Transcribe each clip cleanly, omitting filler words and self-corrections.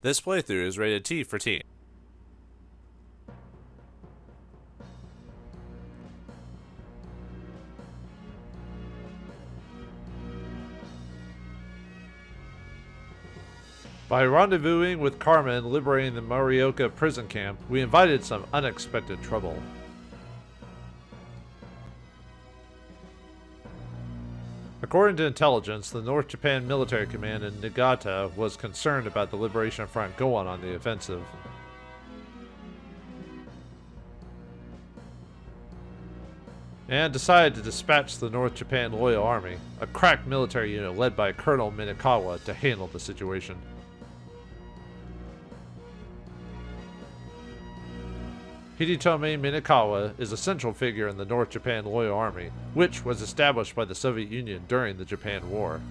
This playthrough is rated T for teen. By rendezvousing with Carmen liberating the Morioka prison camp, we invited some unexpected trouble. According to intelligence, the North Japan Military Command in Niigata was concerned about the Liberation Front going on the offensive. And decided to dispatch the North Japan Loyal Army, a crack military unit led by Colonel Minakawa, to handle the situation. Hidetomi Minakawa is a central figure in the North Japan Loyal Army, which was established by the Soviet Union during the Japan War.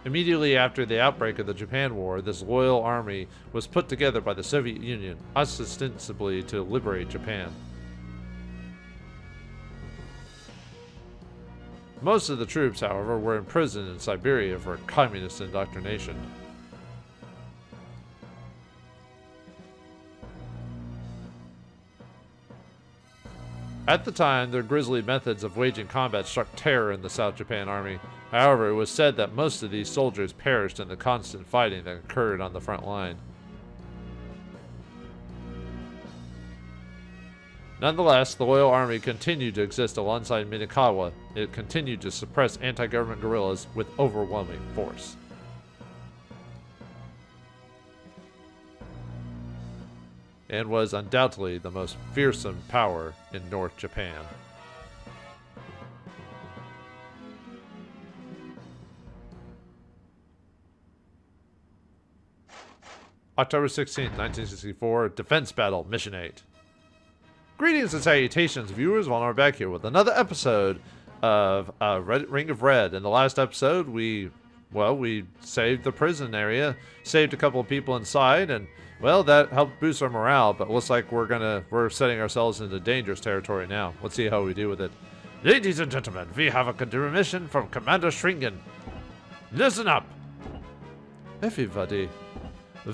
Immediately after the outbreak of the Japan War, this loyal army was put together by the Soviet Union, ostensibly to liberate Japan. Most of the troops, however, were imprisoned in Siberia for communist indoctrination. At the time, their grisly methods of waging combat struck terror in the South Japan Army. However, it was said that most of these soldiers perished in the constant fighting that occurred on the front line. Nonetheless, the Loyal Army continued to exist alongside Minakawa. It continued to suppress anti-government guerrillas with overwhelming force. And was undoubtedly the most fearsome power in North Japan. October 16, 1964, Defense Battle, Mission 8. Greetings and salutations, viewers. Vauldemare back here with another episode of Ring of Red. In the last episode, we saved the prison area, saved a couple of people inside, and well, that helped boost our morale, but looks like we're setting ourselves into dangerous territory now. Let's see how we do with it. Ladies and gentlemen, we have a commission from Commander Shringen. Listen up! Everybody,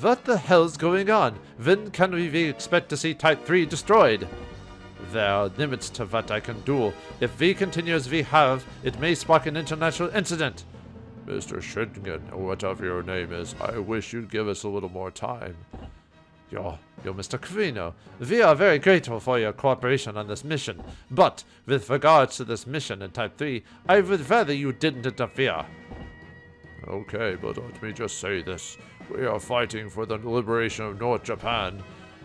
what the hell's going on? When can we expect to see Type 3 destroyed? There are limits to what I can do. If we continue as we have, it may spark an international incident. Mr. Shringen, or whatever your name is, I wish you'd give us a little more time. You're Mr. Carino. We are very grateful for your cooperation on this mission, but with regards to this mission in Type 3, I would rather you didn't interfere. Okay, but let me just say this. We are fighting for the liberation of North Japan.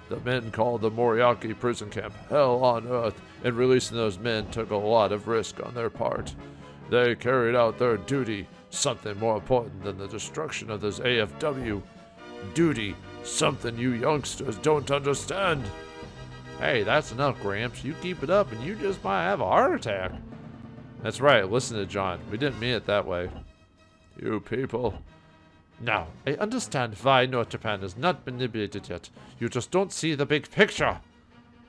The men called the Morioka prison camp hell on earth, and releasing those men took a lot of risk on their part. They carried out their duty, something more important than the destruction of this AFW. Duty, something you youngsters don't understand. Hey, that's enough, Gramps. You keep it up and you just might have a heart attack. That's right, listen to John. We didn't mean it that way. You people. Now, I understand why North Japan has not been liberated yet. You just don't see the big picture.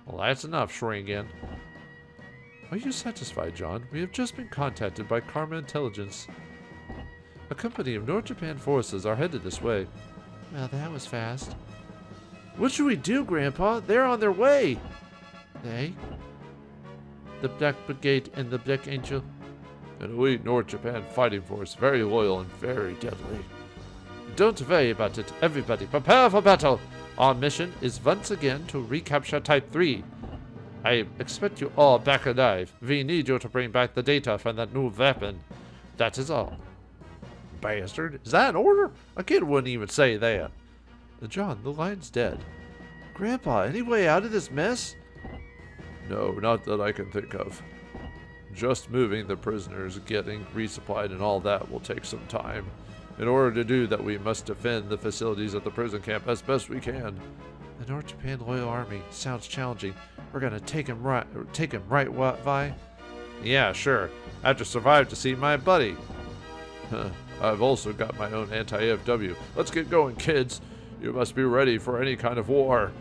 Well, that's enough, Shringen. Are you satisfied, John? We have just been contacted by Karma Intelligence. A company of North Japan forces are headed this way. Well, that was fast. What should we do, Grandpa? They're on their way. They? The Black Brigade and the Black Angel? An elite North Japan fighting force, very loyal and very deadly. Don't worry about it. Everybody, prepare for battle. Our mission is once again to recapture Type 3. I expect you all back alive. We need you to bring back the data from that new weapon. That is all. Bastard. Is that an order? A kid wouldn't even say that. John, the line's dead. Grandpa, any way out of this mess? No, not that I can think of. Just moving the prisoners, getting resupplied and all that will take some time. In order to do that, we must defend the facilities at the prison camp as best we can. The North Japan Loyal Army sounds challenging. We're gonna take him right, what, Vi? Yeah, sure. I have to survive to see my buddy. Huh. I've also got my own anti-AFW. Let's get going, kids. You must be ready for any kind of war.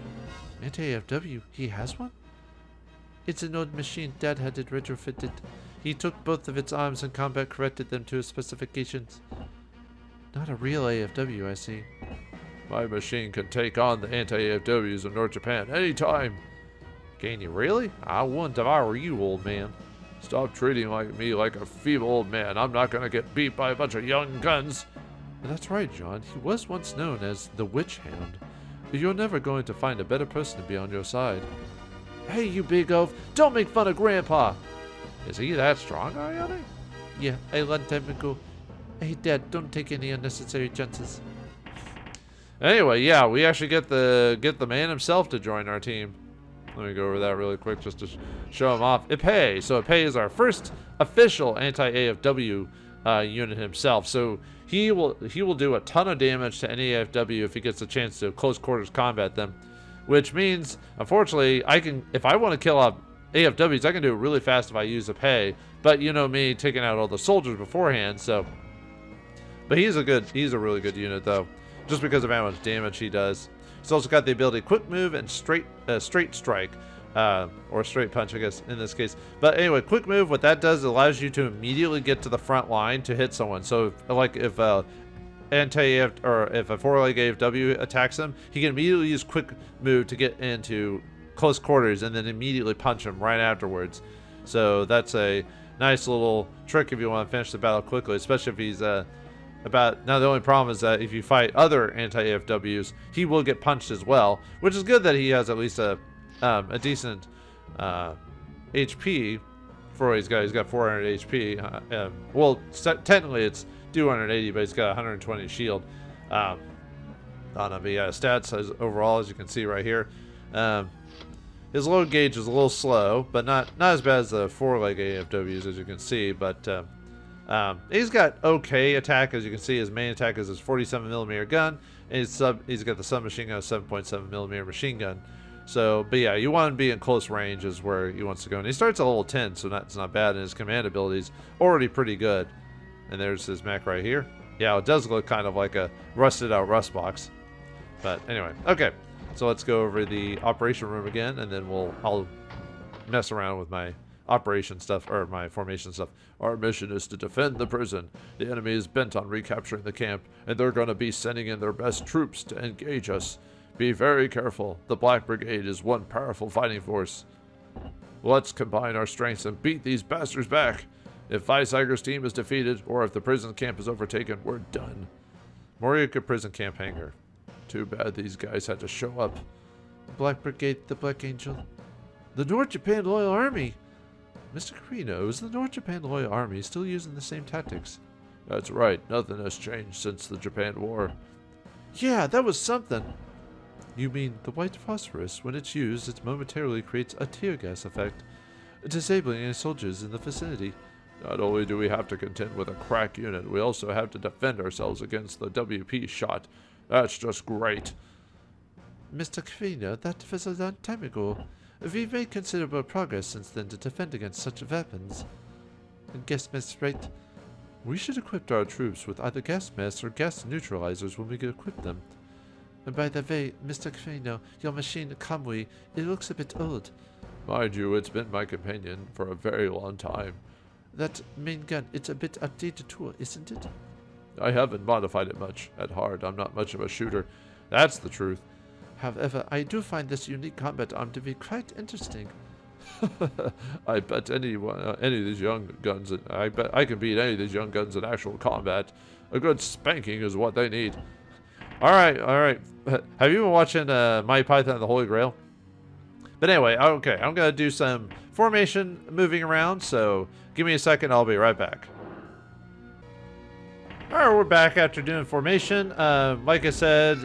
Anti-AFW? He has one? It's an old machine Dad had it retrofitted. He took both of its arms in combat, corrected them to its specifications. Not a real AFW, I see. My machine can take on the anti-AFWs of North Japan anytime. Can you really? I wouldn't if I were you, old man. Stop treating me like a feeble old man. I'm not gonna get beat by a bunch of young guns. And that's right, John. He was once known as the Witch Hound. You're never going to find a better person to be on your side. Hey, you big oaf! Don't make fun of Grandpa! Is he that strong, Ariane? Yeah, a long time ago. Hey, Dad, don't take any unnecessary chances. Anyway, yeah, we actually get the man himself to join our team. Let me go over that really quick just to show him off. Ippei. So Ippei is our first official anti-AFW unit himself. So he will do a ton of damage to any AFW if he gets a chance to close quarters combat them. Which means, unfortunately, if I want to kill off AFWs, I can do it really fast if I use Ippei. But you know me, taking out all the soldiers beforehand, so. But he's a really good unit though, just because of how much damage he does. He's also got the ability Quick Move and Straight Strike, or Straight Punch, I guess, in this case. But anyway, Quick Move, what that does, it allows you to immediately get to the front line to hit someone. So, like, if anti-AF or if a 4-leg AFW attacks him, he can immediately use Quick Move to get into close quarters and then immediately punch him right afterwards. So that's a nice little trick if you want to finish the battle quickly, especially if he's now the only problem is that if you fight other anti-AFWs, he will get punched as well, which is good that he has at least a decent HP for what he's got. He's got 400 HP. Well, technically it's 280, but he's got 120 shield. I don't know, but yeah, stats as overall, as you can see right here. His load gauge is a little slow, but not as bad as the 4-leg AFWs, as you can see. But he's got okay attack, as you can see. His main attack is his 47mm gun, and he's got the submachine gun, 7.7mm machine gun. So, but yeah, you want to be in close range is where he wants to go. And he starts at level 10, so that's not bad. And his command ability is already pretty good. And there's his mech right here. Yeah, it does look kind of like a rusted out rust box. But anyway, okay. So let's go over the operation room again, and then I'll mess around with my operation stuff, or my formation stuff. Our mission is to defend the prison. The enemy is bent on recapturing the camp, and they're going to be sending in their best troops to engage us. Be very careful. The Black Brigade is one powerful fighting force. Let's combine our strengths and beat these bastards back. If Weissager's team is defeated, or if the prison camp is overtaken, we're done. Morioka prison camp hangar. Too bad these guys had to show up. The Black Brigade, the Black Angel. The North Japan Loyal Army! Mr. Carino, is the North Japan Loyal Army still using the same tactics? That's right, nothing has changed since the Japan War. Yeah, that was something. You mean the white phosphorus, when it's used, it momentarily creates a tear gas effect, disabling any soldiers in the vicinity. Not only do we have to contend with a crack unit, we also have to defend ourselves against the WP shot. That's just great. Mr. Carino, that was a long time ago. We've made considerable progress since then to defend against such weapons. And gas masks, right? We should equip our troops with either gas masks or gas neutralizers when we equip them. And by the way, Mr. Carino, your machine, Kamui, it looks a bit old. Mind you, it's been my companion for a very long time. That main gun, it's a bit outdated too, isn't it? I haven't modified it much. At heart, I'm not much of a shooter. That's the truth. However, I do find this unique combat arm to be quite interesting. I bet any of these young guns, I bet I can beat any of these young guns in actual combat. A good spanking is what they need. Alright. Have you been watching Mighty Python and the Holy Grail? But anyway, okay, I'm going to do some formation moving around, so give me a second, I'll be right back. Alright, we're back after doing formation. Like I said,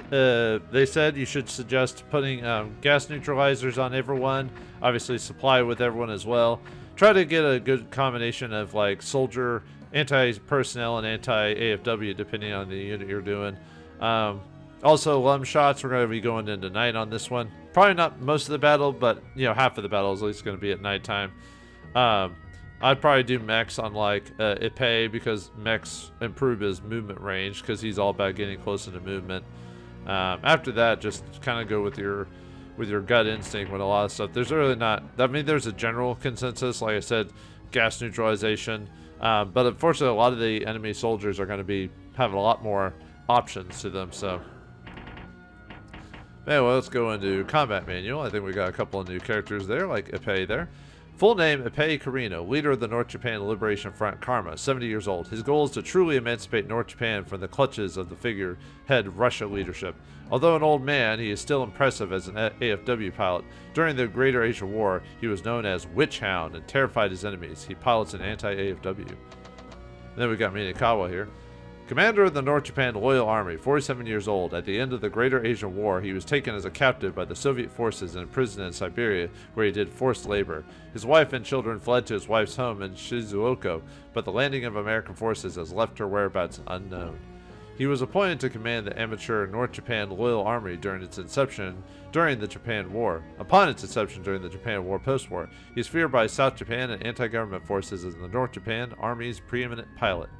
they said you should suggest putting gas neutralizers on everyone. Obviously supply with everyone as well. Try to get a good combination of like soldier, anti-personnel, and anti-AFW depending on the unit you're doing. Also, lum shots, we're going to be going into night on this one. Probably not most of the battle, but you know, half of the battle is at least going to be at nighttime. I'd probably do mechs on like Ippei, because mechs improve his movement range because he's all about getting close into movement. After that, just kind of go with your gut instinct with a lot of stuff. There's really not, I mean, there's a general consensus. Like I said, gas neutralization. But unfortunately, a lot of the enemy soldiers are going to be having a lot more options to them. So, anyway, let's go into combat manual. I think we got a couple of new characters there, like Ippei there. Full name, Ippei Carino, leader of the North Japan Liberation Front Karma, 70 years old. His goal is to truly emancipate North Japan from the clutches of the figurehead Russia leadership. Although an old man, he is still impressive as an AFW pilot. During the Greater Asia War, he was known as Witch Hound and terrified his enemies. He pilots an anti-AFW. Then we got Minakawa here. Commander of the North Japan Loyal Army, 47 years old. At the end of the Greater Asian War, he was taken as a captive by the Soviet forces and imprisoned in Siberia, where he did forced labor. His wife and children fled to his wife's home in Shizuoka, but the landing of American forces has left her whereabouts unknown. He was appointed to command the amateur North Japan Loyal Army during its inception during the Japan War. Upon its inception during the Japan War post-war, he is feared by South Japan and anti-government forces as the North Japan Army's preeminent pilot.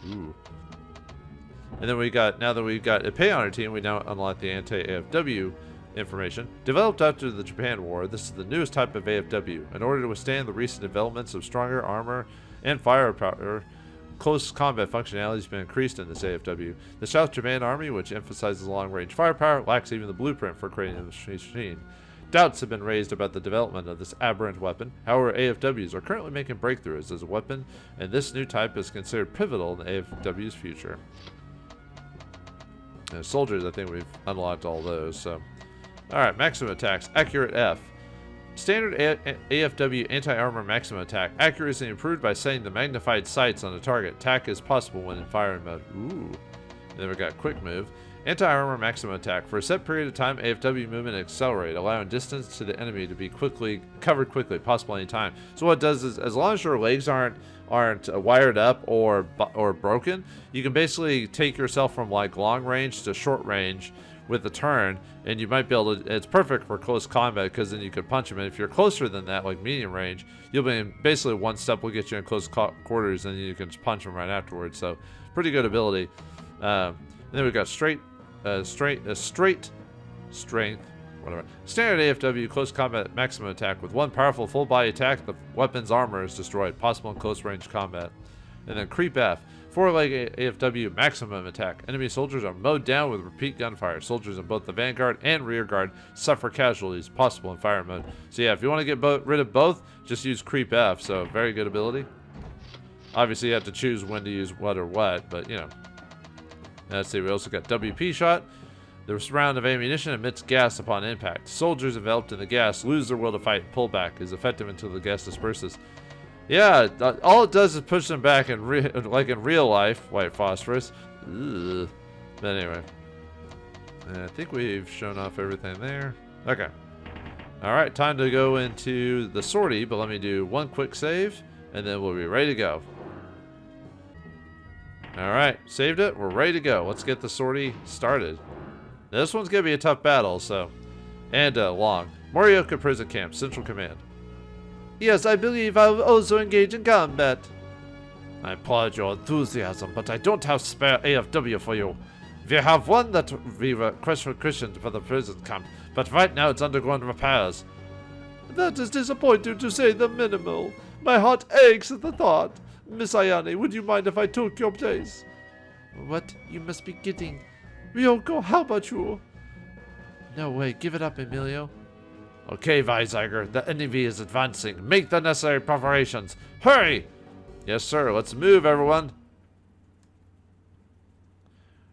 Ooh. And then now that we've got Ippei on our team, we now unlock the anti-AFW information. Developed after the Japan War, this is the newest type of AFW. In order to withstand the recent developments of stronger armor and firepower, close combat functionality has been increased in this AFW. The South Japan Army, which emphasizes long-range firepower, lacks even the blueprint for creating this machine. Doubts have been raised about the development of this aberrant weapon. However, AFWs are currently making breakthroughs as a weapon, and this new type is considered pivotal in the AFW's future. And soldiers, I think we've unlocked all those. So, all right, maximum attacks, accurate F. Standard AFW anti-armor maximum attack. Accuracy improved by setting the magnified sights on the target. Attack is possible when in firing mode. Ooh. And then we got quick move. Anti-armor maximum attack. For a set period of time, AFW movement accelerate, allowing distance to the enemy to be covered quickly, possible anytime. So what it does is, as long as your legs aren't wired up or broken, you can basically take yourself from like long range to short range with a turn, and you might be able to. It's perfect for close combat because then you could punch them. And if you're closer than that, like medium range, you'll be in basically one step will get you in close quarters, and you can just punch them right afterwards. So pretty good ability. And then we've got straight strength, whatever. Standard AFW close combat maximum attack. With one powerful full body attack, the weapon's armor is destroyed. Possible in close range combat. And then creep F. Four-leg AFW maximum attack. Enemy soldiers are mowed down with repeat gunfire. Soldiers in both the vanguard and rear guard suffer casualties. Possible in fire mode. So yeah, if you want to get rid of both, just use creep F. So very good ability. Obviously, you have to choose when to use what or what, but you know. Let's see, we also got WP shot. This round of ammunition emits gas upon impact. Soldiers enveloped in the gas lose their will to fight. Pullback is effective until the gas disperses. Yeah, all it does is push them back like in real life. White phosphorus. Ugh. But anyway. I think we've shown off everything there. Okay. Alright, time to go into the sortie, but let me do one quick save, and then we'll be ready to go. Alright, saved it. We're ready to go. Let's get the sortie started. Now, this one's going to be a tough battle, so. And long. Morioka Prison Camp, Central Command. Yes, I believe I'll also engage in combat. I applaud your enthusiasm, but I don't have spare AFW for you. We have one that we were christened for the prison camp, but right now it's undergoing repairs. That is disappointing to say the minimal. My heart aches at the thought. Miss Ayane, would you mind if I took your place? What? You must be kidding. Ryoko, how about you? No way, give it up, Emilio. Okay, Weizsäcker, the enemy is advancing. Make the necessary preparations. Hurry! Yes, sir. Let's move, everyone.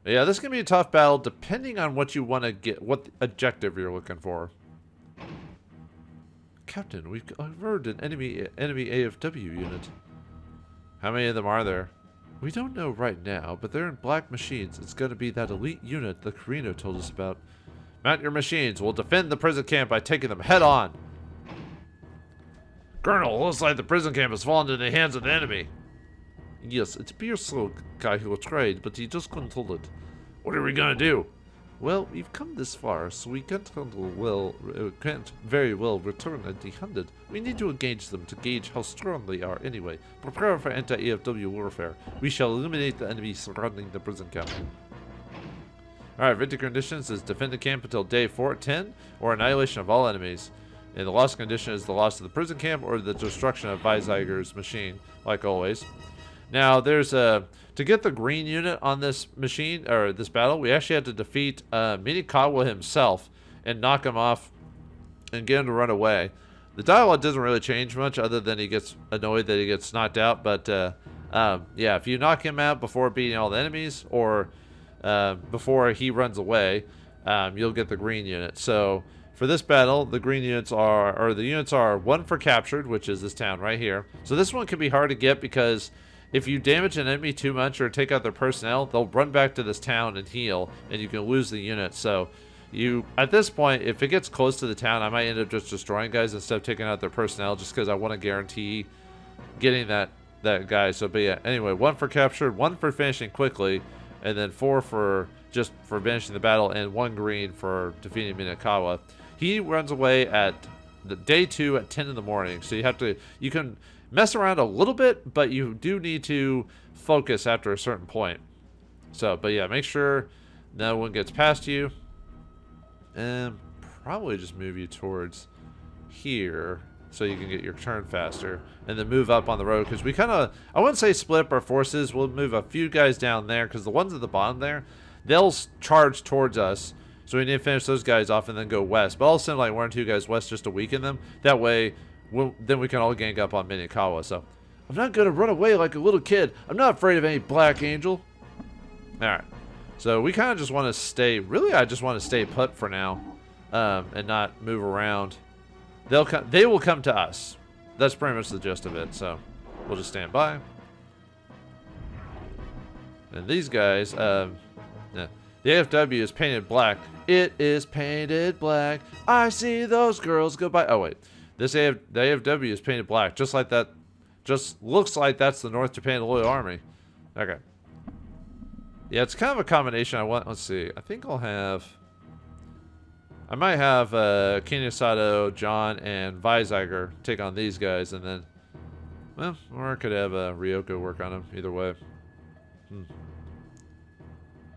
Yeah, this is going to be a tough battle depending on what you want to get, what objective you're looking for. Captain, we've heard an enemy AFW unit. How many of them are there? We don't know right now, but they're in black machines. It's going to be that elite unit that Carino told us about. Mount your machines. We'll defend the prison camp by taking them head on. Colonel, looks like the prison camp has fallen into the hands of the enemy. Yes, it appears so, guy who tried, but he just couldn't hold it. What are we gonna do? Well, we've come this far, so we can't very well return empty-handed. We need to engage them to gauge how strong they are anyway. Prepare for anti-AFW warfare. We shall eliminate the enemy surrounding the prison camp. Alright, victory conditions is defend the camp until day 10 or annihilation of all enemies. And the loss condition is the loss of the prison camp or the destruction of Weizsäger's machine, like always. Now, there's to get the green unit on this machine, or this battle, we actually had to defeat Minikawa himself and knock him off and get him to run away. The dialogue doesn't really change much other than he gets annoyed that he gets knocked out. But, yeah, if you knock him out before beating all the enemies or before he runs away, you'll get the green unit. So, for this battle, the green units are, or the units are 1 for captured, which is this town right here. So this one can be hard to get because if you damage an enemy too much or take out their personnel, they'll run back to this town and heal, and you can lose the unit. So you, at this point, if it gets close to the town, I might end up just destroying guys instead of taking out their personnel, just because I want to guarantee getting that guy. So, but yeah, anyway, 1 for captured, 1 for finishing quickly, and then 4 for just for finishing the battle, and 1 green for defeating Minakawa. He runs away at the day 2 at 10 in the morning. So you can mess around a little bit, but you do need to focus after a certain point. So, but yeah, make sure no one gets past you. And probably just move you towards here so you can get your turn faster. And then move up on the road, because we kind of, I wouldn't say split up our forces. We'll move a few guys down there, because the ones at the bottom there, they'll charge towards us. So we need to finish those guys off and then go west. But I'll send like 1 or 2 guys west just to weaken them. That way, then we can all gang up on Minikawa. So I'm not going to run away like a little kid. I'm not afraid of any Black Angel. Alright. So we kind of just want to stay. Really, I just want to stay put for now. And not move around. They will come to us. That's pretty much the gist of it. So we'll just stand by. And these guys, yeah. The AFW is painted black. It is painted black. I see those girls go by. Oh, wait. The AFW is painted black. Just like that. Just looks like that's the North Japan Loyal Army. Okay. Yeah, it's kind of a combination. Let's see. I think I'll have... I might have Kenya Sato, John, and Weizsäger take on these guys. And then... Well, or I could have Ryoko work on them. Either way.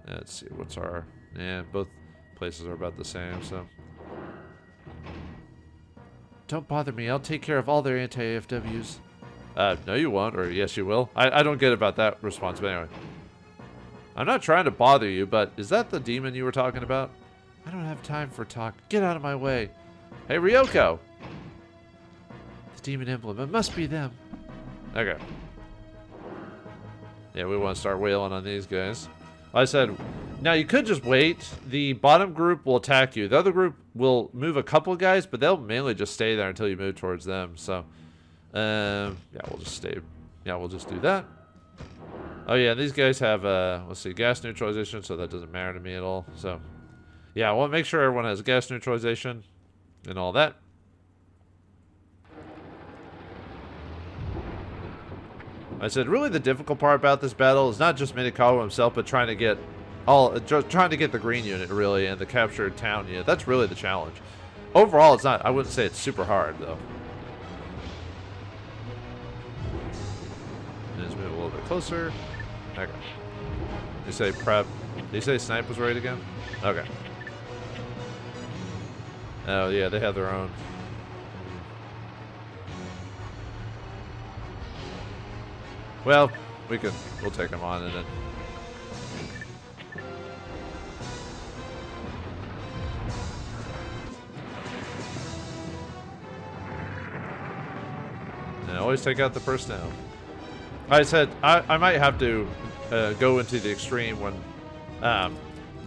Let's see, what's our... Yeah, both places are about the same, so... Don't bother me, I'll take care of all their anti-AFWs. No you won't, or yes you will. I don't get about that response, but anyway. I'm not trying to bother you, but is that the demon you were talking about? I don't have time for talk. Get out of my way. Hey, Ryoko! The demon emblem, it must be them. Okay. Yeah, we want to start wailing on these guys. I said, now you could just wait. The bottom group will attack you. The other group will move a couple of guys, but they'll mainly just stay there until you move towards them. So, yeah, we'll just stay. Yeah, we'll just do that. Oh yeah, these guys have, let's see, gas neutralization, so that doesn't matter to me at all. So, yeah, I want to make sure everyone has gas neutralization and all that. I said, really the difficult part about this battle is not just Minikawa himself, but trying to get the green unit, really, and the captured town unit. That's really the challenge. Overall, it's not, I wouldn't say it's super hard, though. Let's move a little bit closer. Okay. You say prep. Did you say snipe was right again? Okay. Oh, yeah, they have their own. Well, we'll take them on and then. And always take out the personnel. I said I might have to go into the extreme when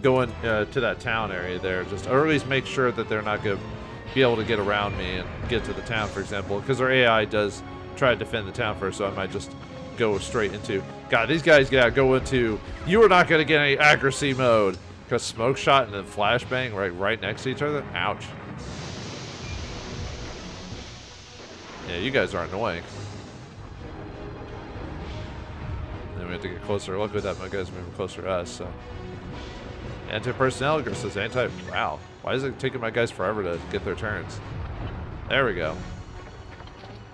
going to that town area there, or at least make sure that they're not going to be able to get around me and get to the town, for example, because their AI does try to defend the town first, so I might just go straight into... God, these guys gotta go into... You are not going to get any accuracy mode. Because smoke shot and then flashbang right next to each other? Ouch. Yeah, you guys are annoying. Then we have to get closer. Luckily that my guy's moving closer to us, so... Anti-personnel versus anti... Wow. Why is it taking my guys forever to get their turns? There we go.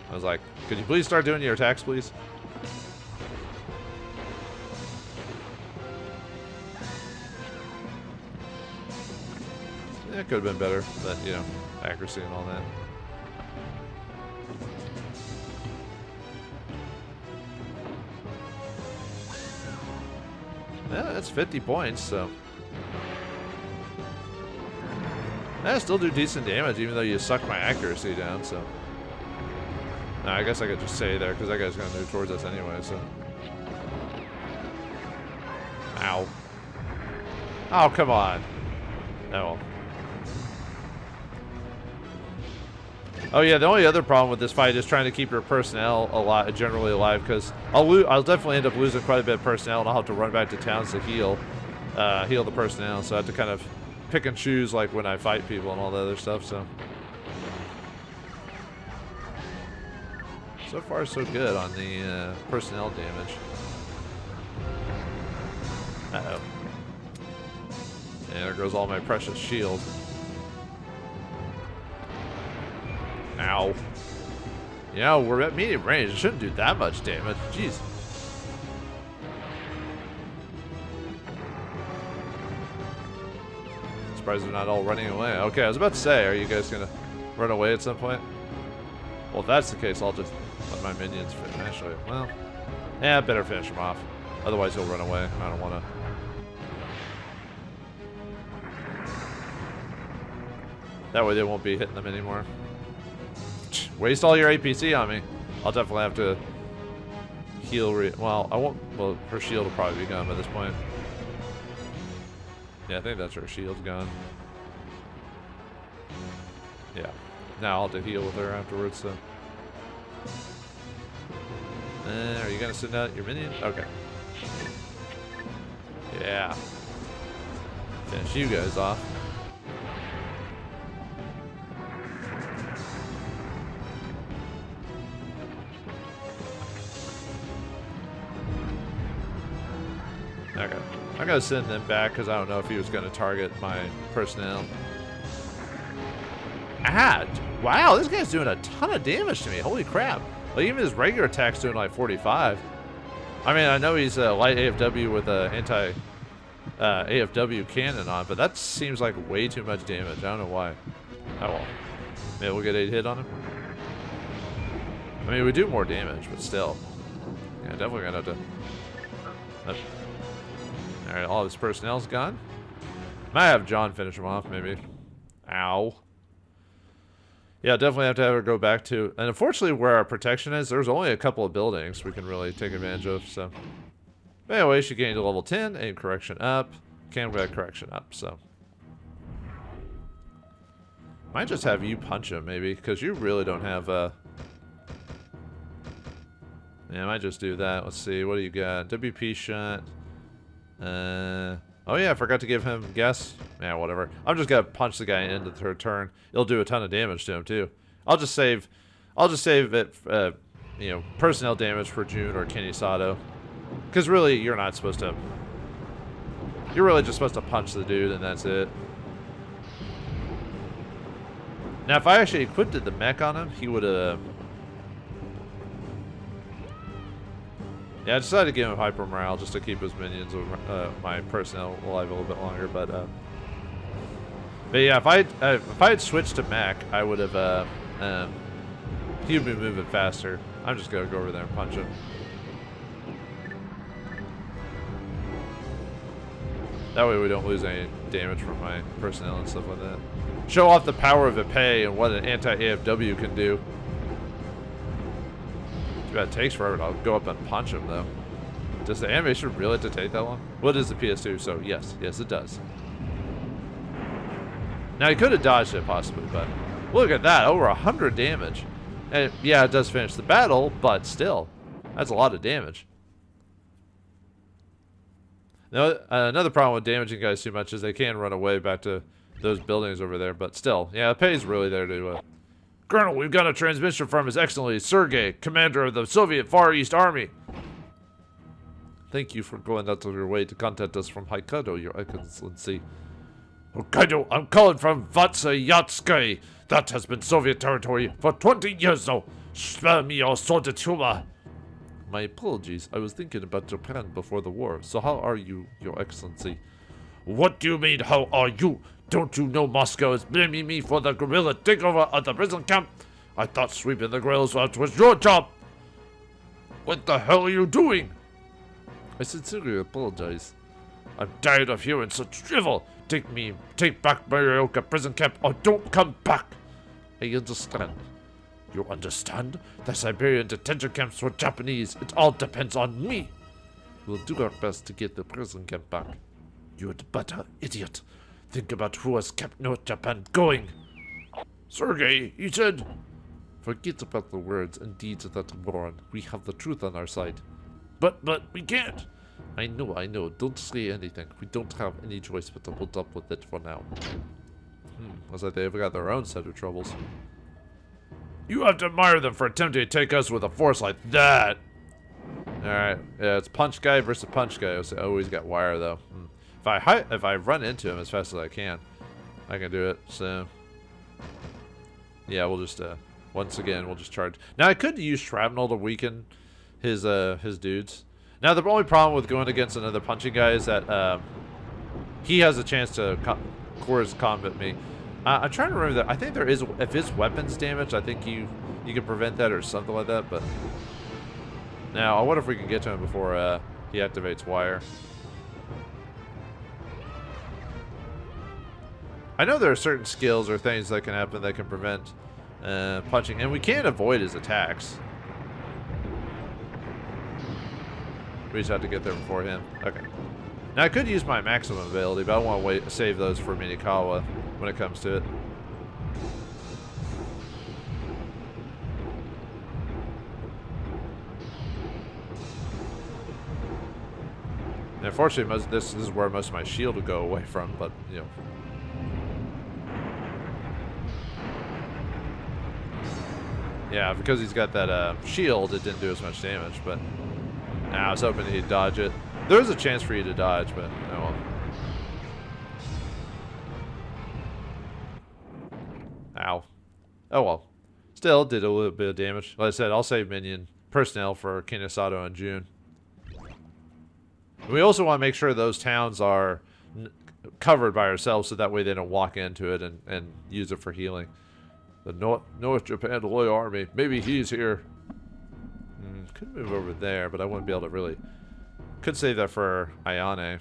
I was like, could you please start doing your attacks, please? It could have been better, but, you know, accuracy and all that. Yeah, that's 50 points, so. I still do decent damage, even though you suck my accuracy down, so. Nah, I guess I could just stay there, because that guy's going to move towards us anyway, so. Ow. Oh, come on. No. Oh yeah, the only other problem with this fight is trying to keep your personnel alive, generally alive, because I'll definitely end up losing quite a bit of personnel, and I'll have to run back to towns to heal the personnel. So I have to kind of pick and choose, like when I fight people and all the other stuff. So far so good on the personnel damage. Uh-oh. And there goes all my precious shield. Ow. Yeah, we're at medium range. It shouldn't do that much damage. Jeez. Surprised they're not all running away. Okay, I was about to say, are you guys gonna run away at some point? Well, if that's the case, I'll just let my minions finish. Actually, well, yeah, better finish them off. Otherwise, he'll run away. I don't want to. That way they won't be hitting them anymore. Waste all your APC on me. I'll definitely have to heal. Well, I won't. Well, her shield will probably be gone by this point. Yeah, I think that's her shield's gone. Yeah. Now I'll have to heal with her afterwards. So. Are you gonna send out your minion? Okay. Yeah. Finish you guys off. Okay. I'm going to send them back because I don't know if he was going to target my personnel. Ah! Wow, this guy's doing a ton of damage to me. Holy crap. Like, even his regular attack's doing like 45. I mean, I know he's a light AFW with an anti-AFW cannon on, but that seems like way too much damage. I don't know why. Oh well. Maybe we'll get 8 hit on him. I mean, we do more damage, but still. Yeah, definitely going to have to... Alright, all of his personnel's gone. Might have John finish him off, maybe. Ow. Yeah, definitely have to have her go back to... And unfortunately, where our protection is, there's only a couple of buildings we can really take advantage of, so... But anyway, she gained to level 10, aim correction up, combat correction up, so... Might just have you punch him, maybe, because you really don't have, Yeah, I might just do that. Let's see, what do you got? WP shot... oh yeah, I forgot to give him gas. Yeah, whatever. I'm just gonna punch the guy into her turn. It'll do a ton of damage to him too. I'll just save it, you know, personnel damage for June or Kenny Sato. Because really, you're not supposed to. You're really just supposed to punch the dude, and that's it. Now, if I actually equipped the mech on him, he would have. Yeah, I decided to give him hyper morale just to keep his minions, my personnel alive a little bit longer. But yeah, if I had switched to mech, I would have. He would be moving faster. I'm just gonna go over there and punch him. That way we don't lose any damage from my personnel and stuff like that. Show off the power of Epee and what an anti-AFW can do. Too bad it takes forever. I'll go up and punch him though. Does the animation really have to take that long? What is the PS2? So yes, it does. Now he could have dodged it possibly, but look at that, over 100 damage. And yeah, it does finish the battle, but still, that's a lot of damage. Now another problem with damaging guys too much is they can run away back to those buildings over there, but still, yeah, Epee's really there to. Colonel, we've got a transmission from His Excellency Sergei, commander of the Soviet Far East Army. Thank you for going out of your way to contact us from Hokkaidō, Your Excellency. Hokkaidō, I'm calling from Vatsayatskaya. That has been Soviet territory for 20 years now. Spare me your sordid humor. My apologies. I was thinking about Japan before the war. So how are you, Your Excellency? What do you mean, how are you? Don't you know Moscow is blaming me for the guerrilla takeover of the prison camp? I thought sweeping the guerrillas out was your job. What the hell are you doing? I sincerely apologize. I'm tired of hearing such drivel. Take back Morioka prison camp or don't come back. I understand. You understand? The Siberian detention camps were Japanese. It all depends on me. We'll do our best to get the prison camp back. You'd better, idiot. Think about who has kept North Japan going. Sergei, he said. Forget about the words and deeds of that moron. We have the truth on our side. But we can't. I know. Don't say anything. We don't have any choice but to put up with it for now. Looks like they've got their own set of troubles. You have to admire them for attempting to take us with a force like that. Alright, yeah, it's punch guy versus punch guy. Oh, he's got wire though. If I run into him as fast as I can do it. So yeah, we'll just once again we'll just charge. Now I could use shrapnel to weaken his dudes. Now the only problem with going against another punching guy is that he has a chance to course combat me. I'm trying to remember that. I think there is, if his weapons damage, I think you can prevent that or something like that. But now I wonder if we can get to him before he activates wire. I know there are certain skills or things that can happen that can prevent punching, and we can't avoid his attacks. We just have to get there before him. Okay. Now I could use my maximum ability, but I want to save those for Minikawa when it comes to it. And unfortunately, this is where most of my shield will go away from, but you know. Yeah, because he's got that shield, it didn't do as much damage, but I was hoping he'd dodge it. There's a chance for you to dodge, but oh well. Ow. Oh well. Still did a little bit of damage. Like I said, I'll save minion personnel for Kinosato and June. We also want to make sure those towns are covered by ourselves so that way they don't walk into it and use it for healing. The North Japan Loyal Army. Maybe he's here. Could move over there, but I wouldn't be able to really. Could save that for Ayane.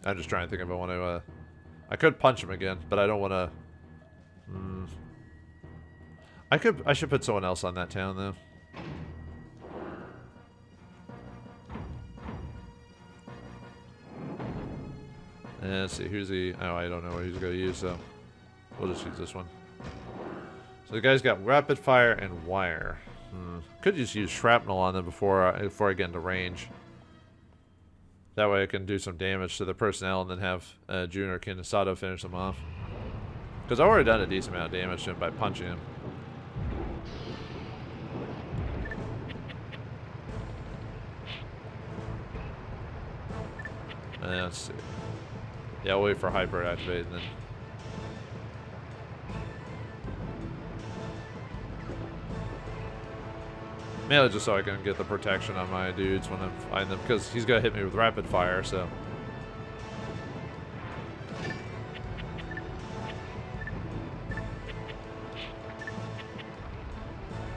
I'm just trying to think if I want to. I could punch him again, but I don't want to. I should put someone else on that town though. Let's see, who's he? Oh, I don't know what he's going to use, so we'll just use this one. So the guy's got rapid fire and wire. Could just use shrapnel on them before I get into range. That way I can do some damage to the personnel and then have Jun or Kinosato finish them off. Because I've already done a decent amount of damage to him by punching him. Let's see. Yeah, I'll wait for hyper to activate and then. Mainly just so I can get the protection on my dudes when I'm fighting them, because he's gonna hit me with rapid fire, so.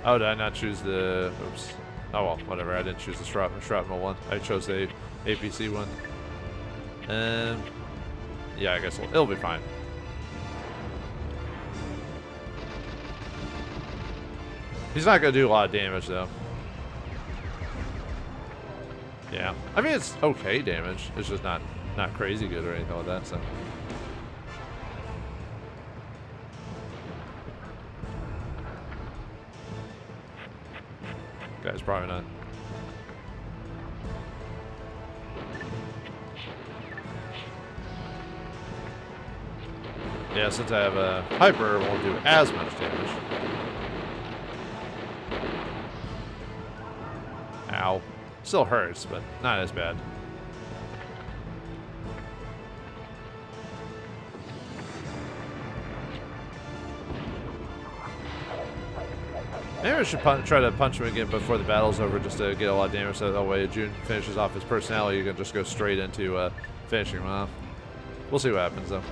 Oh, did I not choose the, oops. Oh well, whatever, I didn't choose the shrapnel one. I chose the APC one. Yeah, I guess it'll be fine. He's not gonna do a lot of damage though. Yeah, I mean it's okay damage. It's just not crazy good or anything like that. So. Guy's probably not. Yeah, since I have a hyper, it won't do as much damage. Ow. Still hurts, but not as bad. Maybe I should try to punch him again before the battle's over just to get a lot of damage, so that way Jun finishes off his personality, you can just go straight into finishing him off. We'll see what happens, though.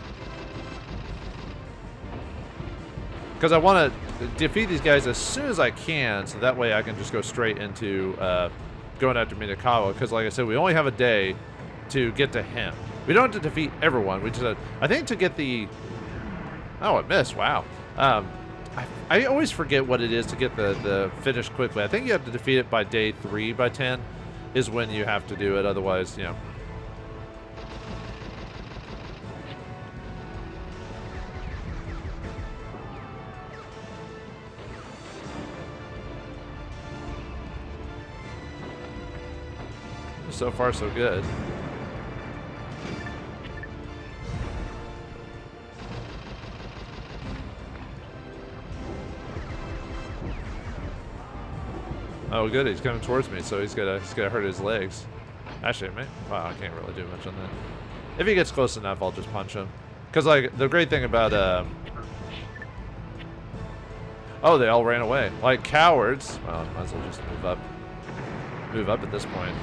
Because I want to defeat these guys as soon as I can, so that way I can just go straight into going after Minakawa, because like I said, we only have a day to get to him. We don't have to defeat everyone. We just have, I think to get the... Oh, it missed. Wow. I always forget what it is to get the finish quickly. I think you have to defeat it by day 3 by 10 is when you have to do it. Otherwise, you know. So far, so good. Oh, good. He's coming towards me, so he's gonna hurt his legs. Actually, wow, I can't really do much on that. If he gets close enough, I'll just punch him. Cause like the great thing about oh, they all ran away like cowards. Well, might as well just move up. Move up at this point.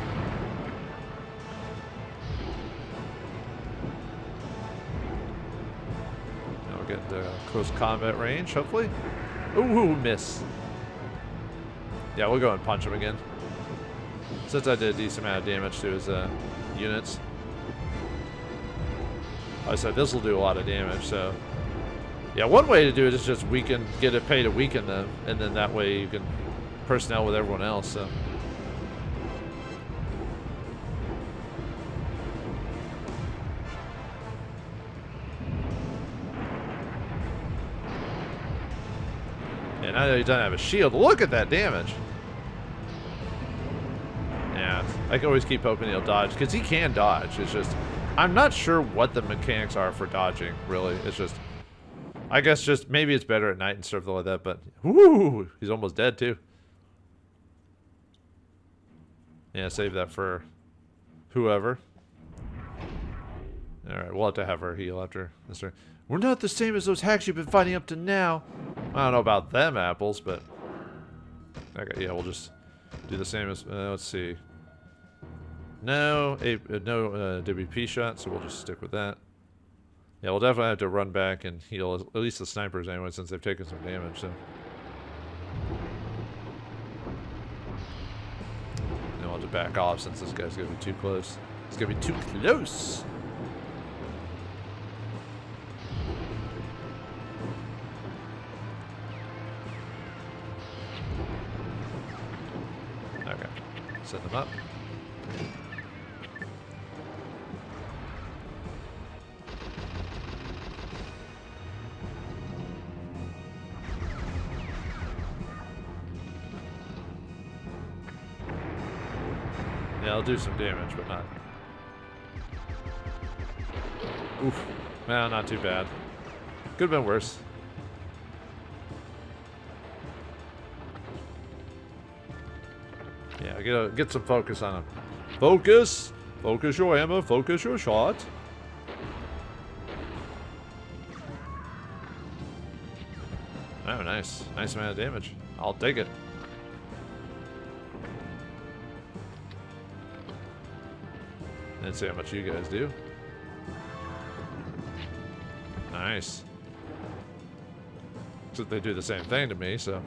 Now we'll get the close combat range, hopefully. Ooh, miss. Yeah, we'll go and punch him again. Since I did a decent amount of damage to his units. I said this will do a lot of damage, so... Yeah, one way to do it is just weaken, get it pay to weaken them, and then that way you can personnel with everyone else, so... And now that he doesn't have a shield, look at that damage. Yeah, I can always keep hoping he'll dodge, because he can dodge. It's just, I'm not sure what the mechanics are for dodging, really. It's just, I guess just, maybe it's better at night and stuff like that, but, whoo, he's almost dead, too. Yeah, save that for whoever. Alright, we'll have to have her heal after this turn. We're not the same as those hacks you've been fighting up to now. I don't know about them apples, but... Okay, yeah, we'll just do the same as... let's see. No WP shot, so we'll just stick with that. Yeah, we'll definitely have to run back and heal at least the snipers anyway, since they've taken some damage, so... Then we'll have to back off since this guy's gonna be too close. He's gonna be too close! Set them up. Yeah, I'll do some damage, but not. Oof. Well, not too bad. Could have been worse. Yeah, get some focus on him. Focus! Focus your hammer, focus your shot. Oh, nice. Nice amount of damage. I'll take it. Let's see how much you guys do. Nice. Except they do the same thing to me, so...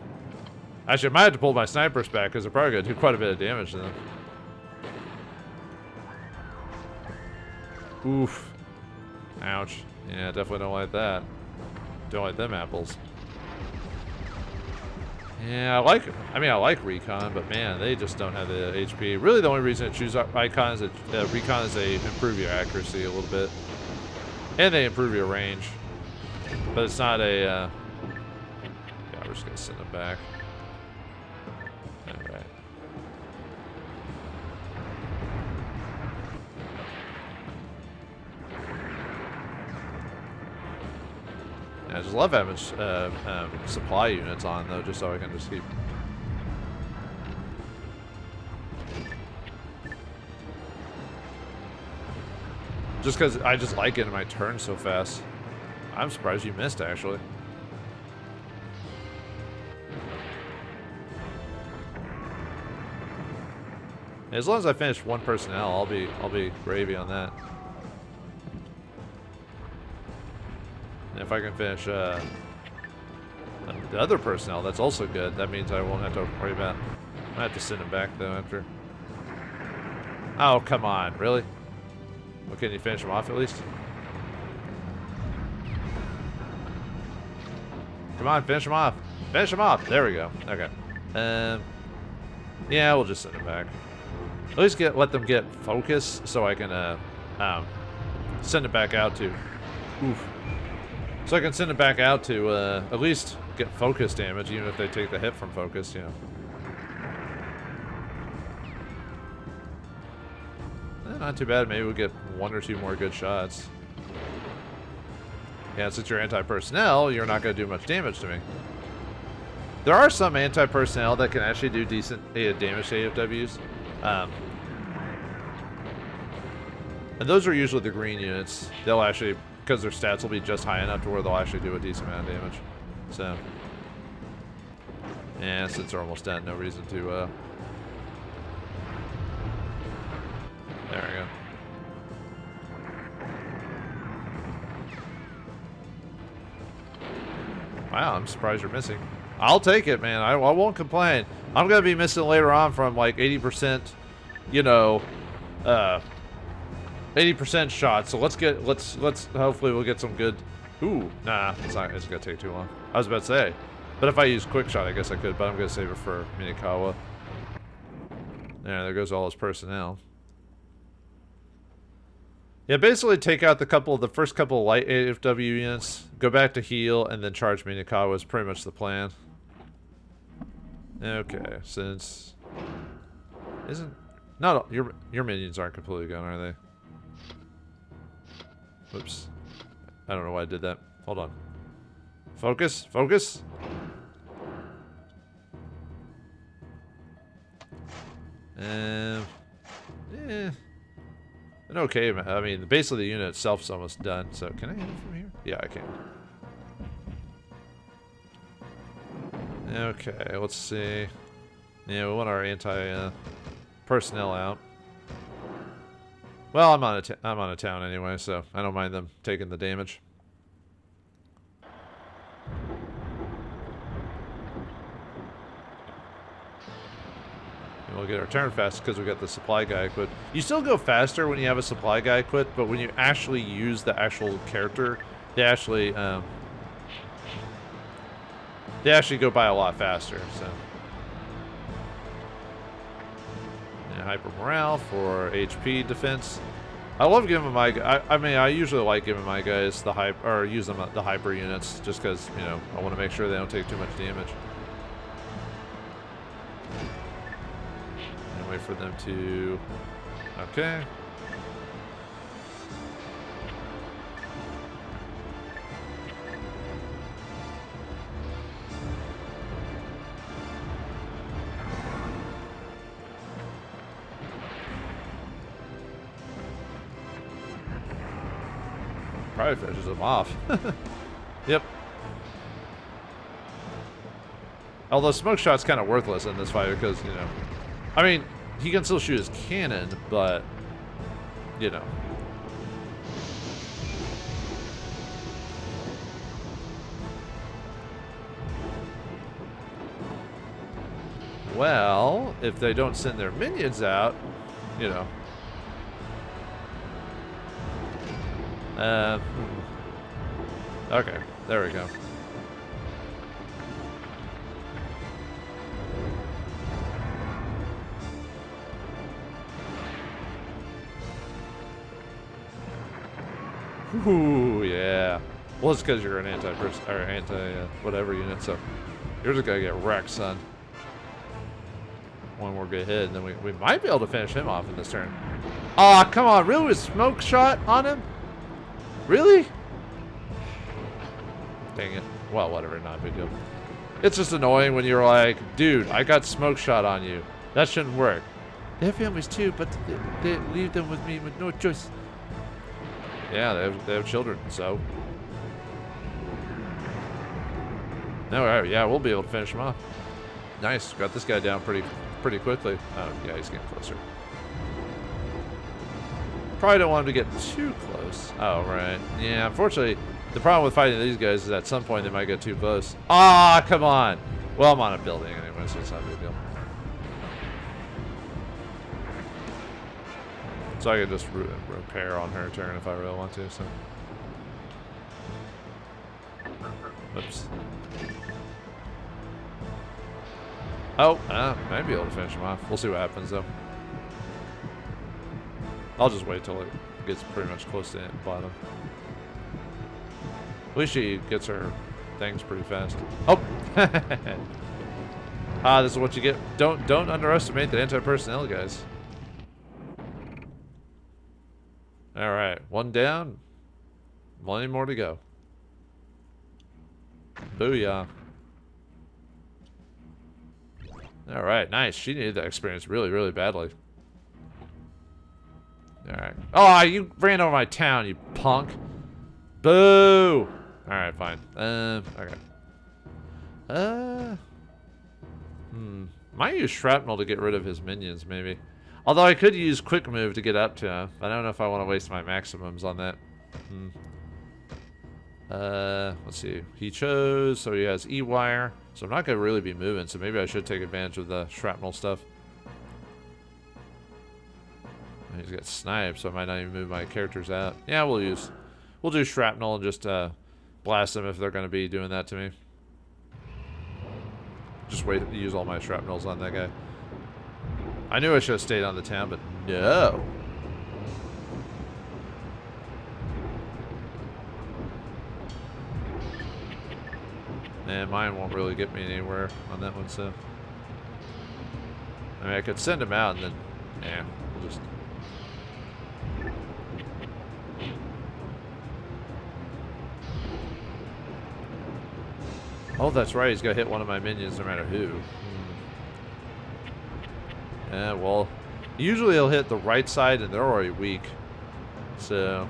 Actually, I might have to pull my snipers back because they're probably going to do quite a bit of damage to them. Oof. Ouch. Yeah, definitely don't like that. Don't like them apples. Yeah, I like Recon, but man, they just don't have the HP. Really, the only reason to choose Recon is that they improve your accuracy a little bit. And they improve your range. But it's not a... yeah, we're just going to send them back. Alright. I just love having supply units on, though, just so I can just keep... Just because I just like getting my turn so fast. I'm surprised you missed, actually. As long as I finish one personnel, I'll be gravy on that. And if I can finish the other personnel, that's also good. That means I won't have to worry about... I have to send him back though after. Oh, come on. Really? Well, can you finish him off at least? Come on, finish him off. Finish him off. There we go. Okay. Yeah, we'll just send him back. At least let them get focus so I can send it back out to... Oof. So I can send it back out to at least get focus damage, even if they take the hit from focus, you know. Not too bad. Maybe we'll get 1 or 2 more good shots. Yeah, since you're anti-personnel, you're not going to do much damage to me. There are some anti-personnel that can actually do decent damage to AFWs. And those are usually the green units. They'll actually, because their stats will be just high enough to where they'll actually do a decent amount of damage. So, yeah, since they're almost done, no reason to... There we go. Wow, I'm surprised you're missing. I'll take it, man. I won't complain. I'm gonna be missing later on from like 80%, you know, 80% shots. So let's hopefully we'll get some good. Ooh, nah, it's gonna take too long. I was about to say, but if I use quick shot, I guess I could. But I'm gonna save it for Minakawa. There goes all his personnel. Yeah, basically take out the first couple of light AFW units, go back to heal, and then charge Minakawa is pretty much the plan. Okay, since your minions aren't completely gone, are they? Whoops. I don't know why I did that. Hold on. Focus, focus. Yeah. Okay, I mean, the base of the unit itself is almost done, so can I hit it from here? Yeah, I can. Okay, let's see. Yeah, we want our anti-personnel out. Well, I'm on a town anyway, so I don't mind them taking the damage. We'll get our turn fast because we got the supply guy equipped. You still go faster when you have a supply guy equipped, but when you actually use the actual character, they actually go by a lot faster. So, yeah, hyper morale for HP defense. I love giving my. I mean, I usually like giving my guys the use them the hyper units just because I want to make sure they don't take too much damage. Wait for them to... Okay. Probably finishes them off. Yep. Although smoke shot's kind of worthless in this fight because, I mean, he can still shoot his cannon, but, Well, if they don't send their minions out, Okay, there we go. Ooh, yeah. Well, it's because you're an anti-whatever unit, so you're just gonna get wrecked, son. One more good hit, and then we might be able to finish him off in this turn. Aw, come on, really? With smoke shot on him? Really? Dang it. Well, whatever, not a big deal. It's just annoying when you're like, dude, I got smoke shot on you. That shouldn't work. They have families too, but they leave them with me with no choice. Yeah, they have children, so. Alright, yeah, we'll be able to finish him off. Nice, got this guy down pretty quickly. Oh, yeah, he's getting closer. Probably don't want him to get too close. Oh, right. Yeah, unfortunately, the problem with fighting these guys is at some point they might get too close. Ah, come on. Well, I'm on a building anyway, so it's not a big deal. So I can just repair on her turn if I really want to, so. Oops. Oh, might be able to finish him off. We'll see what happens, though. I'll just wait till it gets pretty much close to the bottom. At least she gets her things pretty fast. Oh! This is what you get. Don't underestimate the anti-personnel guys. Alright, one down. Plenty more to go. Booyah. Alright, nice. She needed that experience really, really badly. Alright. Oh, you ran over my town, you punk. Boo! Alright, fine. Okay. Might use shrapnel to get rid of his minions, maybe. Although I could use quick move to get up to him. I don't know if I want to waste my maximums on that. Let's see. He chose, so he has E-wire. So I'm not going to really be moving, so maybe I should take advantage of the shrapnel stuff. And he's got snipe, so I might not even move my characters out. Yeah, we'll do shrapnel and just blast them if they're going to be doing that to me. Just wait to use all my shrapnels on that guy. I knew I should have stayed on the town, but no. And mine won't really get me anywhere on that one, so. I mean, I could send him out and then, yeah, we'll just. Oh, that's right, he's got to hit one of my minions no matter who. Yeah, well, usually he'll hit the right side and they're already weak. So.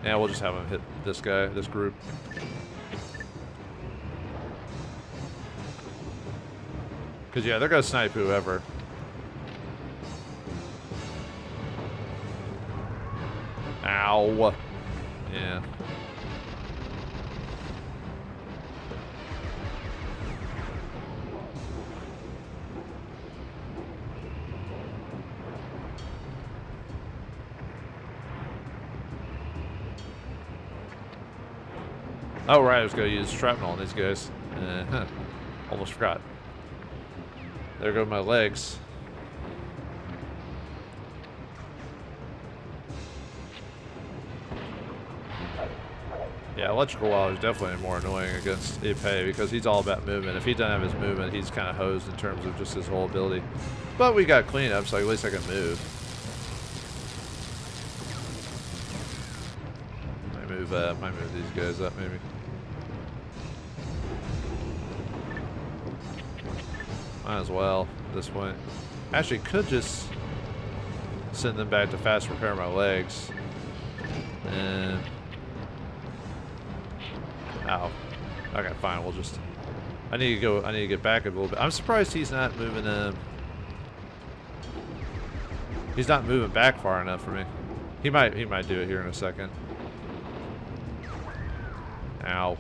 Yeah, we'll just have him hit this guy, this group. Because, yeah, they're going to snipe whoever. Ow. Yeah. Oh, right, I was going to use shrapnel on these guys. Almost forgot. There go my legs. Yeah, electrical wall is definitely more annoying against Ippei because he's all about movement. If he doesn't have his movement, he's kind of hosed in terms of just his whole ability. But we got cleanup, so at least I can move. Might move these guys up, maybe. Might as well at this point. Actually, could just send them back to fast repair my legs. And ow. Okay, fine. We'll just. I need to go. I need to get back a little bit. I'm surprised he's not moving. He's not moving back far enough for me. He might do it here in a second. Ow.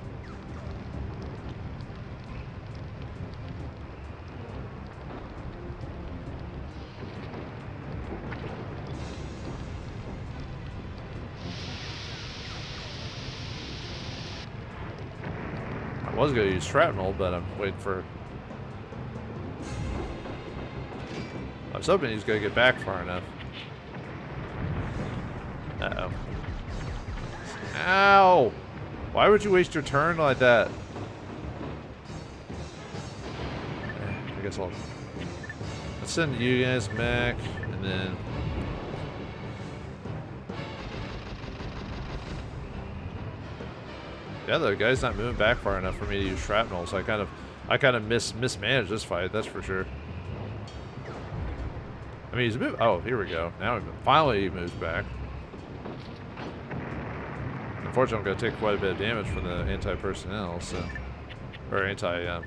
I was going to use shrapnel, but I'm waiting for. I was hoping he's going to get back far enough. Uh-oh. Ow! Why would you waste your turn like that? I guess let's send you guys back, and then yeah, the guy's not moving back far enough for me to use shrapnel, so I kind of mismanaged this fight. That's for sure. I mean, he's moving. Oh, here we go. Now finally he moves back. Unfortunately, I'm going to take quite a bit of damage from the anti-personnel, so or anti-AFW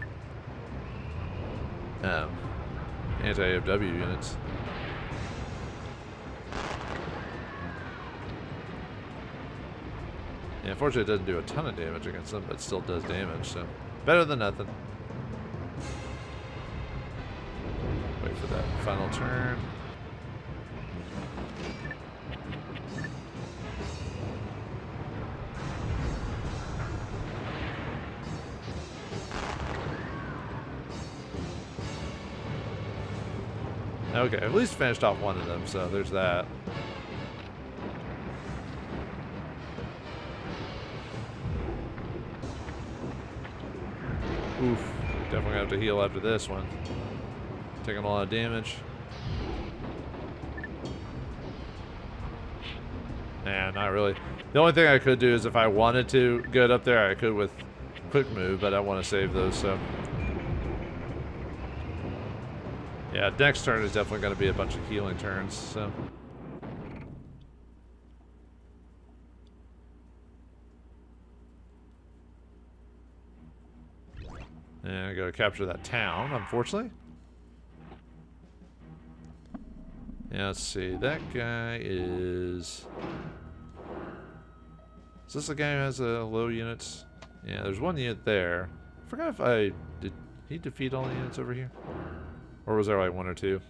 units. Yeah, unfortunately, it doesn't do a ton of damage against them, but it still does damage, so better than nothing. that final turn. Okay, at least finished off one of them, so there's that. Oof, definitely gonna have to heal after this one. Taking a lot of damage. Nah, not really. The only thing I could do is if I wanted to get up there, I could with quick move, but I want to save those, so. Yeah, next turn is definitely going to be a bunch of healing turns, so. And I gotta capture that town, unfortunately. Yeah, let's see. That guy is... Is this the guy who has low units? Yeah, there's one unit there. I forgot if I... Did he defeat all the units over here? Or was there like one or two?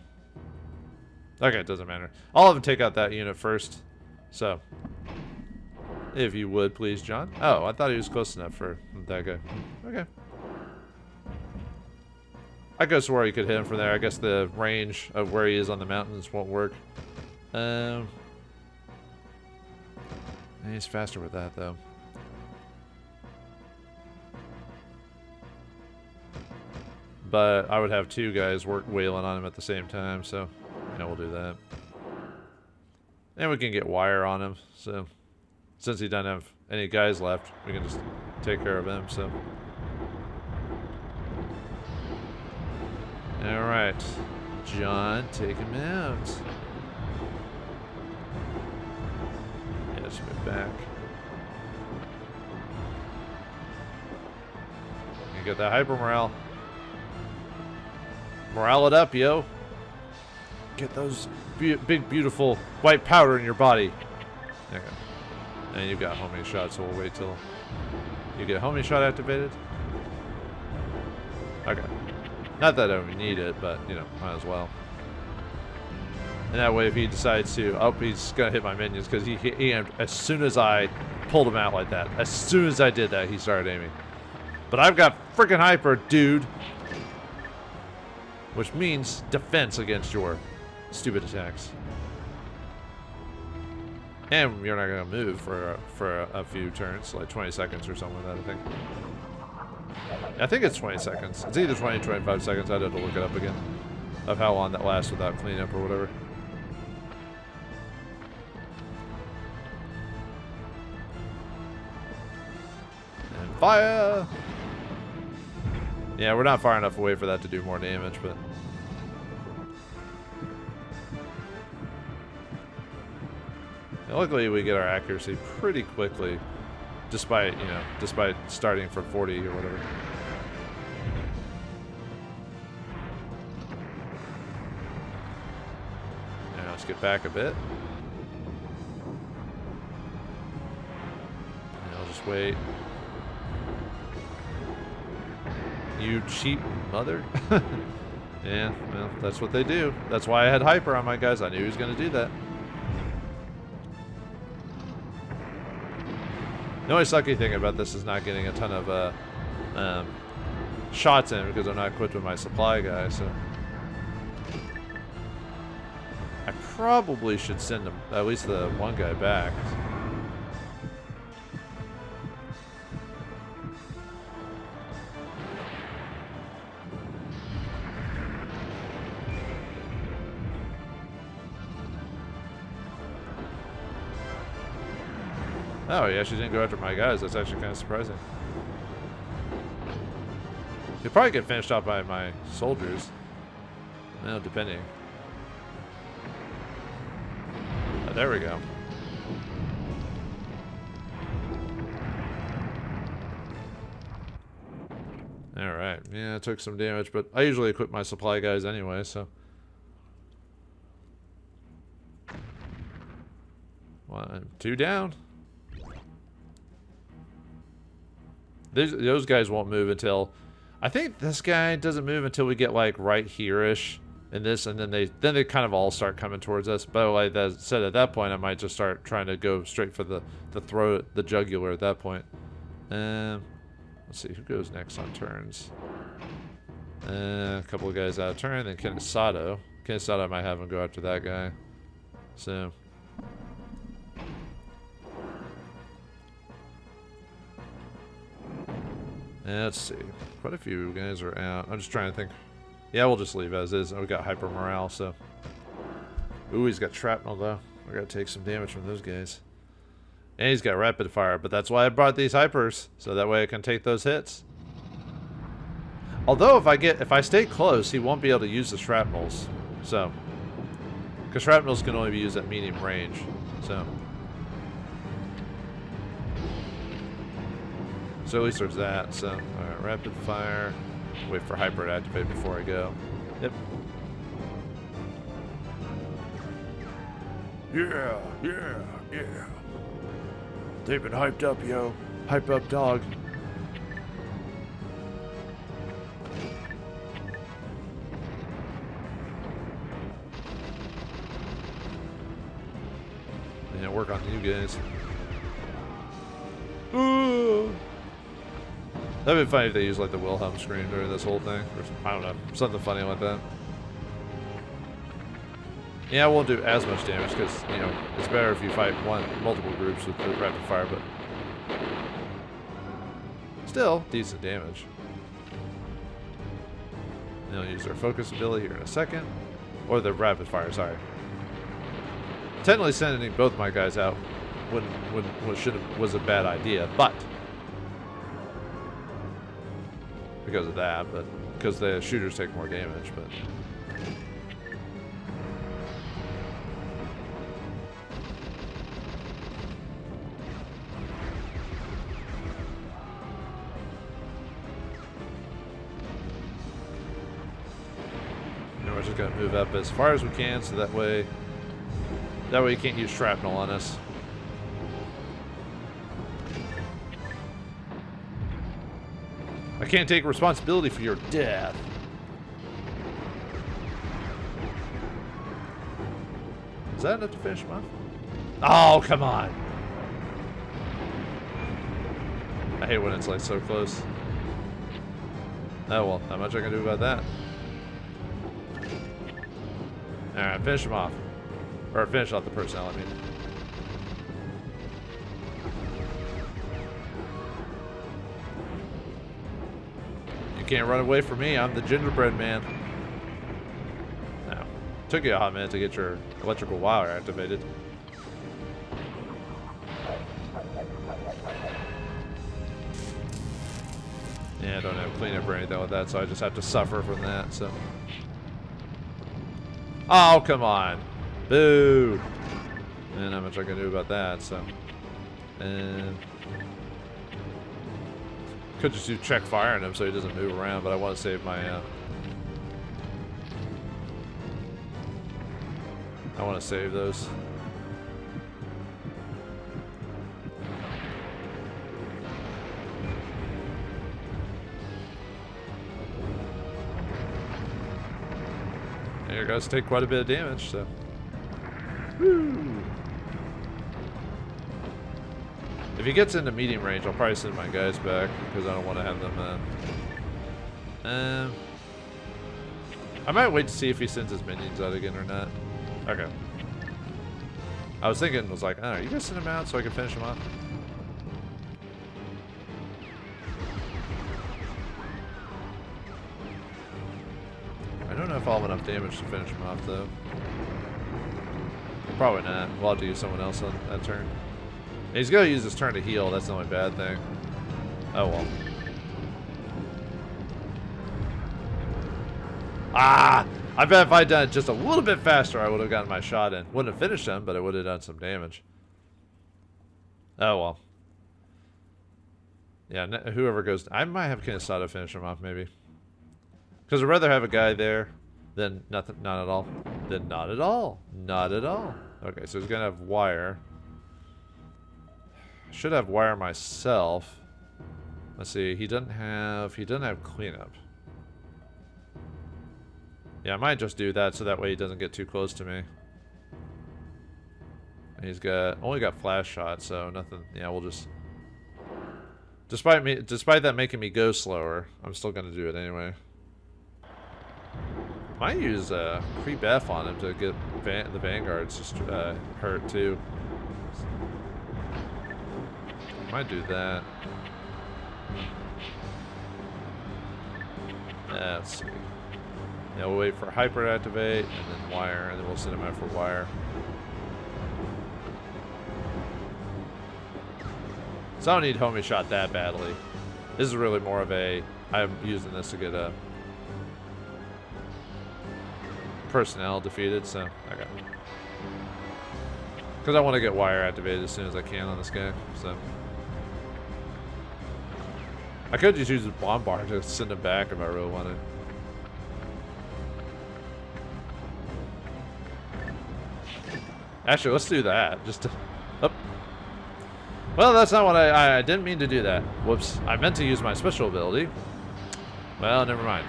Okay, it doesn't matter. I'll have him take out that unit first. So, if you would, please, John. Oh, I thought he was close enough for that guy. Okay. I could swear you could hit him from there. I guess the range of where he is on the mountains won't work. He's faster with that, though. But I would have two guys wailing on him at the same time, so yeah, we'll do that. And we can get wire on him, so since he doesn't have any guys left, we can just take care of him, so. Alright. John, take him out. Yeah, let's move back. You get that hyper morale. Morale it up, yo. Get those big, beautiful white powder in your body. Okay. And you've got homing shot, so we'll wait till you get homing shot activated. Okay. Not that I would need it, but, you know, might as well. And that way, if he decides to... Oh, he's going to hit my minions, because he aimed as soon as I pulled him out like that. As soon as I did that, he started aiming. But I've got freaking hyper, dude. Which means defense against your stupid attacks. And you're not going to move for a few turns, like 20 seconds or something like that, I think. I think it's 20 seconds. It's either 20 or 25 seconds. I'd have to look it up again. Of how long that lasts without cleanup or whatever. And fire! Yeah, we're not far enough away for that to do more damage, but... And luckily we get our accuracy pretty quickly. Despite, you know, despite starting from 40 or whatever. Now let's get back a bit. And I'll just wait. You cheap mother. Yeah, well, that's what they do. That's why I had hyper on my guys. I knew he was going to do that. The only sucky thing about this is not getting a ton of shots in because I'm not equipped with my supply guy, so. I probably should send him, at least the one guy back. Oh, he actually didn't go after my guys. That's actually kind of surprising. He'll probably get finished off by my soldiers. Well, depending. Oh, there we go. Alright. Yeah, it took some damage, but I usually equip my supply guys anyway, so. 1, 2 down. Those guys won't move until... I think this guy doesn't move until we get, like, right here-ish. in this, and then they kind of all start coming towards us. But like that said, at that point, I might just start trying to go straight for the throat, the jugular at that point. Let's see who goes next on turns. A couple of guys out of turn, then Kenisato. Kenisato, I might have him go after that guy. So. Let's see. Quite a few guys are out. I'm just trying to think. Yeah, we'll just leave as is. We got hyper morale, so. Ooh, he's got shrapnel though. I gotta take some damage from those guys. And he's got rapid fire, but that's why I brought these hypers, so that way I can take those hits. Although if I stay close, he won't be able to use the shrapnels. So, because shrapnels can only be used at medium range. So at least there's that. So, alright, rapid fire. Wait for hyper to activate before I go. Yep. Yeah, yeah, yeah. They've been hyped up, yo. Hype up, dog. Yeah, work on you guys. Ooh. That'd be funny if they used like the Wilhelm scream during this whole thing. Or I don't know. Something funny like that. Yeah, I won't do as much damage because, you know, it's better if you fight multiple groups with the rapid fire, but still decent damage. They'll use their focus ability here in a second. Or the rapid fire, sorry. Technically sending both my guys out was a bad idea, but because of that, but because the shooters take more damage, but we're just gonna move up as far as we can, so that way you can't use shrapnel on us. I can't take responsibility for your death. Is that enough to finish him off? Oh, come on. I hate when it's like so close. Oh well, not much I can do about that. Alright, finish him off. Or finish off the personnel, I mean. You can't run away from me, I'm the gingerbread man. Now, took you a hot minute to get your electrical wire activated. Yeah, I don't have cleanup or anything with that, so I just have to suffer from that, so. Oh, come on. Boo. And not much I can do about that, so. And could just do check fire on him so he doesn't move around, but I want to save my I want to save those. And your guys take quite a bit of damage, so. Woo. If he gets into medium range, I'll probably send my guys back because I don't want to have them. I might wait to see if he sends his minions out again or not. Okay. I was thinking, was like, oh, you guys send him out so I can finish him off. I don't know if I'll have enough damage to finish him off though. Probably not. We'll have to use someone else on that turn. He's gonna use his turn to heal, that's the only bad thing. Oh well. Ah! I bet if I'd done it just a little bit faster, I would have gotten my shot in. Wouldn't have finished him, but it would have done some damage. Oh well. Yeah, whoever goes... I might have Kenisato finish him off, maybe. Because I'd rather have a guy there than nothing, not at all. Then not at all. Not at all. Okay, so he's gonna have wire. Should have wire myself. Let's see. He doesn't have cleanup. Yeah, I might just do that so that way he doesn't get too close to me. And he's only got flash shots, so nothing. Yeah, we'll just. Despite that making me go slower, I'm still gonna do it anyway. Might use creep F on him to get the vanguards just hurt too. Might do that. Let's see. Yeah, we'll wait for hyper activate and then wire, and then we'll send him out for wire. So I don't need homie shot that badly. This is really more of a, I'm using this to get a personnel defeated, so okay. Because I want to get wire activated as soon as I can on this guy, so. I could just use a bombard to send him back if I really wanted. Actually, let's do that. Just to, oh. Well, that's not what I didn't mean to do that. Whoops. I meant to use my special ability. Well, never mind.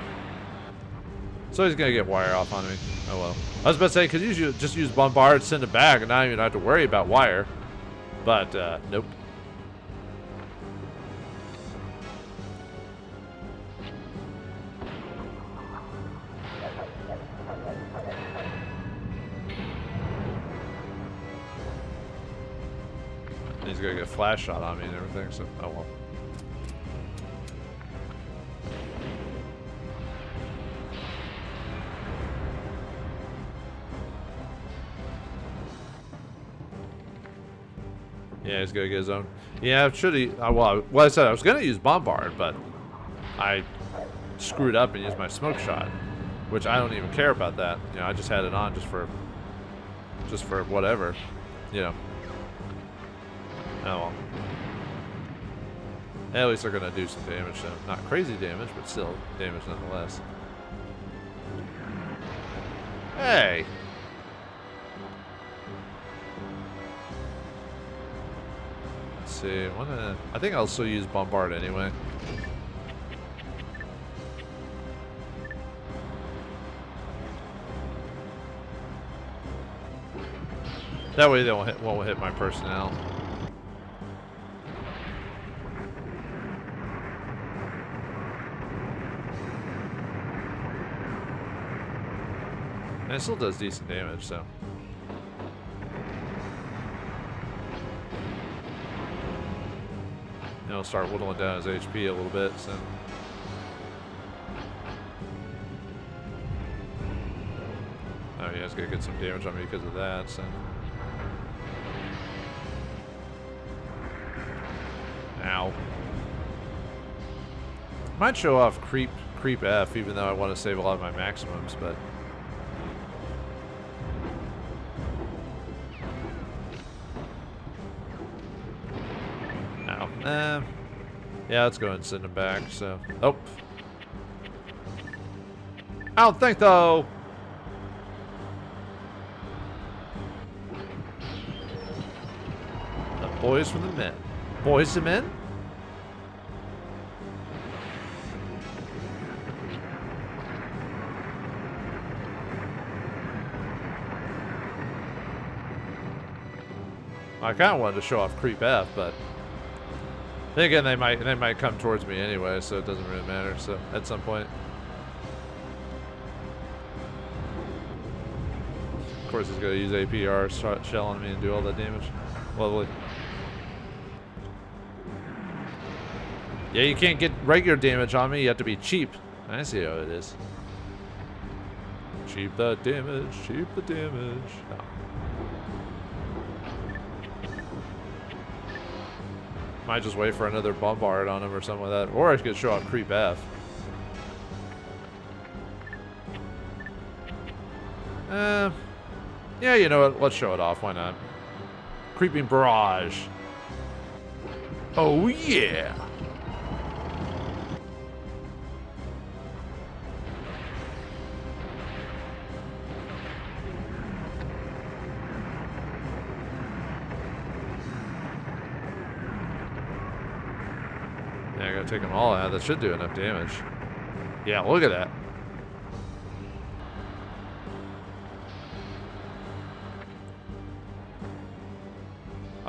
So he's going to get wire off on me. Oh, well. I was about to say, because you just use bombard, send it back, and now you don't have to worry about wire. But, nope. He's gonna get a flash shot on me and everything, so oh well. Yeah, he's gonna get his own. Yeah, should he? Well, I said I was gonna use bombard, but I screwed up and used my smoke shot, which I don't even care about that. You know, I just had it on just for whatever, you know. Oh well. At least they're gonna do some damage, so not crazy damage, but still damage nonetheless. Hey! Let's see, I think I'll still use bombard anyway. That way they won't hit my personnel. And it still does decent damage, so. And he'll start whittling down his HP a little bit, so. Oh, yeah, he's gonna get some damage on me because of that, so. Ow. Might show off creep F, even though I want to save a lot of my maximums, but. Yeah, let's go ahead and send him back, so. Oh. I don't think, though. The boys from the men. Boys to men? I kind of wanted to show off creep F, but. Then again, they might come towards me anyway, so it doesn't really matter. So at some point, of course, he's gonna use APR, start shelling me, and do all that damage. Lovely. Yeah, you can't get regular damage on me. You have to be cheap. I see how it is. Cheap the damage. Cheap the damage. Oh. Might just wait for another bombard on him or something like that. Or I could show off creep F. Yeah, you know what? Let's show it off. Why not? Creeping barrage. Oh, yeah. Yeah, I gotta take them all out. That should do enough damage. Yeah, look at that.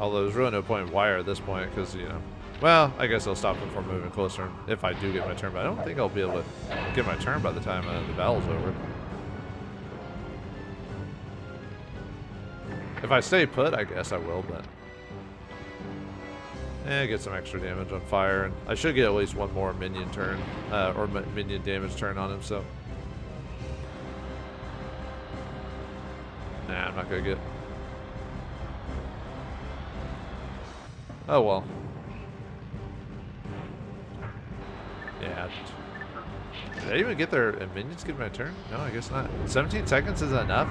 Although there's really no point in wire at this point because, you know, well, I guess I'll stop him from moving closer if I do get my turn, but I don't think I'll be able to get my turn by the time the battle's over. If I stay put, I guess I will, but... get some extra damage on fire, and I should get at least one more minion turn, or minion damage turn on him, so... Nah, I'm not gonna get... Oh well. Yeah. Did I even get their minions get my turn? No, I guess not. 17 seconds isn't enough?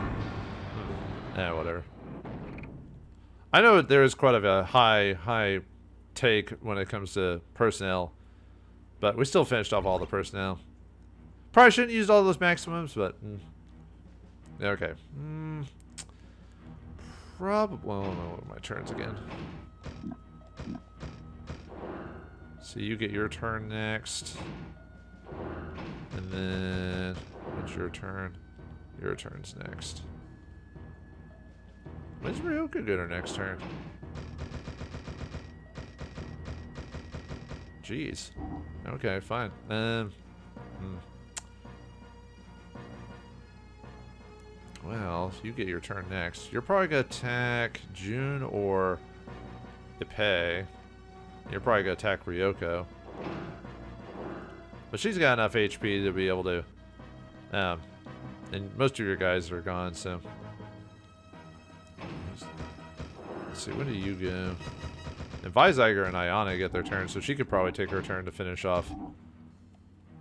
Whatever. I know there is quite a high take when it comes to personnel, but we still finished off all the personnel. Probably shouldn't use all those maximums, but... okay. Probably... Well, no, my turns again. So you get your turn next. And then... What's your turn? Your turn's next. When's Ryoka get her next turn? Jeez. Okay, fine. Well, you get your turn next. You're probably gonna attack June or Ippei. You're probably gonna attack Ryoko. But she's got enough HP to be able to... and most of your guys are gone, so... Let's see, when do you go? And Vizeiger and Ayana get their turn, so she could probably take her turn to finish off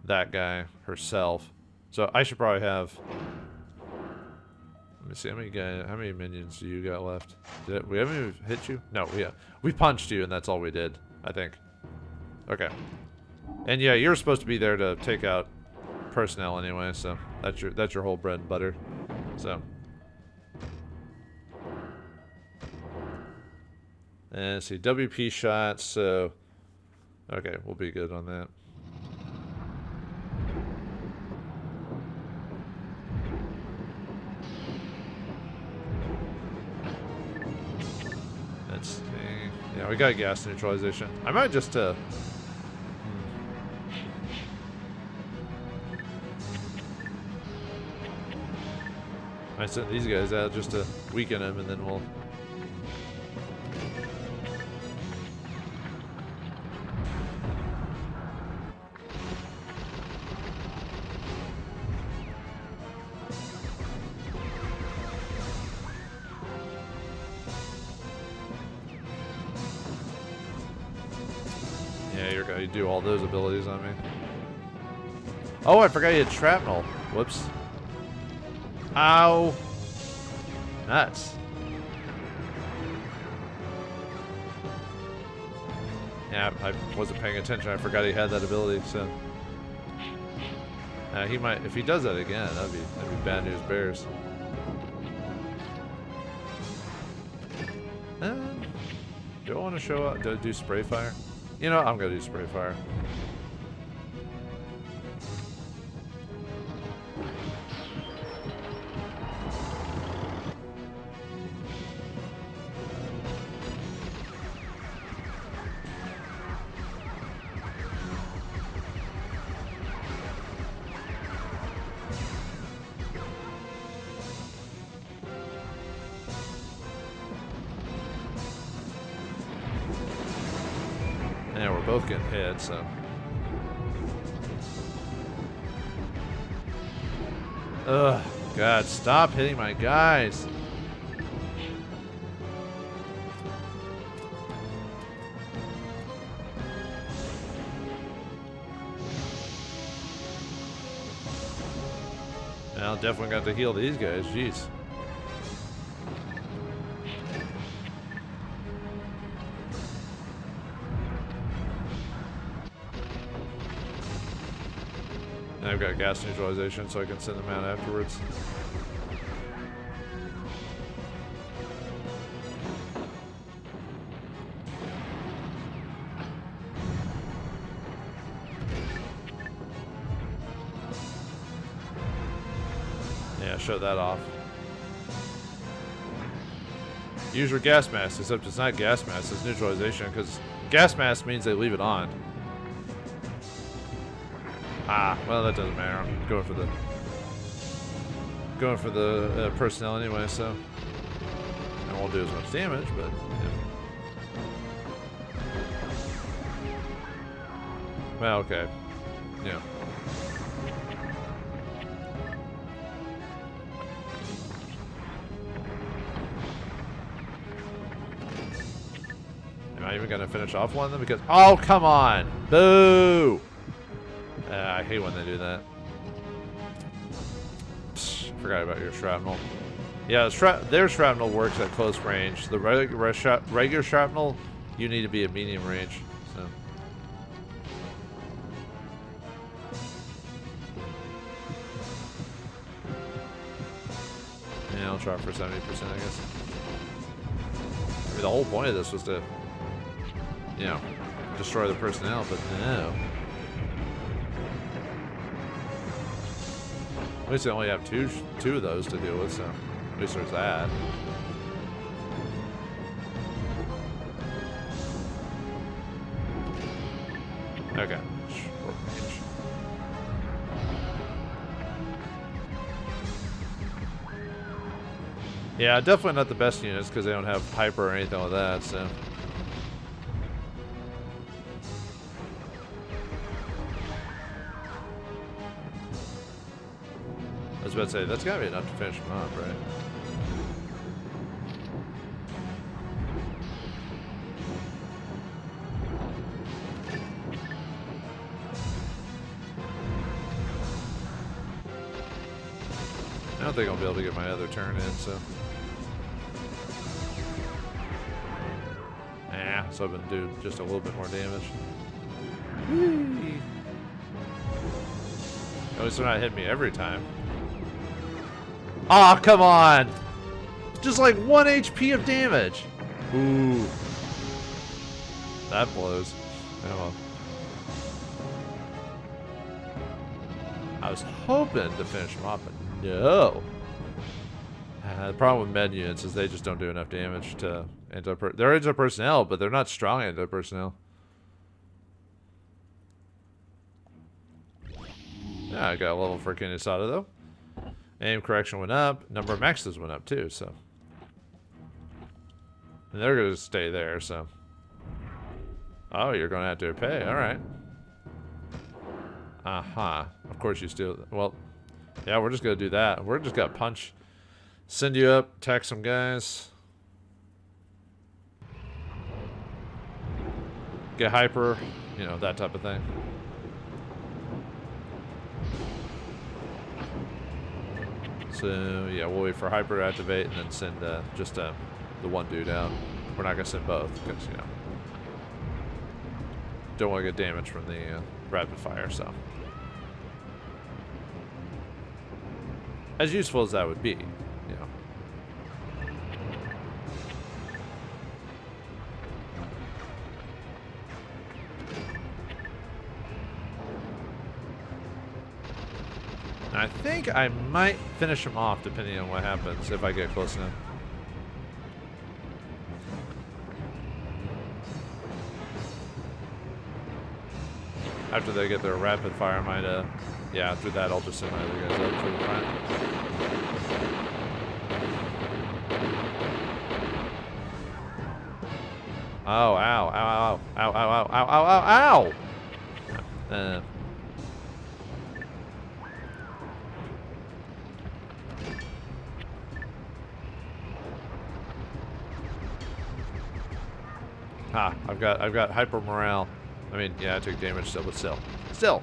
that guy herself. So I should probably have... Let me see, how many minions do you got left? We haven't even hit you? No, we punched you and that's all we did, I think. Okay. And yeah, you're supposed to be there to take out personnel anyway, so that's your whole bread and butter. So... And let's see, WP shots, so... Okay, we'll be good on that. Let's see... Yeah, we got gas neutralization. I might just, I sent these guys out just to weaken them, and then we'll... You do all those abilities on me. Oh, I forgot you had shrapnel. Whoops. Ow. Nuts. Yeah, I wasn't paying attention. I forgot he had that ability, so... he might... If he does that again, that'd be bad news bears. Do I want to show up? Do spray fire? You know, I'm gonna do spray fire. Yeah, we're both getting hit, so. Ugh, God, stop hitting my guys. Now, definitely got to heal these guys, jeez. I've got gas neutralization, so I can send them out afterwards. Yeah, show that off. Use your gas mask, except it's not gas mask, it's neutralization, because gas mask means they leave it on. Ah, well, that doesn't matter. I'm going for the personnel anyway, so I won't do as much damage, but yeah. Well, okay, yeah. Am I even gonna finish off one of them? Because oh, come on, boo! I hate when they do that. Forgot about your shrapnel. Yeah, their shrapnel works at close range. The regular shrapnel, you need to be at medium range. So. Yeah, I'll try for 70%, I guess. I mean, the whole point of this was to, you know, destroy the personnel, but no. At least they only have two of those to deal with, so at least there's that. Okay. Short range. Yeah, definitely not the best units because they don't have hyper or anything like that, so. I was about to say, that's gotta be enough to finish him up, right? I don't think I'll be able to get my other turn in, so. Nah, so I've been doing just a little bit more damage. Whee! At least they're not hitting me every time. Aw, oh, come on! Just like 1 HP of damage! Ooh. That blows. Oh well. I was hoping to finish them off, but no. The problem with med units is they just don't do enough damage to they're anti-personnel, but they're not strong anti-personnel. Yeah, I got a level for Kinesada though. Aim correction went up. Number of maxes went up too, so. And they're gonna stay there, so. Oh, you're gonna have to pay, alright. Uh-huh. Of course you still, well, yeah, we're just gonna do that. We're just gonna punch. Send you up, attack some guys. Get hyper, you know, that type of thing. So, yeah, we'll wait for hyper to activate and then send just the one dude out. We're not gonna send both, because, you know, don't want to get damage from the rapid fire, so. As useful as that would be, you know. I think I might finish him off depending on what happens if I get close enough. After they get their rapid fire, I might, yeah, after that I'll just send my other guys up for the front. Oh, ow, ow, ow, ow, ow, ow, ow, ow, ow, ow! Ha, I've got hyper morale. I mean, yeah, I took damage still, but still. Still!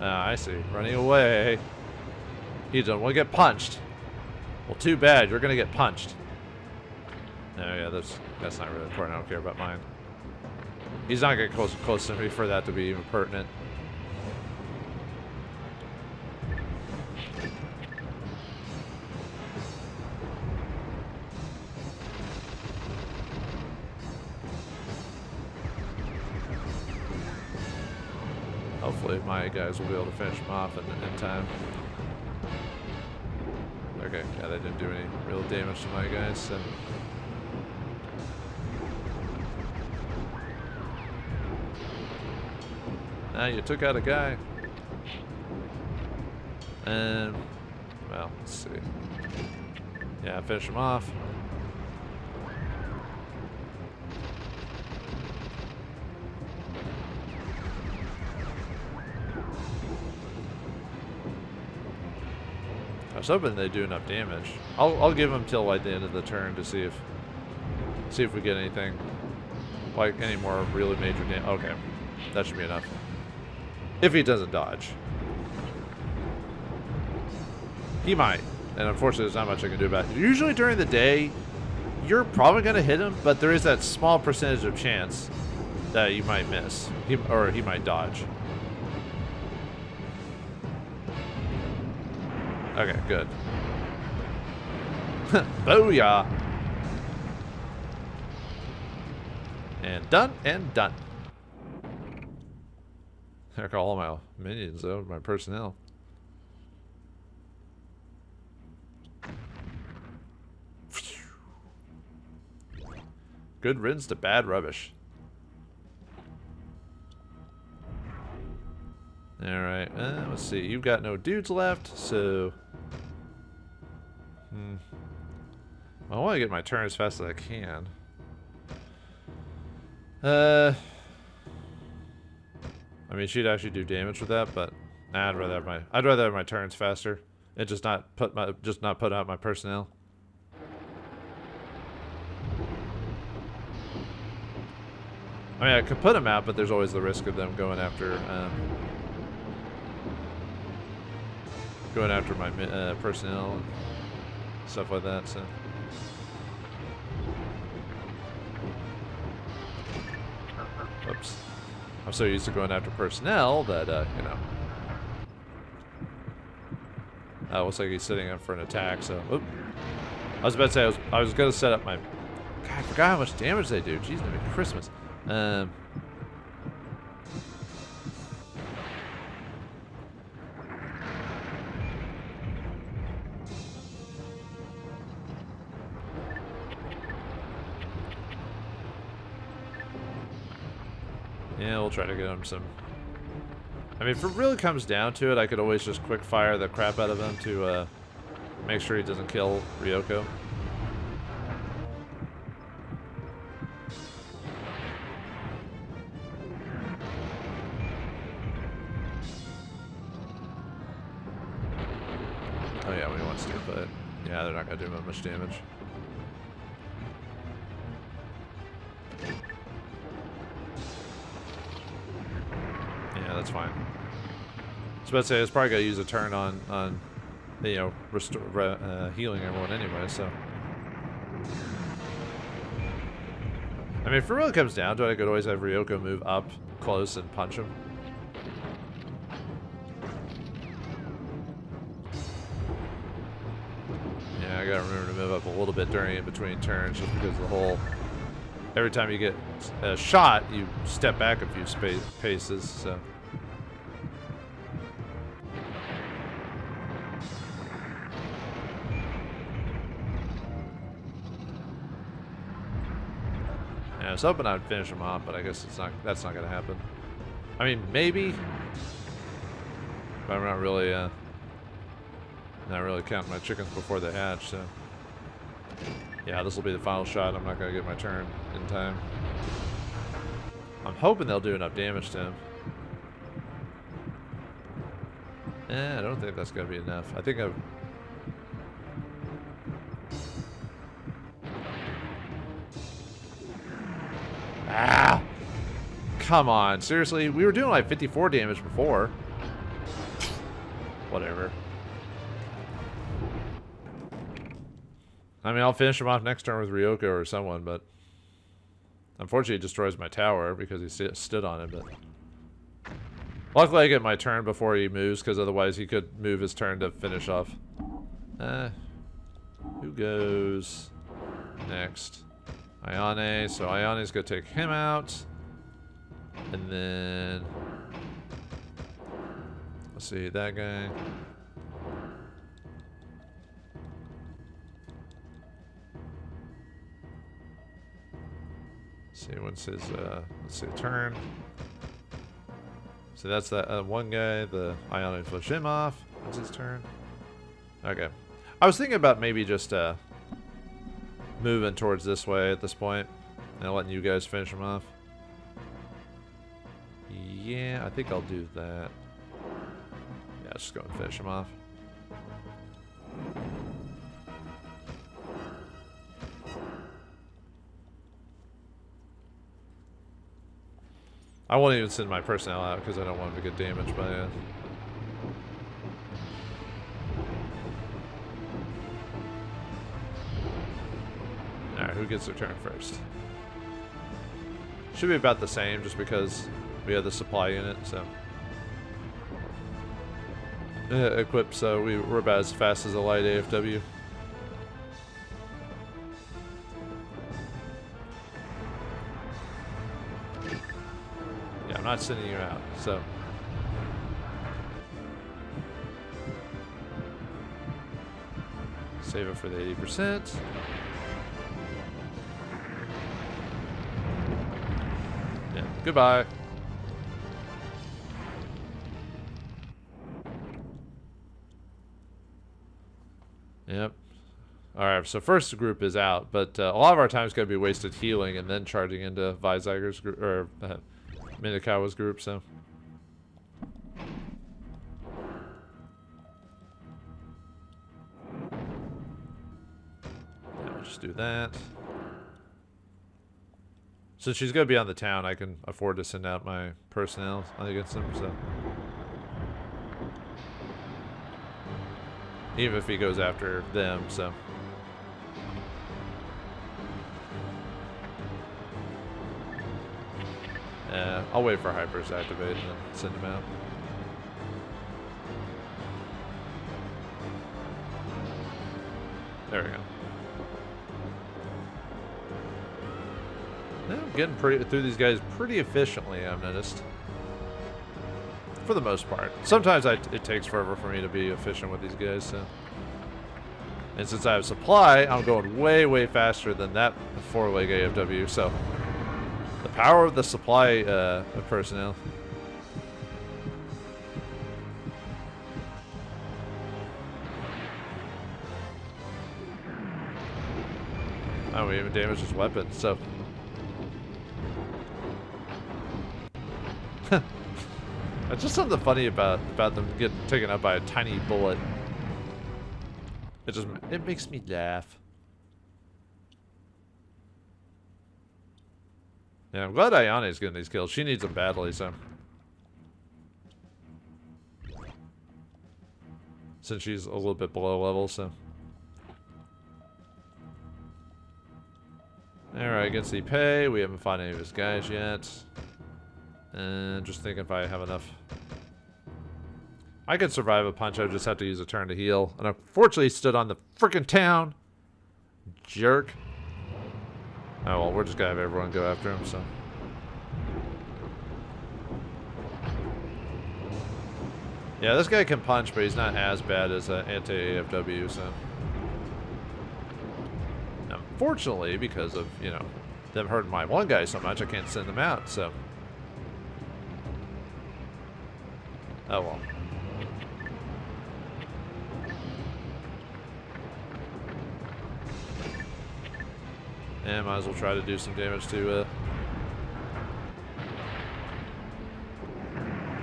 I see. Running away. He doesn't want to get punched. Well, too bad. You're going to get punched. No, yeah, that's not really important. I don't care about mine. He's not getting close to me for that to be even pertinent. hopefully my guys will be able to finish him off in time. Okay, yeah, they didn't do any real damage to my guys, so. Ah, you took out a guy. And, well, let's see. Yeah, finish him off. I was hoping they'd do enough damage. I'll give them till like the end of the turn to see if we get anything, like any more really major damage. Okay, that should be enough. If he doesn't dodge, he might, and unfortunately, there's not much I can do about it. Usually during the day, you're probably gonna hit him, but there is that small percentage of chance that you might miss, or he might dodge. Okay, good. Booyah! And done, and done. Heck, all my minions, though, my personnel. Good riddance to bad rubbish. Alright, let's see. You've got no dudes left, so... I want to get my turn as fast as I can. I mean, she'd actually do damage with that, but nah, I'd rather have my turns faster and just not put out my personnel. I mean, I could put them out, but there's always the risk of them going after my personnel and stuff like that. So. Oops. I'm so used to going after personnel that, you know. Looks like he's sitting up for an attack, so. Oop. I was about to say, I was going to set up my. God, I forgot how much damage they do. Jeez, it's gonna be Christmas. Yeah, we'll try to get him some. I mean, if it really comes down to it, I could always just quick fire the crap out of him to make sure he doesn't kill Ryoko. Oh yeah, when he wants to, but yeah, they're not gonna do him much damage. Yeah, that's fine. I was about to say, I was probably gonna use a turn on you know, healing everyone anyway, so. I mean, if it really comes down to it, I could always have Ryoko move up close and punch him. Yeah, I gotta remember to move up a little bit during in between turns, just because of the whole. Every time you get a shot, you step back a few paces, so. I was hoping I'd finish him off, but I guess that's not gonna happen. I mean, maybe, but I'm not really counting my chickens before they hatch. So yeah, this will be the final shot. I'm not gonna get my turn in time. I'm hoping they'll do enough damage to him. I don't think that's gonna be enough. I think I've. Ah! Come on, seriously? We were doing like 54 damage before. Whatever. I mean, I'll finish him off next turn with Ryoko or someone, but unfortunately it destroys my tower because he stood on it, but luckily I get my turn before he moves, because otherwise he could move his turn to finish off. Who goes next? Ayane, so Ayane's gonna take him out. And then Let's see, that guy. Let's see, what's his, let's see, turn. So that's that one guy, the Ionic flush him off. What's his turn? Okay. I was thinking about maybe just moving towards this way at this point and letting you guys finish him off. Yeah, I think I'll do that. Yeah, just go and finish him off. I won't even send my personnel out because I don't want to get damaged by it. Alright, who gets their turn first? Should be about the same just because we have the supply unit, so. Equipped, so we're about as fast as a light AFW. Yeah, I'm not sending you out, so. Save it for the 80%. Yeah, goodbye. Yep. Alright, so first group is out, but a lot of our time's going to be wasted healing and then charging into Vizaiger's group, or Minakawa's group, so. Yeah, we'll just do that. Since she's going to be on the town, I can afford to send out my personnel against them, so. Even if he goes after them, so. I'll wait for Hypers to activate and then send him out. There we go. Yeah, I'm getting through these guys pretty efficiently, I've noticed. For the most part. Sometimes it takes forever for me to be efficient with these guys, so. And since I have supply, I'm going way, way faster than that 4-leg AFW, so. The power of the supply of personnel. Oh, we even damaged his weapon, so. It's just something funny about them getting taken out by a tiny bullet. It makes me laugh. Yeah, I'm glad Ayane's getting these kills. She needs them badly, so. Since she's a little bit below level, so. Alright, against the pay. We haven't fought any of his guys yet. And just thinking if I have enough. I could survive a punch, I would just have to use a turn to heal. And unfortunately, he stood on the frickin' town. Jerk. Oh well, we're just gonna have everyone go after him, so. Yeah, this guy can punch, but he's not as bad as anti-AFW, so. Unfortunately, because of, you know, them hurting my one guy so much, I can't send them out, so. Oh well. And might as well try to do some damage to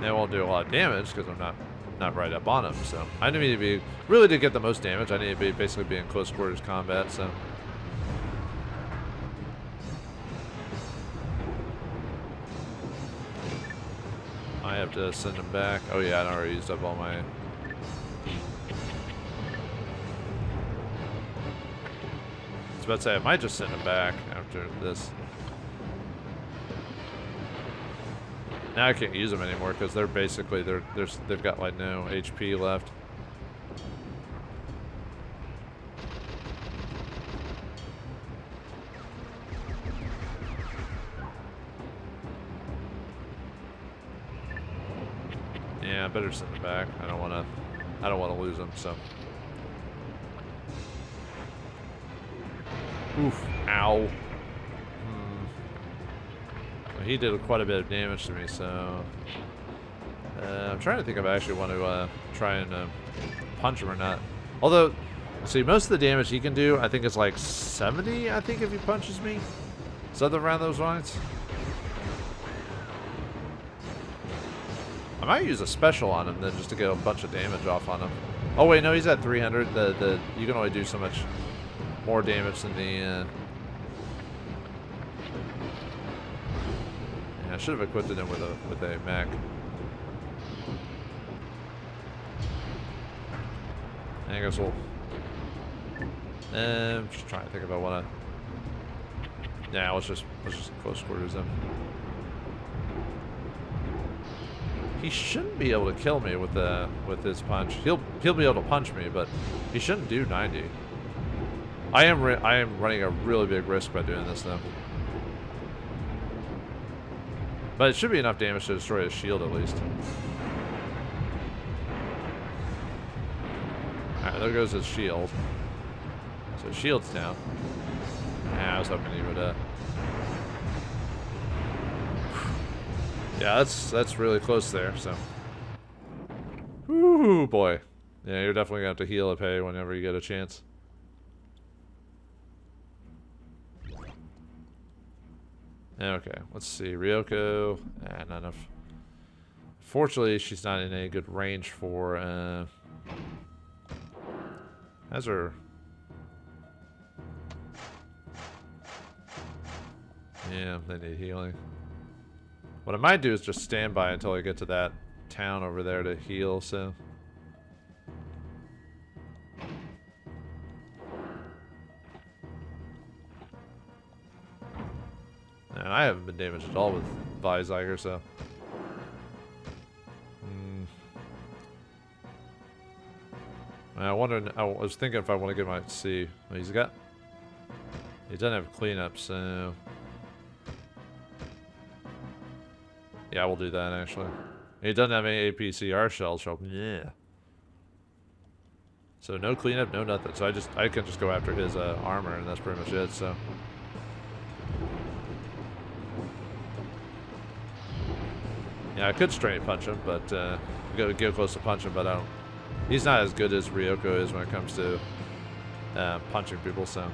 They won't do a lot of damage because I'm not right up on them, so I need to be really to get the most damage. I need to be basically be in close quarters combat, so. I have to send him back. Oh yeah, I already used up all my. I was about to say I might just send him back after this. Now I can't use them anymore because they're basically they've got like no HP left. Yeah, I better send him back. I don't want to lose him. So. Oof! Ow! Well, he did quite a bit of damage to me. So. I'm trying to think if I actually want to try and punch him or not. Although, see, most of the damage he can do, I think it's like 70. I think if he punches me, something around those lines. I might use a special on him then, just to get a bunch of damage off on him. Oh wait, no, he's at 300. You can only do so much more damage than the. Yeah, I should have equipped him with a mech. I guess we'll. I'm just trying to think if I want to. Yeah, let's just close quarters him. He shouldn't be able to kill me with his punch. He'll be able to punch me, but he shouldn't do 90. I am running a really big risk by doing this though. But it should be enough damage to destroy his shield at least. Alright, there goes his shield. So his shield's down. Yeah, I was hoping he would yeah, that's really close there, so. Whoo boy. Yeah, you're definitely gonna have to heal a pay whenever you get a chance. Okay, let's see. Ryoko. Not enough. Fortunately, she's not in a good range for has her. Yeah, they need healing. What I might do is just stand by until I get to that town over there to heal, so. And I haven't been damaged at all with Vauldemare, so. I was thinking if I want to get my, see, what he's got. He doesn't have cleanup, so. Yeah, we'll do that actually. He doesn't have any APCR shells, so yeah. So no cleanup, no nothing. So I can just go after his armor, and that's pretty much it. So. Yeah, I could straight punch him, but go close to punch him, but I don't. He's not as good as Ryoko is when it comes to punching people. So.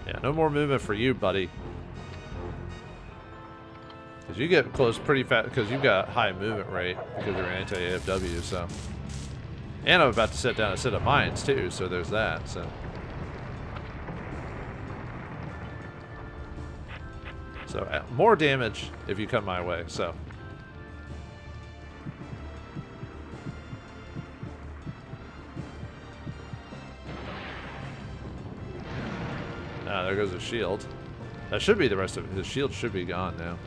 Yeah, no more movement for you, buddy. Because you get close pretty fast, because you've got high movement rate because you're anti-AFW, so. And I'm about to set down a set of mines, too, so there's that, so. So, more damage if you come my way, so. Ah, there goes his shield. That should be the rest of it. His shield should be gone now.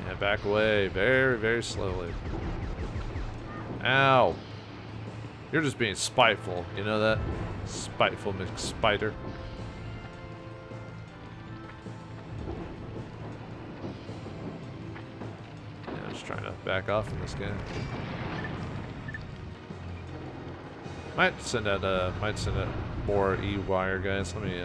Yeah, back away very, very slowly. Ow. You're just being spiteful. You know that? Spiteful McSpider. Yeah, I'm just trying to back off from this guy. Might send out more E-wire guys. Let me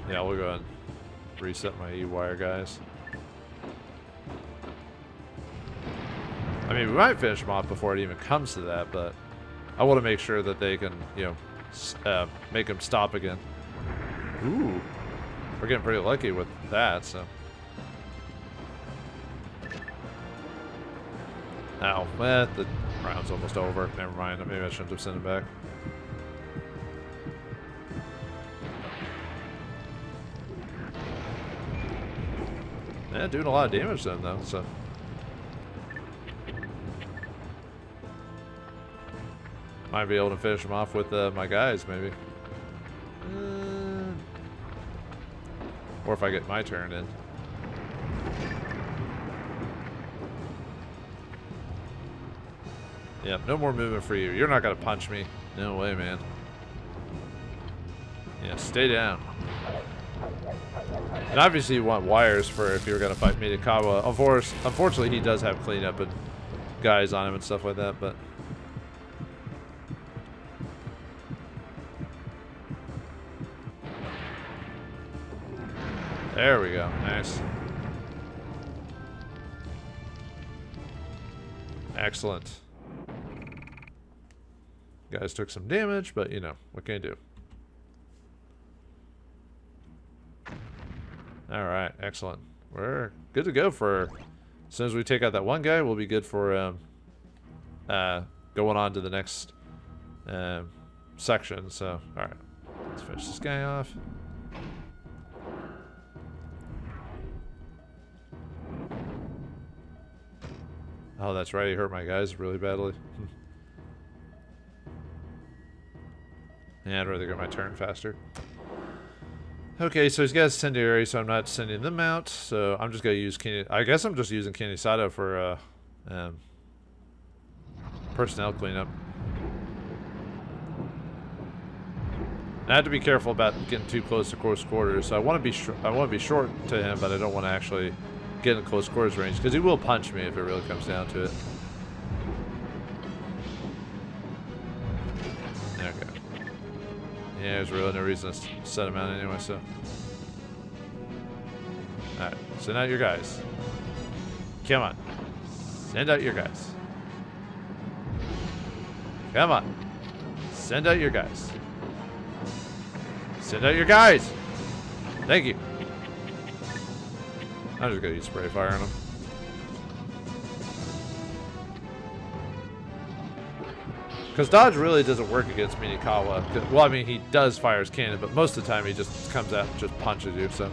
yeah, we'll go ahead and reset my E-wire guys. I mean, we might finish them off before it even comes to that, but I want to make sure that they can, you know, make them stop again. Ooh. We're getting pretty lucky with that, so. Ow, the round's almost over. Never mind, maybe I shouldn't have sent it back. Yeah, doing a lot of damage then, though, so. Might be able to finish him off with my guys, maybe. Or if I get my turn in. Yep, no more movement for you. You're not gonna punch me. No way, man. Yeah, stay down. And obviously you want wires for if you're gonna fight Mitakawa. Unfortunately, he does have cleanup and guys on him and stuff like that, but... There we go. Nice. Excellent. Guys took some damage, but you know, what can you do? Alright, excellent. We're good to go for... As soon as we take out that one guy, we'll be good for going on to the next section. So, alright. Let's finish this guy off. Oh, that's right. He hurt my guys really badly. Yeah, I'd rather get my turn faster. Okay, so he's got incendiary, so I'm not sending them out. So I'm just gonna use I guess I'm just using Kinisato for personnel cleanup. I have to be careful about getting too close to close quarters. So I want to be short to him, but I don't want to actually get in close quarters range because he will punch me if it really comes down to it. Okay. Yeah, there's really no reason to set him out anyway, so. Alright, send out your guys. Come on. Send out your guys. Come on. Send out your guys. Send out your guys! Thank you. I'm just gonna use spray fire on him. Because dodge really doesn't work against Mitakawa. Well, I mean, he does fire his cannon, but most of the time he just comes out and just punches you, so.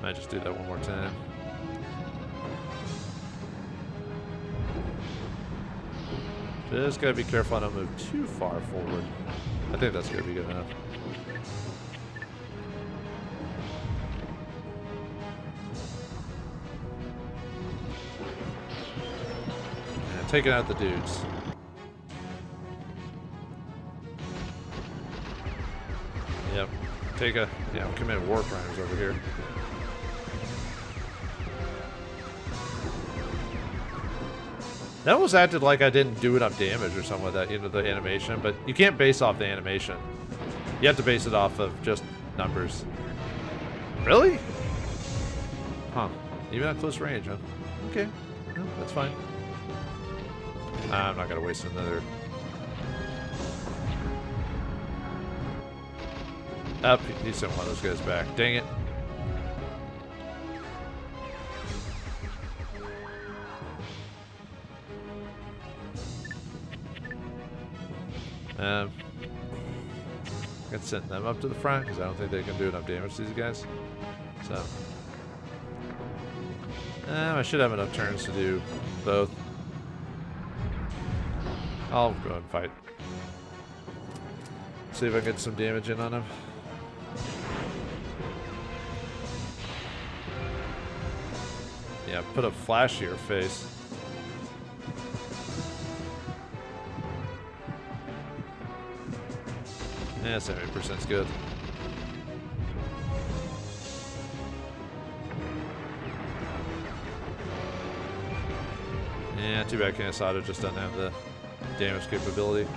Might just do that one more time. Just gotta be careful I don't move too far forward. I think that's gonna be good enough. Yeah, taking out the dudes. Yep. I'm committing war crimes over here. That almost acted like I didn't do enough damage or something like that, you know, the animation, but you can't base off the animation. You have to base it off of just numbers. Really? Huh. Even at close range, huh? Okay. No, that's fine. I'm not gonna waste another... Up, he sent one of those guys back. Dang it. I can send them up to the front because I don't think they can do enough damage to these guys. So, I should have enough turns to do both. I'll go and fight. See if I can get some damage in on him. Yeah, put a flash to your face. Yeah, 70% is good. Yeah, too bad Kinisato just doesn't have the damage capability.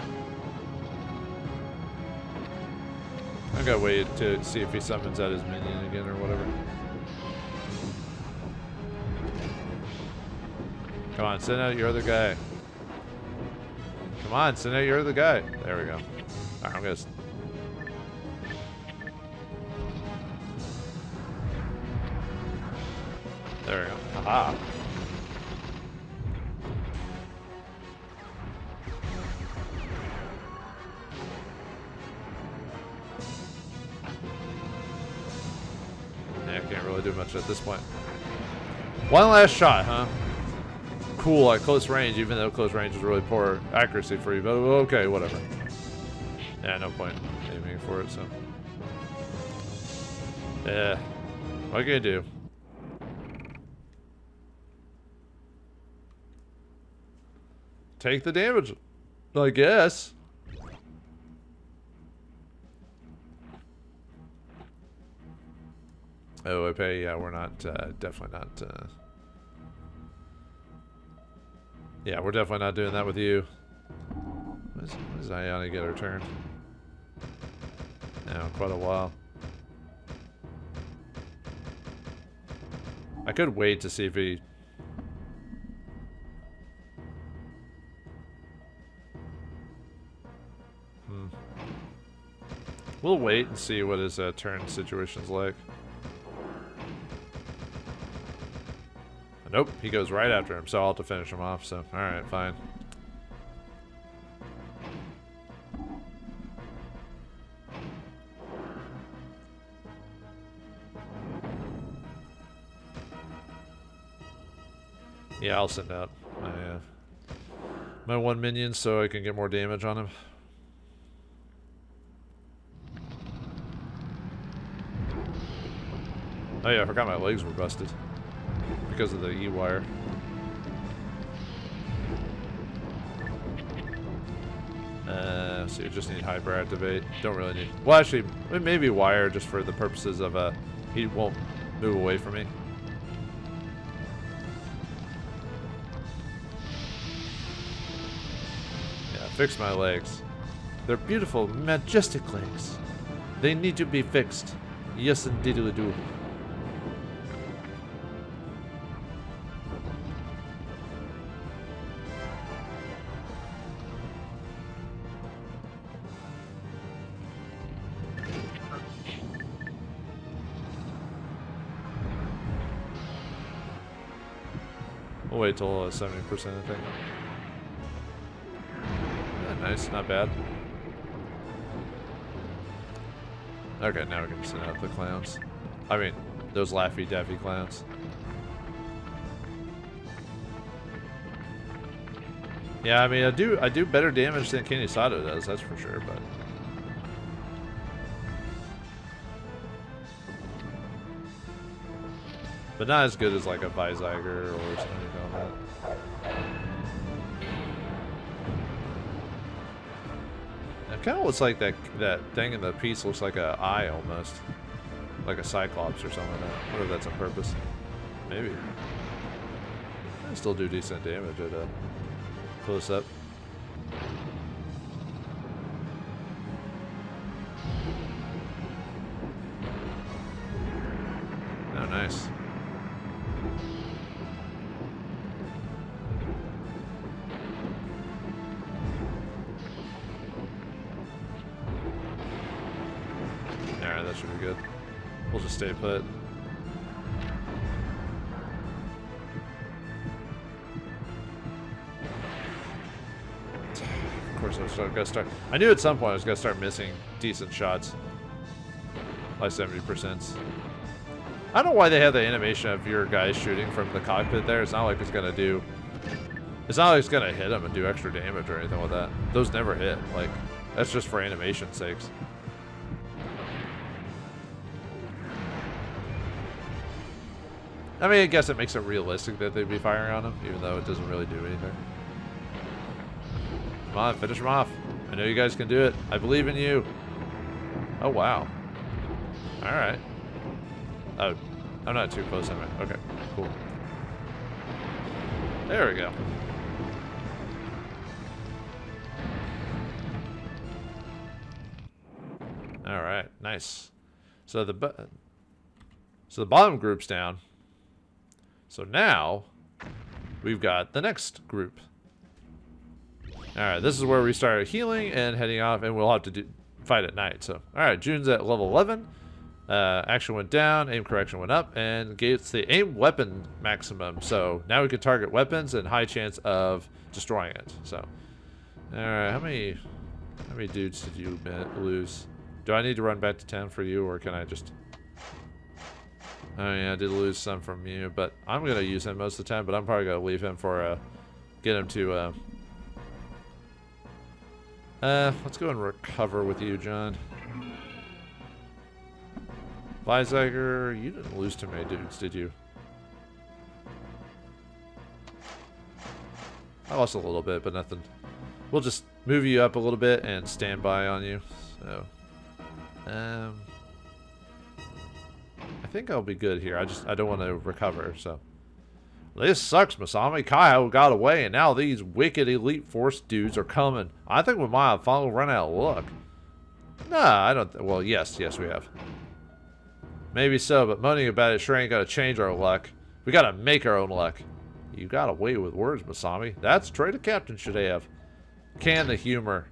I gotta wait to see if he summons out his minion again or whatever. Come on, send out your other guy. Come on, send out your other guy. There we go. Alright, I'm gonna... There we go. Haha. really do much at this point. One last shot, huh? Cool, at close range, even though close range is really poor accuracy for you, but okay, whatever. Yeah, no point aiming for it, so. Yeah. What can you do? Take the damage, I guess. Oh, I pay. Yeah, we're not. Definitely not. Yeah, we're definitely not doing that with you. When does Ayane get her turn? No, quite a while. I could wait to see if he. We'll wait and see what his turn situation's like. Nope, he goes right after him, so I'll have to finish him off, so alright, fine. Yeah, I'll send out my one minion so I can get more damage on him. Oh yeah, I forgot my legs were busted because of the E-wire. So you just need hyper activate. Don't really need. Well, actually, maybe wire just for the purposes of he won't move away from me. Yeah, fix my legs. They're beautiful, majestic legs. They need to be fixed. Yes, indeed, we do. We'll wait till 70%, I think. Yeah, nice, not bad. Okay, now we can send out the clowns. I mean, those Laffy Daffy clowns. Yeah, I mean, I do better damage than Kenny Sato does, that's for sure, but. But not as good as like a Vizeiger or something like that. It kind of looks like that thing in the piece looks like an eye almost. Like a Cyclops or something like that. I wonder if that's on purpose. Maybe. I still do decent damage at a close up. Oh, nice. Alright, that should be good. We'll just stay put. Of course, I gotta start. I knew at some point I was gonna start missing decent shots. By 70%. I don't know why they have the animation of your guys shooting from the cockpit there. It's not like it's gonna do. It's not like it's gonna hit them and do extra damage or anything like that. Those never hit. Like, that's just for animation's sakes. I mean, I guess it makes it realistic that they'd be firing on them, even though it doesn't really do anything. Come on, finish them off. I know you guys can do it. I believe in you. Oh, wow. Alright. Oh, I'm not too close, am I? Okay, cool. There we go. Alright, nice. So the bottom group's down. So now, we've got the next group. Alright, this is where we start healing and heading off, and we'll have to fight at night. So, alright, June's at level 11. Action went down, aim correction went up, and gets the aim weapon maximum. So, now we can target weapons and high chance of destroying it. So, alright, how many dudes did you lose? Do I need to run back to town for you, or can I just... Oh yeah, I did lose some from you, but I'm gonna use him most of the time. But I'm probably gonna leave him for get him to let's go and recover with you, John. Weizsäcker, you didn't lose too many dudes, did you? I lost a little bit, but nothing. We'll just move you up a little bit and stand by on you. So, I think I'll be good here. I don't want to recover, so. This sucks, Masami. Kaiho got away, and now these wicked Elite Force dudes are coming. I think we might have finally run out of luck. Nah, I don't. Well, yes, we have. Maybe so, but moaning about it sure ain't gonna change our luck. We gotta make our own luck. You got away with words, Masami. That's a trait a captain should have. Can the humor.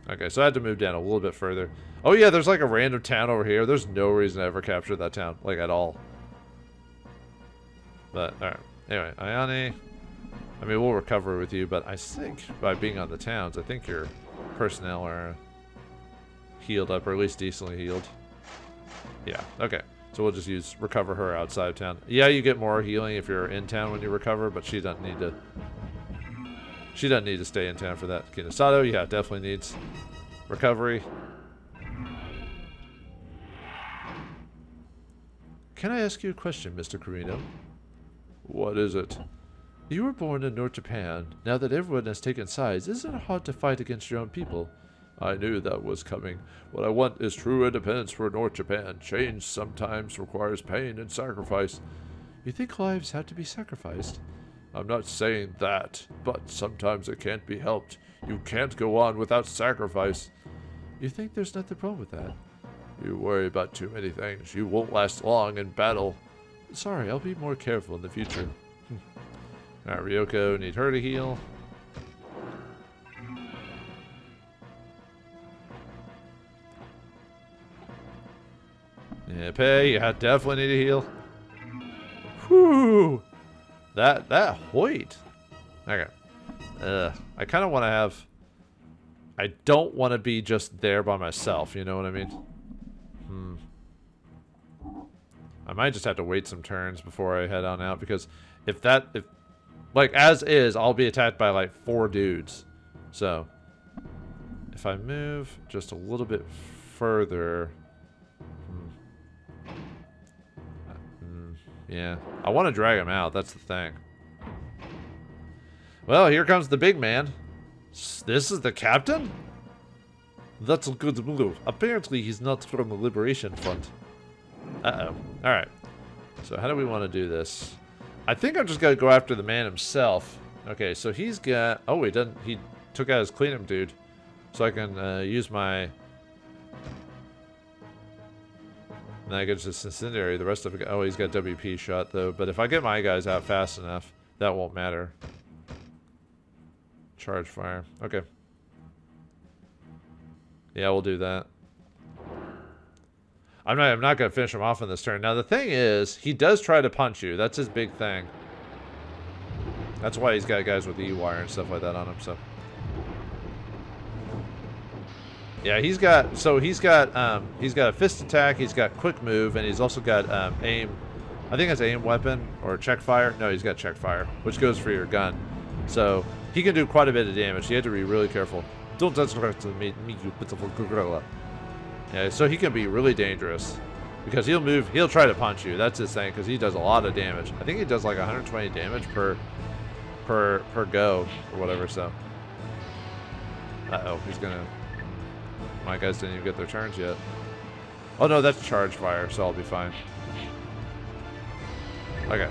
Okay, so I had to move down a little bit further. Oh yeah, there's like a random town over here. There's no reason to ever capture that town, like at all. But, alright. Anyway, Ayane. I mean, we'll recover with you, but I think by being on the towns, I think your personnel are healed up, or at least decently healed. Yeah, okay. So we'll just use recover her outside of town. Yeah, you get more healing if you're in town when you recover, but she doesn't need to. She doesn't need to stay in town for that. Kinosato, yeah, definitely needs recovery. Can I ask you a question, Mr. Carino? What is it? You were born in North Japan. Now that everyone has taken sides, isn't it hard to fight against your own people? I knew that was coming. What I want is true independence for North Japan. Change sometimes requires pain and sacrifice. You think lives have to be sacrificed? I'm not saying that, but sometimes it can't be helped. You can't go on without sacrifice. You think there's nothing wrong with that? You worry about too many things. You won't last long in battle. Sorry, I'll be more careful in the future. Alright, Ryoko, need her to heal. Yeah, Pei, you definitely need to heal. Whew! That Hoyt. Okay. I kind of want to have... I don't want to be just there by myself, you know what I mean? I might just have to wait some turns before I head on out, because if like, as is, I'll be attacked by, like, 4 dudes. So, if I move just a little bit further... yeah. I want to drag him out, that's the thing. Well, here comes the big man. This is the captain? That's a good move. Apparently, he's not from the Liberation Front. Uh-oh. Alright. So, how do we want to do this? I think I'm just going to go after the man himself. Okay, so he's got... Oh, he doesn't... He took out his cleanup dude. So I can use my... And I get just incendiary. The rest of it... Oh, he's got WP shot, though. But if I get my guys out fast enough, that won't matter. Charge fire. Okay. Yeah, we'll do that. I'm not going to finish him off in this turn. Now, the thing is, he does try to punch you. That's his big thing. That's why he's got guys with E-wire and stuff like that on him, so. Yeah, he's got a fist attack, he's got quick move, and he's also got aim. I think it's aim weapon or check fire. No, he's got check fire, which goes for your gun. So, he can do quite a bit of damage. You have to be really careful. Don't disrespect me, you pitiful gorilla. Yeah, so he can be really dangerous because he'll try to punch you. That's his thing, because he does a lot of damage. I think he does like 120 damage per go or whatever. So, he's gonna. My guys didn't even get their turns yet. Oh no, that's charge fire, so I'll be fine. Okay.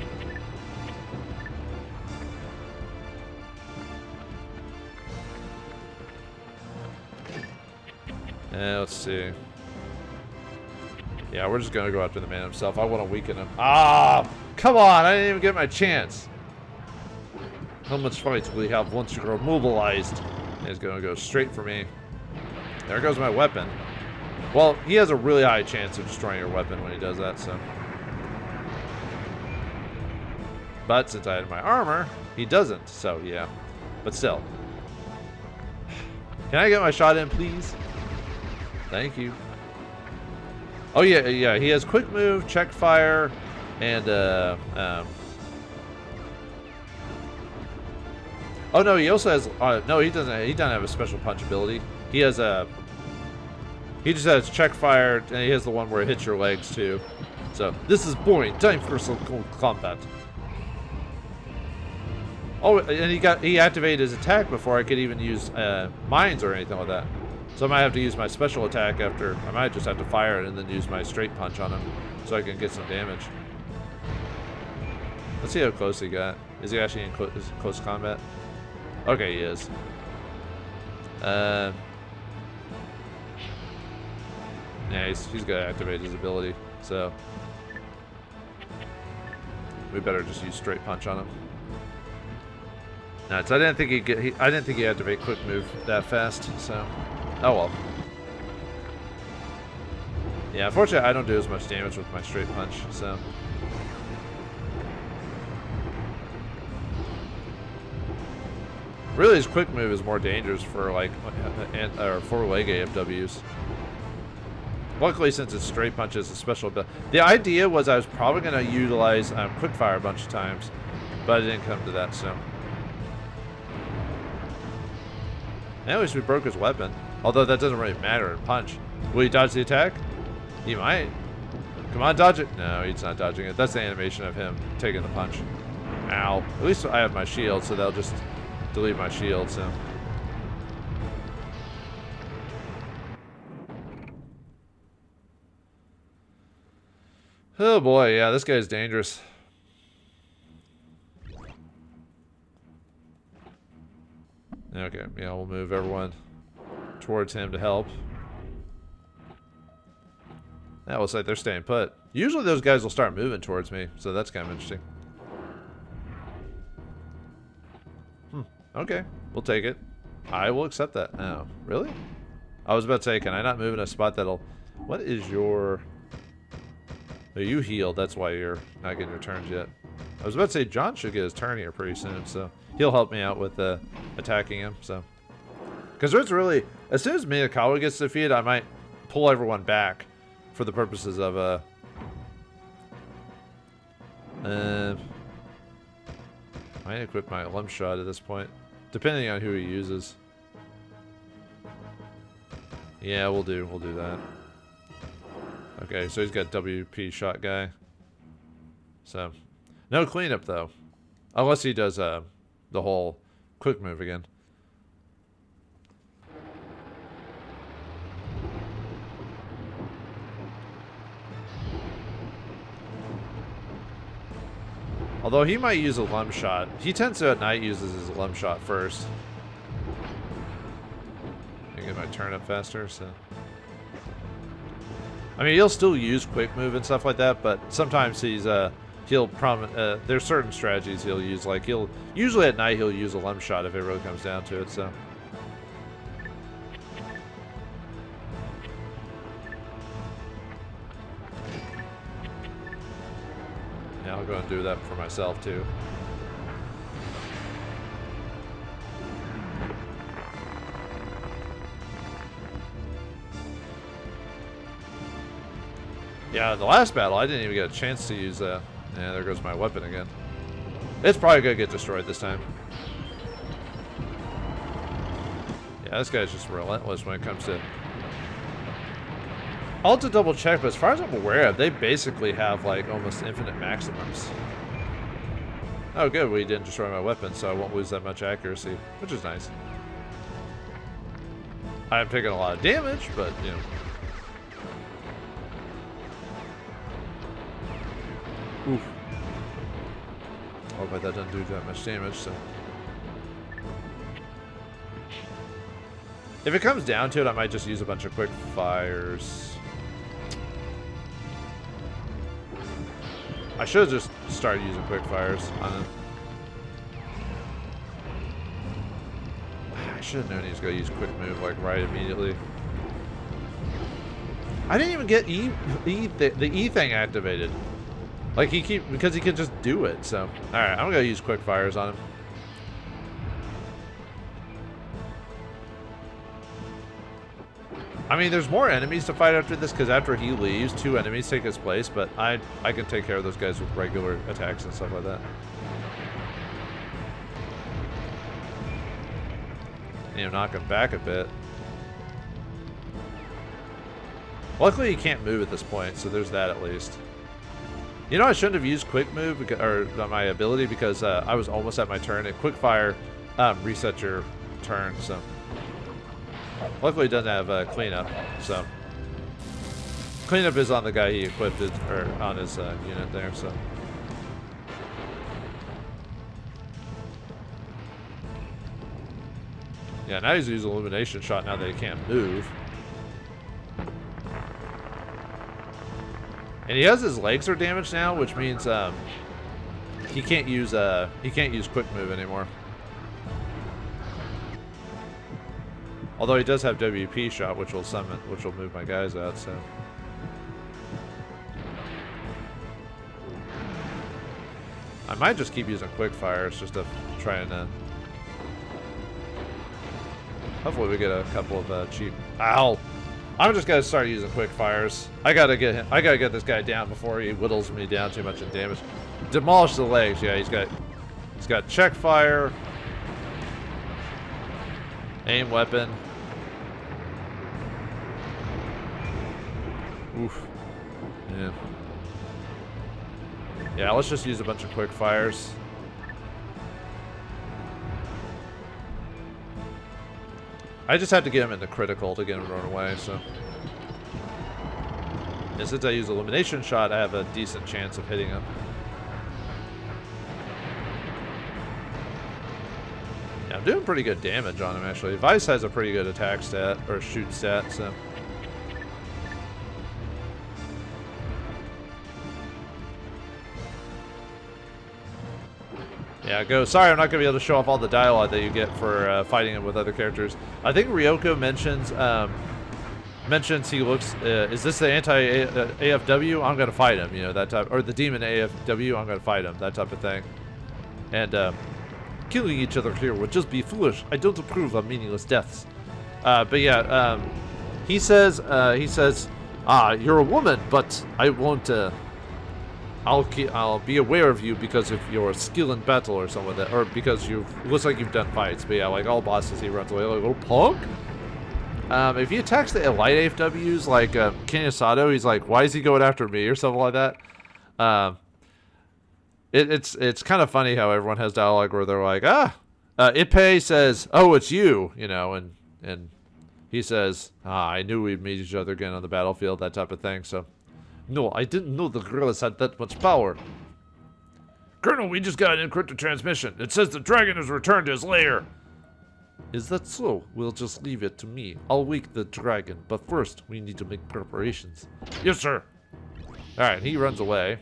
Let's see. Yeah, we're just gonna go after the man himself. I want to weaken him. Ah, come on! I didn't even get my chance. How much fights will he have once you're mobilized? He's gonna go straight for me. There goes my weapon. Well, he has a really high chance of destroying your weapon when he does that, so. But since I had my armor, he doesn't, so yeah. But still. Can I get my shot in, please? Thank you. Oh yeah, yeah. He has quick move, check fire, and oh no, he also has. No, he doesn't. He doesn't have a special punch ability. He has a. He just has check fire, and he has the one where it hits your legs too. So this is boring. Time for some combat. Oh, and he activated his attack before I could even use mines or anything like that. So I might have to use my special attack after. I might just have to fire it and then use my straight punch on him, so I can get some damage. Let's see how close he got. Is he actually in close combat? Okay, he is. Yeah, he's got to activate his ability, so we better just use straight punch on him. No, so I didn't think I didn't think he'd activate quick move that fast. So, oh well. Yeah, unfortunately, I don't do as much damage with my straight punch. So. Really, his quick move is more dangerous for like or four-leg AFWs. Luckily, since it's straight punch, it's a special ability. The idea was I was probably going to utilize quick fire a bunch of times, but it didn't come to that. So, at least we broke his weapon. Although that doesn't really matter in punch. Will he dodge the attack? He might. Come on, dodge it. No, he's not dodging it. That's the animation of him taking the punch. Ow. At least I have my shield, so they'll just delete my shield, so. Oh boy, yeah, this guy's dangerous. Okay, yeah, we'll move everyone towards him to help. That looks like they're staying put. Usually those guys will start moving towards me, so that's kind of interesting. Okay, we'll take it. I will accept that. Oh, really? I was about to say, can I not move in a spot that'll... What is your... Oh, you healed, that's why you're not getting your turns yet. I was about to say, John should get his turn here pretty soon, so... He'll help me out with attacking him, so... Because there's really... As soon as Miyakawa gets defeated, I might pull everyone back for the purposes of, I might equip my lump shot at this point. Depending on who he uses. Yeah, we'll do that. Okay, so he's got WP shot guy. So, no cleanup though. Unless he does the whole quick move again. Although he might use a lump shot. He tends to at night uses his lump shot first. I get my turn up faster, so. I mean, he'll still use quick move and stuff like that, but sometimes he'll there's certain strategies he'll use. Like usually at night he'll use a lump shot if it really comes down to it. So. Yeah, I'll go and do that for myself too. Yeah, the last battle, I didn't even get a chance to use that. Yeah, there goes my weapon again. It's probably gonna get destroyed this time. Yeah, this guy's just relentless when it comes to... I'll have to double check, but as far as I'm aware of, they basically have like almost infinite maximums. Oh good, we didn't destroy my weapon, so I won't lose that much accuracy, which is nice. I'm taking a lot of damage, but you know. Oof. Hopefully that doesn't do that much damage, so. If it comes down to it, I might just use a bunch of quick fires. I should have just started using quick fires on him. I should have known he was going to use quick move like right immediately. I didn't even get the E thing activated. Like because he could just do it. So, all right, I'm gonna use quick fires on him. I mean, there's more enemies to fight after this, because after he leaves, 2 enemies take his place, but I can take care of those guys with regular attacks and stuff like that. You know, knock him back a bit. Luckily, he can't move at this point, so there's that at least. You know, I shouldn't have used quick move, or my ability, because I was almost at my turn, and quick fire resets your turn, so. Luckily, it doesn't have cleanup, so. Cleanup is on the guy he equipped, or on his unit there, so. Yeah, now he's using illumination shot now that he can't move. And he has his legs are damaged now, which means he can't use quick move anymore. Although he does have WP shot, which will move my guys out. So I might just keep using quick fire. It's just to try and hopefully we get a couple of cheap. Ow! I'm just gonna start using quick fires. I gotta get this guy down before he whittles me down too much in damage. Demolish the legs. Yeah, he's got check fire, aim weapon. Oof. Yeah. Yeah, let's just use a bunch of quick fires. I just have to get him into critical to get him to run away, so. And since I use illumination shot, I have a decent chance of hitting him. Yeah, I'm doing pretty good damage on him, actually. Vice has a pretty good attack stat, or shoot stat, so. Yeah, go. Sorry, I'm not going to be able to show off all the dialogue that you get for fighting him with other characters. I think Ryoko mentions he looks. Is this the anti-AFW? I'm going to fight him. You know, that type, or the demon AFW. I'm going to fight him. That type of thing. And killing each other here would just be foolish. I don't approve of meaningless deaths. But yeah, he says, you're a woman, but I won't. I'll be aware of you because of your skill in battle or something like that, or because looks like you've done fights. But yeah, like all bosses, he runs away like a little punk. If he attacks the elite AFWs like Kinosato, he's like, why is he going after me or something like that? It's kind of funny how everyone has dialogue where they're like, Ippei says, oh, it's you, you know, and he says, I knew we'd meet each other again on the battlefield, that type of thing. So. No, I didn't know the gorillas had that much power. Colonel, we just got an encrypted transmission. It says the dragon has returned to his lair. Is that so? We'll just leave it to me. I'll wake the dragon, but first we need to make preparations. Yes, sir. Alright, he runs away.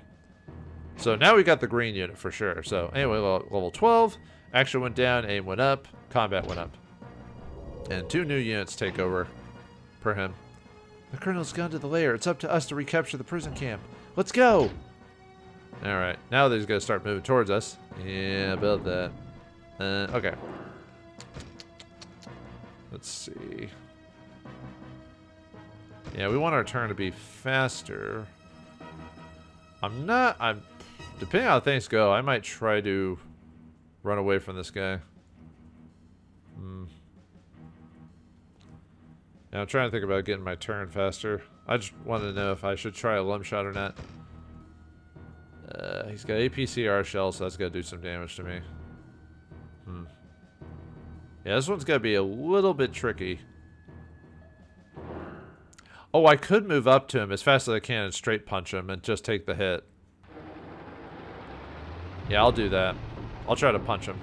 So now we got the green unit for sure. So anyway, level 12. Action went down, aim went up, combat went up. And 2 new units take over per him. The colonel's gone to the lair. It's up to us to recapture the prison camp. Let's go! Alright, now they're going to start moving towards us. Yeah, about that. Okay. Let's see. Yeah, we want our turn to be faster. Depending on how things go, I might try to run away from this guy. Yeah, I'm trying to think about getting my turn faster. I just wanted to know if I should try a lump shot or not. He's got APCR shells, so that's going to do some damage to me. Yeah, this one's going to be a little bit tricky. Oh, I could move up to him as fast as I can and straight punch him and just take the hit. Yeah, I'll do that. I'll try to punch him.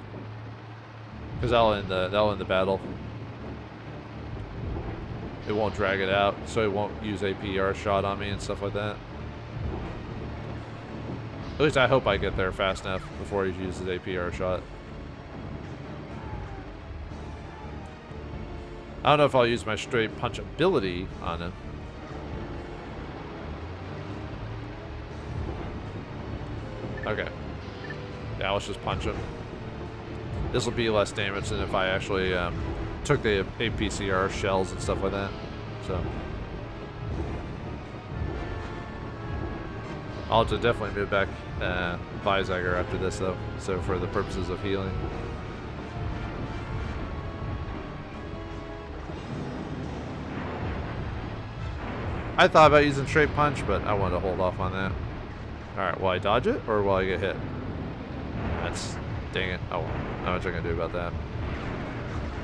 Because that'll end the battle. It won't drag it out, so it won't use APR shot on me and stuff like that. At least I hope I get there fast enough before he uses APR shot. I don't know if I'll use my straight punch ability on him. Okay. Yeah, let's just punch him. This will be less damage than if I actually took the APCR shells and stuff like that. So I'll have to definitely move back Visager after this though, so for the purposes of healing. I thought about using straight punch, but I wanted to hold off on that. Alright, will I dodge it or will I get hit? That's, dang it. Oh, not much I can do about that.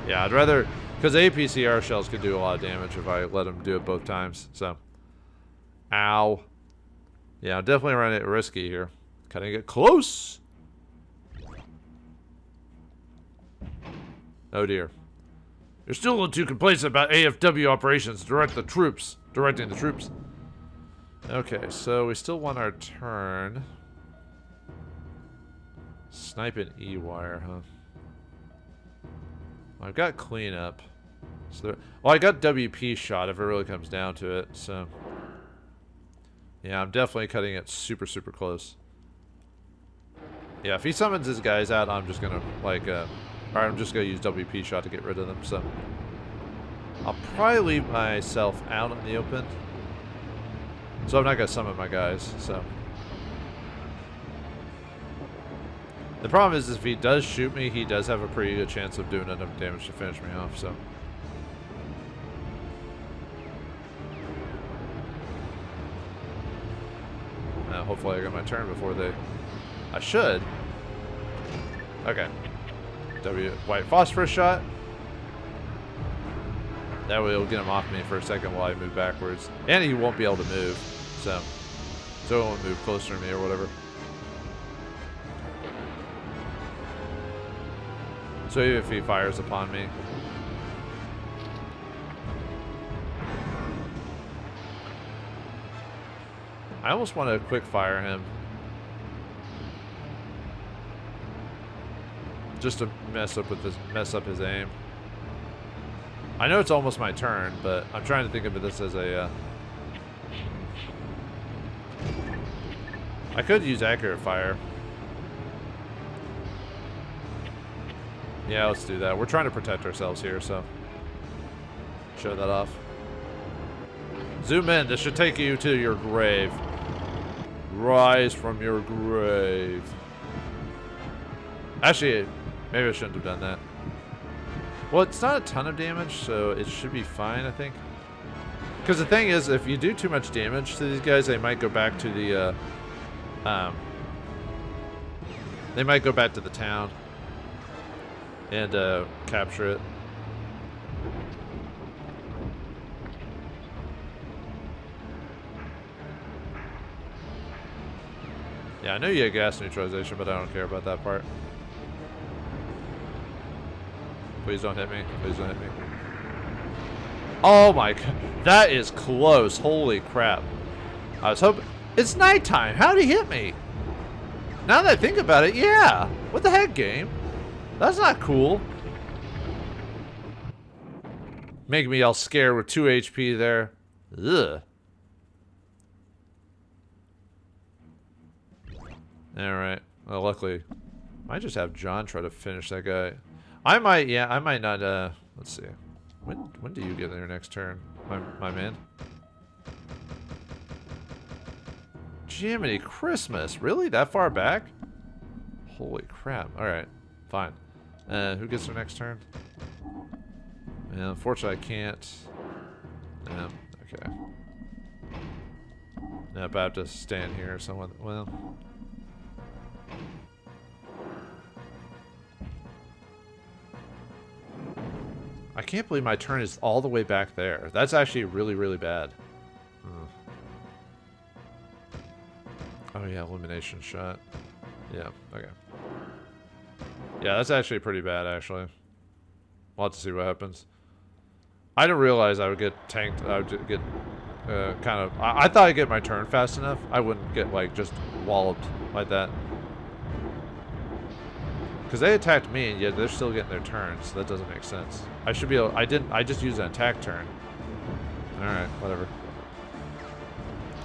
Yeah, I'd rather, because APCR shells could do a lot of damage if I let them do it both times, so. Ow. Yeah, I'm definitely running it risky here. Cutting it close. Oh dear. You're still a little too complacent about AFW operations. Directing the troops. Okay, so we still want our turn. Snipe an E-wire, huh? I've got cleanup. So well, I got WP shot if it really comes down to it, so. Yeah, I'm definitely cutting it super, super close. Yeah, if he summons his guys out, I'm just gonna, like, alright, I'm just gonna use WP shot to get rid of them, so. I'll probably leave myself out in the open. So I'm not gonna summon my guys, so. The problem is if he does shoot me, he does have a pretty good chance of doing enough damage to finish me off, so. Hopefully I get my turn before they... I should. Okay. White phosphorus shot. That way it'll get him off me for a second while I move backwards. And he won't be able to move, so he won't move closer to me or whatever. So even if he fires upon me. I almost want to quick fire him. Just to mess up his aim. I know it's almost my turn, but I'm trying to think of this as a I could use accurate fire. Yeah, let's do that. We're trying to protect ourselves here, so show that off. Zoom in. This should take you to your grave. Rise from your grave. Actually, maybe I shouldn't have done that. Well, it's not a ton of damage, so it should be fine, I think. Because the thing is, if you do too much damage to these guys, they might go back to the, they might go back to the town and capture it. Yeah, I know you had gas neutralization, but I don't care about that part. Please don't hit me. Please don't hit me. Oh my god. That is close. Holy crap. I was hoping... It's nighttime. How'd he hit me? Now that I think about it, yeah. What the heck, game? That's not cool. Making me all scared with 2 HP there. Ugh. Alright. Well, luckily, I might just have John try to finish that guy. I might, yeah, I might not, let's see. When do you get in your next turn, my man? Jiminy Christmas. Really? That far back? Holy crap. Alright. Fine. Who gets their next turn? Yeah, unfortunately, I can't. Yeah, okay. Nope, I have to stand here or someone. Well. I can't believe my turn is all the way back there. That's actually really, really bad. Oh yeah, elimination shot. Yeah, okay. Yeah, that's actually pretty bad, actually. We'll have to see what happens. I didn't realize I would get tanked. I would get kind of... I thought I'd get my turn fast enough. I wouldn't get, like, just walloped like that. Because they attacked me, and yet they're still getting their turns. So that doesn't make sense. I should be able... I just used an attack turn. Alright, whatever.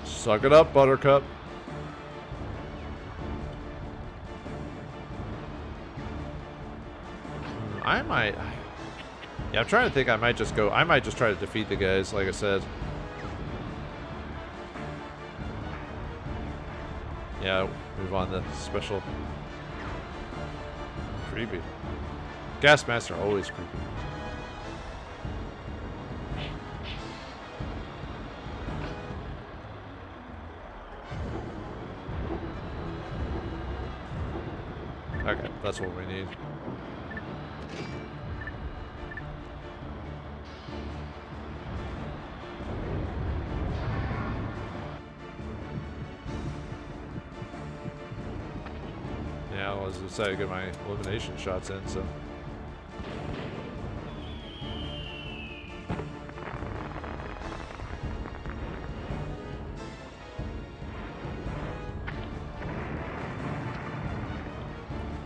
Suck it up, Buttercup. I might... Yeah, I'm trying to think. I might just try to defeat the guys, like I said. Yeah, move on to special. Creepy. Gas masks are always creepy. Okay, that's what we need. Yeah, I was decided to get my elimination shots in, so.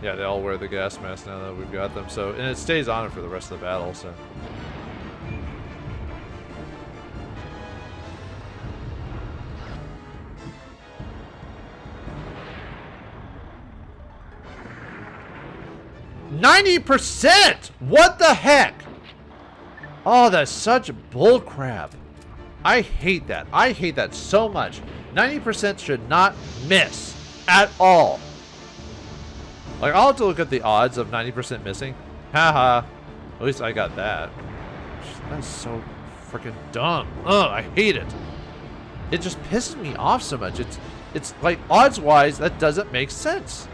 Yeah, they all wear the gas mask now that we've got them. So, and it stays on for the rest of the battle, so. %! What the heck? Oh, that's such bullcrap. I hate that. I hate that so much. 90% should not miss at all. Like, I'll have to look at the odds of 90% missing. Haha. At least I got that. That's so freaking dumb. Ugh, I hate it. It just pisses me off so much. It's like, odds-wise, that doesn't make sense.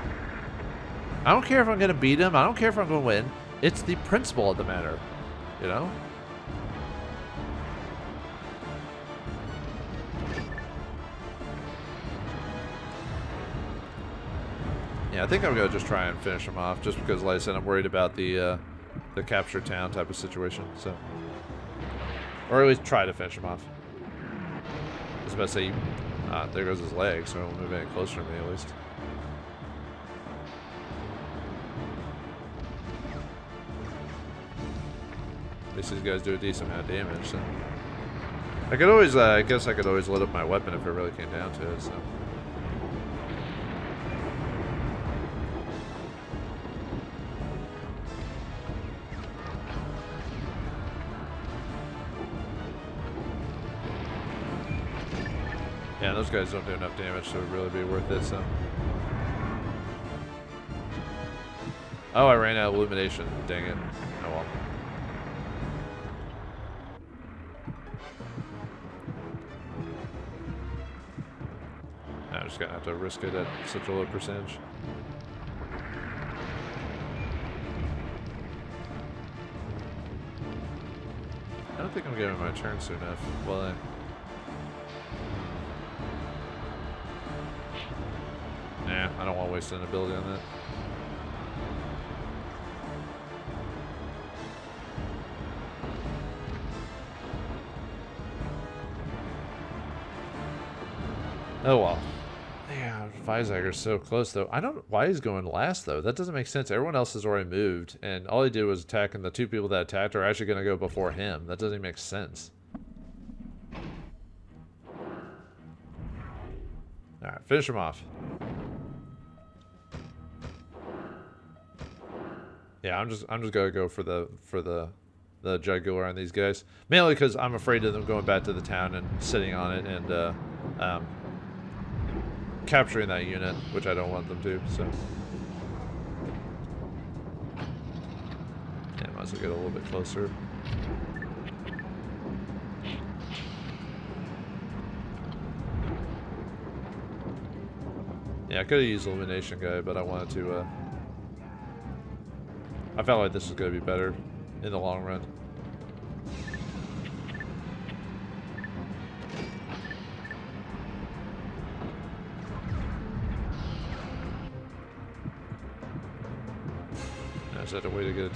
I don't care if I'm going to beat him. I don't care if I'm going to win. It's the principle of the matter. You know? Yeah, I think I'm going to just try and finish him off. Just because, like I said, I'm worried about the capture town type of situation. So, or at least try to finish him off. I was about to say, there goes his leg, so he'll move any closer to me at least. At least these guys do a decent amount of damage, so. I could always, I guess I could always load up my weapon if it really came down to it, so. Yeah, those guys don't do enough damage to really be worth it, so. Oh, I ran out of illumination. Dang it. Oh well. I'm just gonna have to risk it at such a low percentage. I don't think I'm getting my turn soon enough. Well, nah, I don't want to waste an ability on that. Oh well. Yeah, Weisager's so close though. I don't know why he's going last though. That doesn't make sense. Everyone else has already moved, and all he did was attack, and the two people that attacked are actually going to go before him. That doesn't even make sense. All right, finish him off. Yeah, I'm just gonna go for the jugular on these guys, mainly because I'm afraid of them going back to the town and sitting on it and capturing that unit, which I don't want them to. So yeah, might as well get a little bit closer. Yeah, I could have used Illumination Guy, but I wanted to. I felt like this was going to be better in the long run. I just had to wait to get a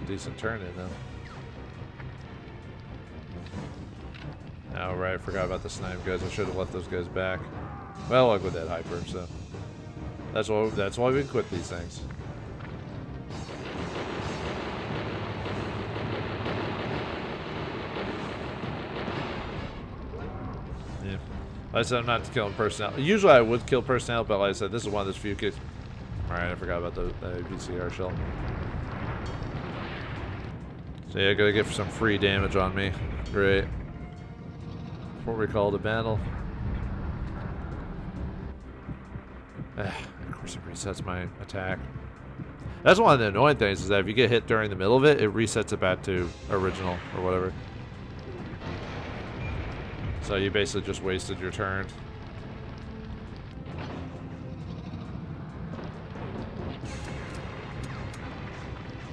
decent turn in though. Oh right, I forgot about the snipe guys. I should have left those guys back. Well, like with that hyper, so that's why we quit these things. Like I said, I'm not killing personnel. Usually I would kill personnel, but like I said, this is one of those few cases. Alright, I forgot about the VCR shell. So yeah, gotta get some free damage on me. Great. Before we call the battle. Of course it resets my attack. That's one of the annoying things, is that if you get hit during the middle of it, it resets it back to original or whatever. So you basically just wasted your turn.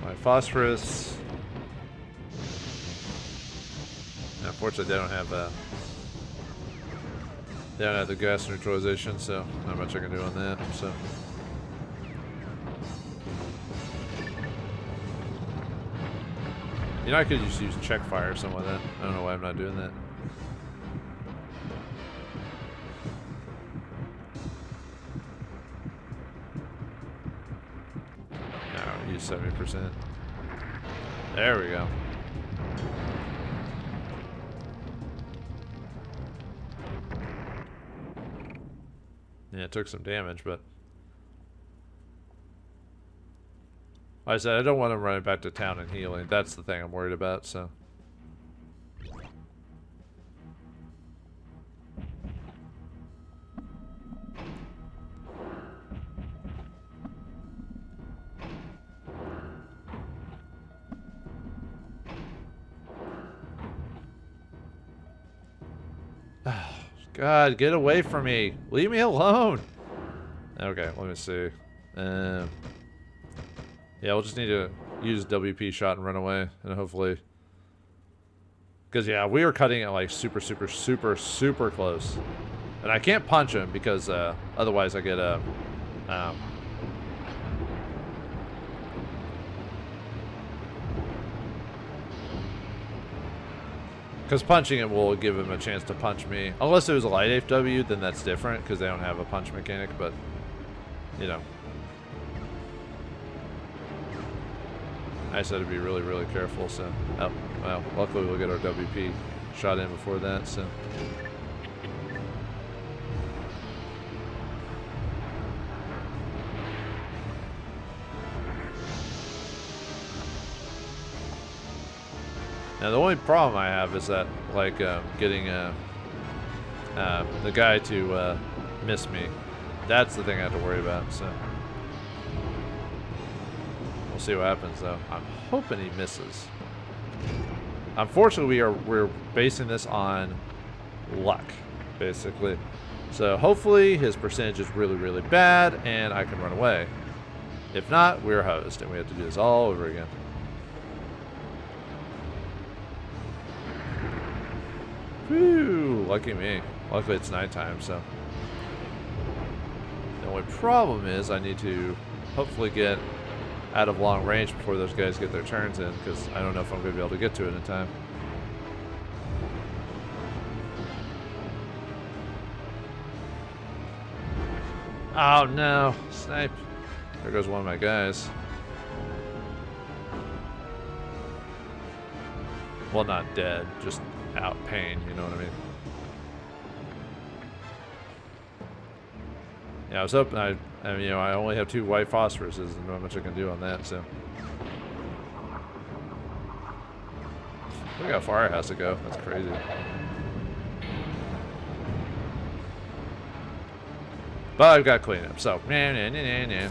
My phosphorus. Unfortunately, they don't have the gas neutralization, so not much I can do on that. So. You know, I could just use check fire or something like that. I don't know why I'm not doing that. No, use 70%. There we go. Yeah, it took some damage, but like I said, I don't want him running back to town and healing. That's the thing I'm worried about, so. God, get away from me. Leave me alone. Okay, let me see. Yeah, we'll just need to use WP shot and run away, and hopefully, because yeah, we were cutting it like super close, and I can't punch him because otherwise I get a because punching it will give him a chance to punch me. Unless it was a light FW, then that's different because they don't have a punch mechanic. But you know. I said to be really careful, so. Oh, well, luckily we'll get our WP shot in before that, so. Now the only problem I have is that, like, getting the guy to miss me. That's the thing I have to worry about, so. We'll see what happens, though. I'm hoping he misses. Unfortunately, we're basing this on luck, basically. So hopefully his percentage is really bad, and I can run away. If not, we're hosed, and we have to do this all over again. Whew, lucky me. Luckily it's nighttime, so. The only problem is I need to hopefully get out of long range before those guys get their turns in, because I don't know if I'm going to be able to get to it in time. Oh no, snipe. There goes one of my guys. Well, not dead, just out pain, you know what I mean? Yeah, I was hoping I mean, you know, I only have 2 white phosphoruses and not much I can do on that, so. Look how far it has to go. That's crazy. But I've got cleanup, so. Yeah,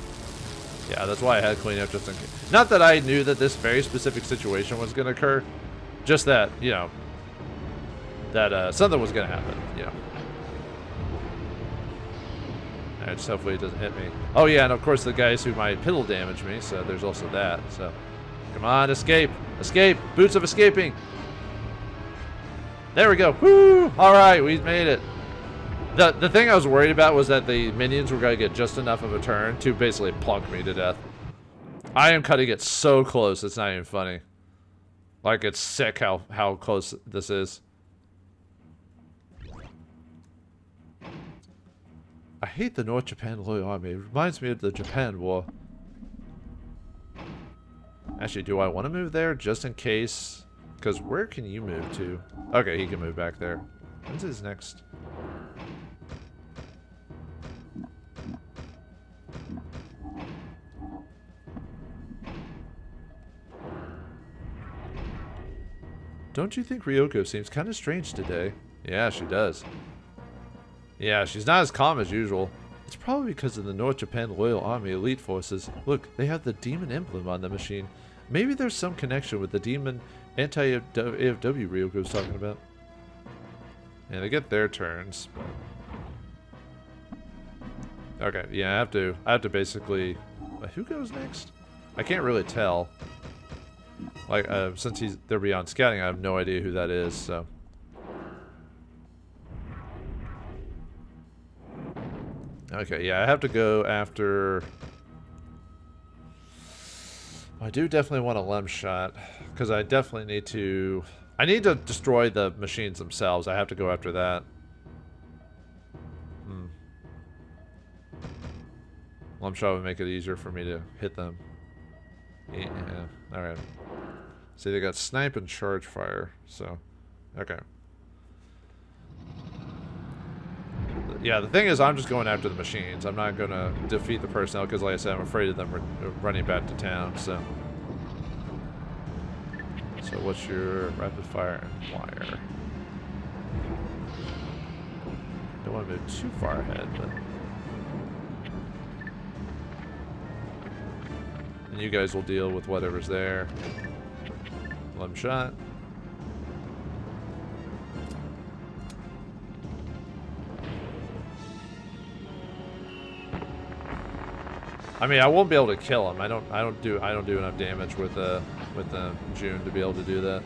that's why I had cleanup, just in case. Not that I knew that this very specific situation was going to occur, just that, you know, that something was going to happen, you know. And just hopefully it doesn't hit me. Oh yeah, and of course the guys who might piddle damage me, so there's also that, so. Come on, escape! Escape! Boots of escaping! There we go! Woo! Alright, we made it. The thing I was worried about was that the minions were going to get just enough of a turn to basically plunk me to death. I am cutting it so close, it's not even funny. Like, it's sick how close this is. I hate the North Japan Loyal Army. It reminds me of the Japan War. Actually, do I want to move there just in case? Because where can you move to? Okay, he can move back there. When's his next? Don't you think Ryoko seems kind of strange today? Yeah, she does. Yeah, she's not as calm as usual. It's probably because of the North Japan Loyal Army Elite Forces. Look, they have the demon emblem on the machine. Maybe there's some connection with the demon anti-AFW Ryoko was talking about. Yeah, they get their turns. Okay, yeah, I have to basically... Who goes next? I can't really tell. Like, since they're beyond scouting, I have no idea who that is, so... Okay, yeah, I have to go after... I do definitely want a Lem shot, because I definitely need to... I need to destroy the machines themselves. I have to go after that. Lem shot would make it easier for me to hit them. Yeah, alright. See, they got snipe and charge fire, so... Okay. Yeah, the thing is, I'm just going after the machines. I'm not going to defeat the personnel, because like I said, I'm afraid of them running back to town, so... So what's your rapid fire and wire? Don't want to move too far ahead, but... And you guys will deal with whatever's there. Lem shot. I mean, I won't be able to kill him. I don't do enough damage with June to be able to do that.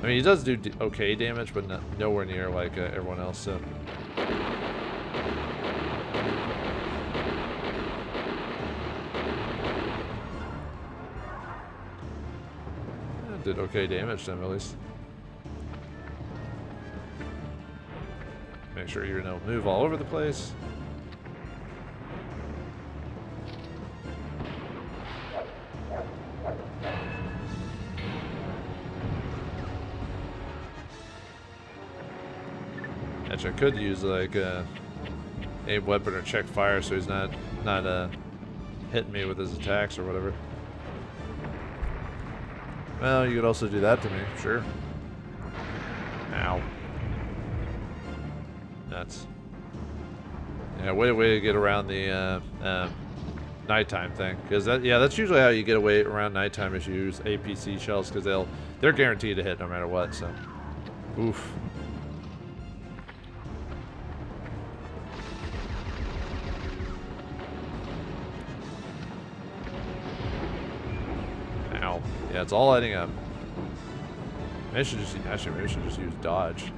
I mean, he does do okay damage, but nowhere near like everyone else. So. Did okay damage to him at least. Make sure you don't move all over the place. Actually, I could use like aim weapon or check fire, so he's not hitting me with his attacks or whatever. Well, you could also do that to me, sure. Ow. Nuts. Yeah, way to get around the nighttime thing, because that's usually how you get away around nighttime is you use APC shells, because they're guaranteed to hit no matter what. So, oof. Yeah, it's all lighting up. Maybe I should just use dodge.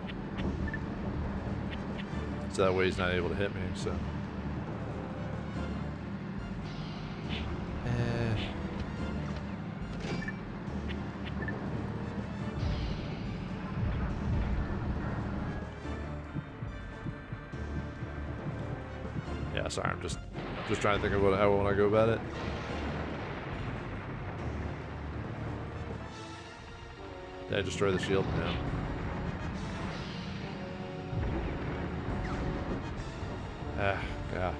So that way he's not able to hit me, so. Yeah, sorry, I'm just trying to think of how I want to go about it. Did I destroy the shield? No. God.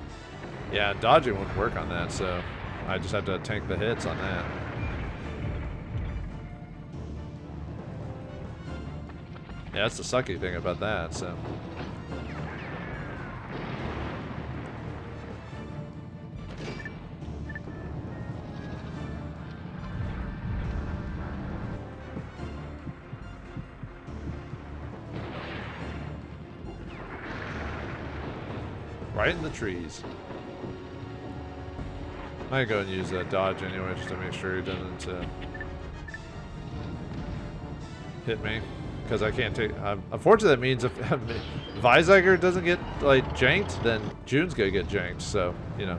Yeah, dodging wouldn't work on that, so I just have to tank the hits on that. Yeah, that's the sucky thing about that, so. Right in the trees. I might go and use a dodge anyway, just to make sure he doesn't hit me, because I can't take. Unfortunately, that means if Vizeiger doesn't get like janked, then June's gonna get janked. So you know,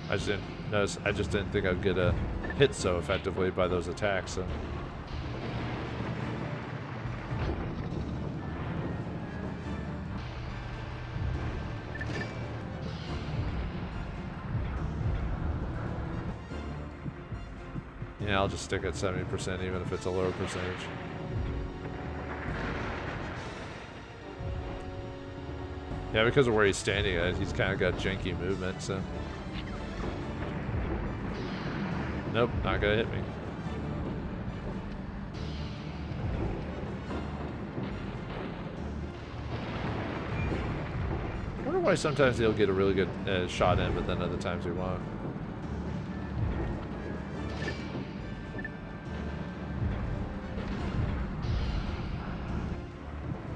I just didn't notice. I just didn't think I'd get a hit so effectively by those attacks. So. Yeah, I'll just stick at 70% even if it's a lower percentage. Yeah, because of where he's standing at, he's kind of got janky movement, so. Nope, not gonna hit me. why sometimes he'll get a really good shot in, but then other times he won't.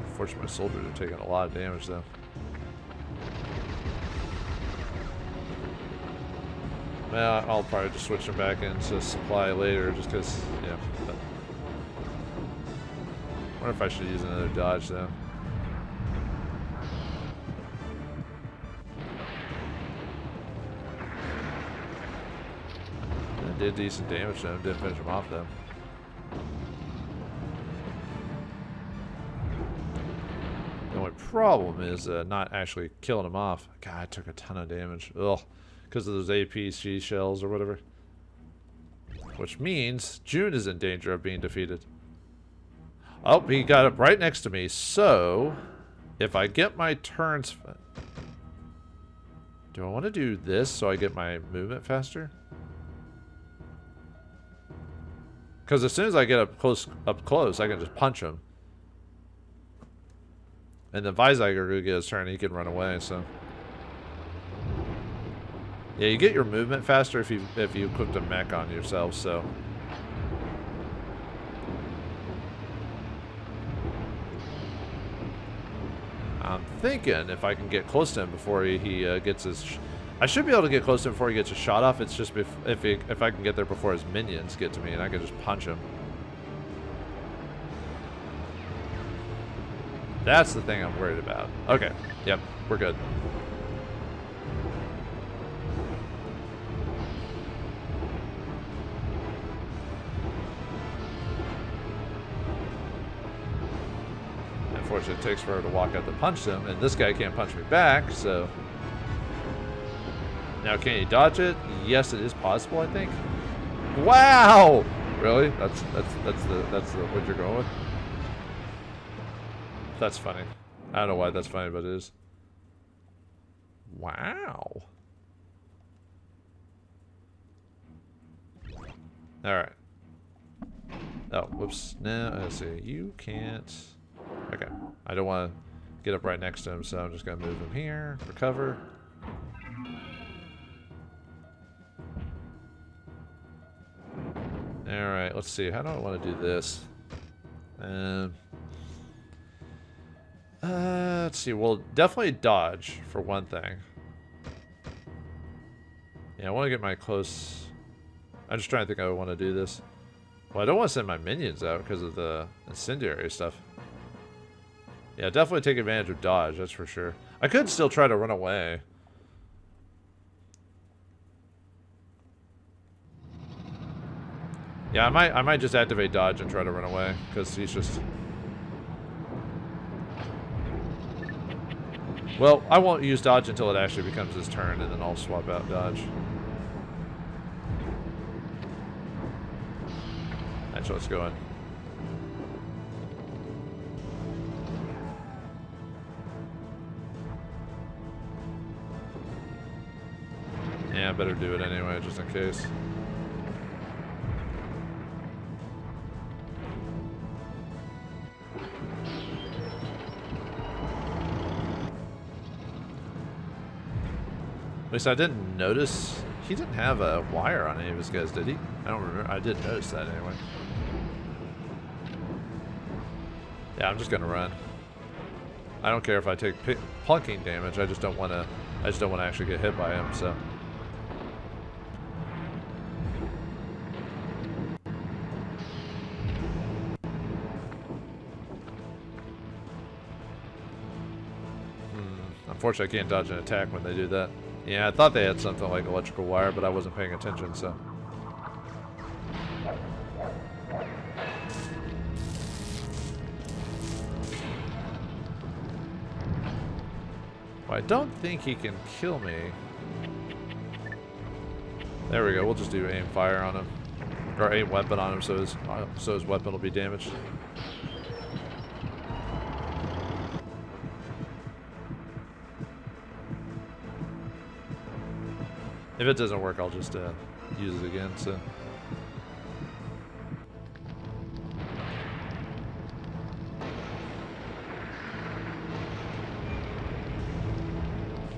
Unfortunately, my soldiers are taking a lot of damage, though. Well, I'll probably just switch them back into supply later, just because, yeah. But I wonder if I should use another dodge, though. I did decent damage to him, didn't finish him off, though. The only problem is not actually killing him off. God, I took a ton of damage. Ugh. Because of those APC shells or whatever. Which means June is in danger of being defeated. Oh, he got up right next to me. So, if I get my turns... Do I want to do this so I get my movement faster? Because as soon as I get up close, I can just punch him. And then Vizaiger will get his turn, he can run away, so... Yeah, you get your movement faster if you equip a mech on yourself, so... I'm thinking if I can get close to him before he gets his... I should be able to get close to him before he gets a shot off. It's just if I can get there before his minions get to me and I can just punch him. That's the thing I'm worried about. Okay. Yep. We're good. Unfortunately, it takes for her to walk out to punch him, and this guy can't punch me back, so... Now, can you dodge it? Yes, it is possible, I think. Wow! Really? That's what you're going with? That's funny. I don't know why that's funny, but it is. Wow. Alright. Oh, whoops. Now, let's see. You can't... Okay. I don't want to get up right next to him, so I'm just going to move him here. Recover. Alright, let's see. How do I want to do this? Let's see. Well, definitely dodge, for one thing. Yeah, I want to get my close... I'm just trying to think how I want to do this. Well, I don't want to send my minions out because of the incendiary stuff. Yeah, definitely take advantage of dodge, that's for sure. I could still try to run away. Yeah, I might just activate dodge and try to run away, because he's just... Well, I won't use dodge until it actually becomes his turn, and then I'll swap out dodge. That's what's going. Yeah, I better do it anyway, just in case. At least I didn't notice. He didn't have a wire on any of his guys, did he? I don't remember. I did notice that anyway. Yeah, I'm just gonna run. I don't care if I take plunking damage. I just don't want to. I just don't want to actually get hit by him. So. Unfortunately, I can't dodge an attack when they do that. Yeah, I thought they had something like electrical wire, but I wasn't paying attention, so. Well, I don't think he can kill me. There we go. We'll just do aim fire on him. Or aim weapon on him so his weapon will be damaged. If it doesn't work, I'll just use it again, so.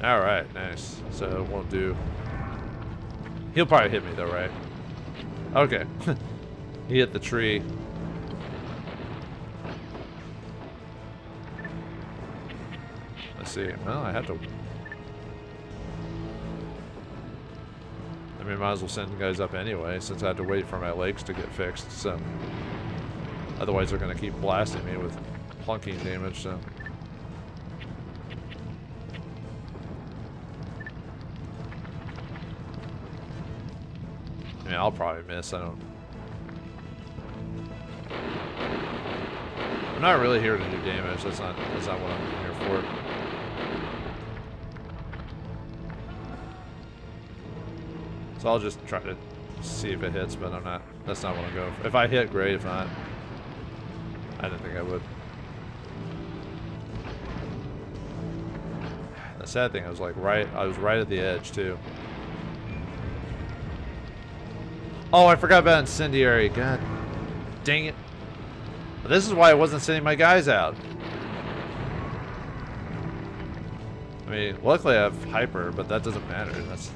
Alright, nice. So it won't do. He'll probably hit me though, right? Okay. He hit the tree. Let's see. Well, I had to. I mean, might as well send guys up anyway, since I had to wait for my legs to get fixed, so. Otherwise, they're going to keep blasting me with plunking damage, so. I mean, I'll probably miss. I don't. I'm not really here to do damage. That's not what I'm here for. So I'll just try to see if it hits, but I'm not. That's not what I'm going for. If I hit, great. If not, I didn't think I would. The sad thing, I was like I was right at the edge too. Oh, I forgot about incendiary. God dang it. This is why I wasn't sending my guys out. I mean, luckily I have hyper, but that doesn't matter. That's.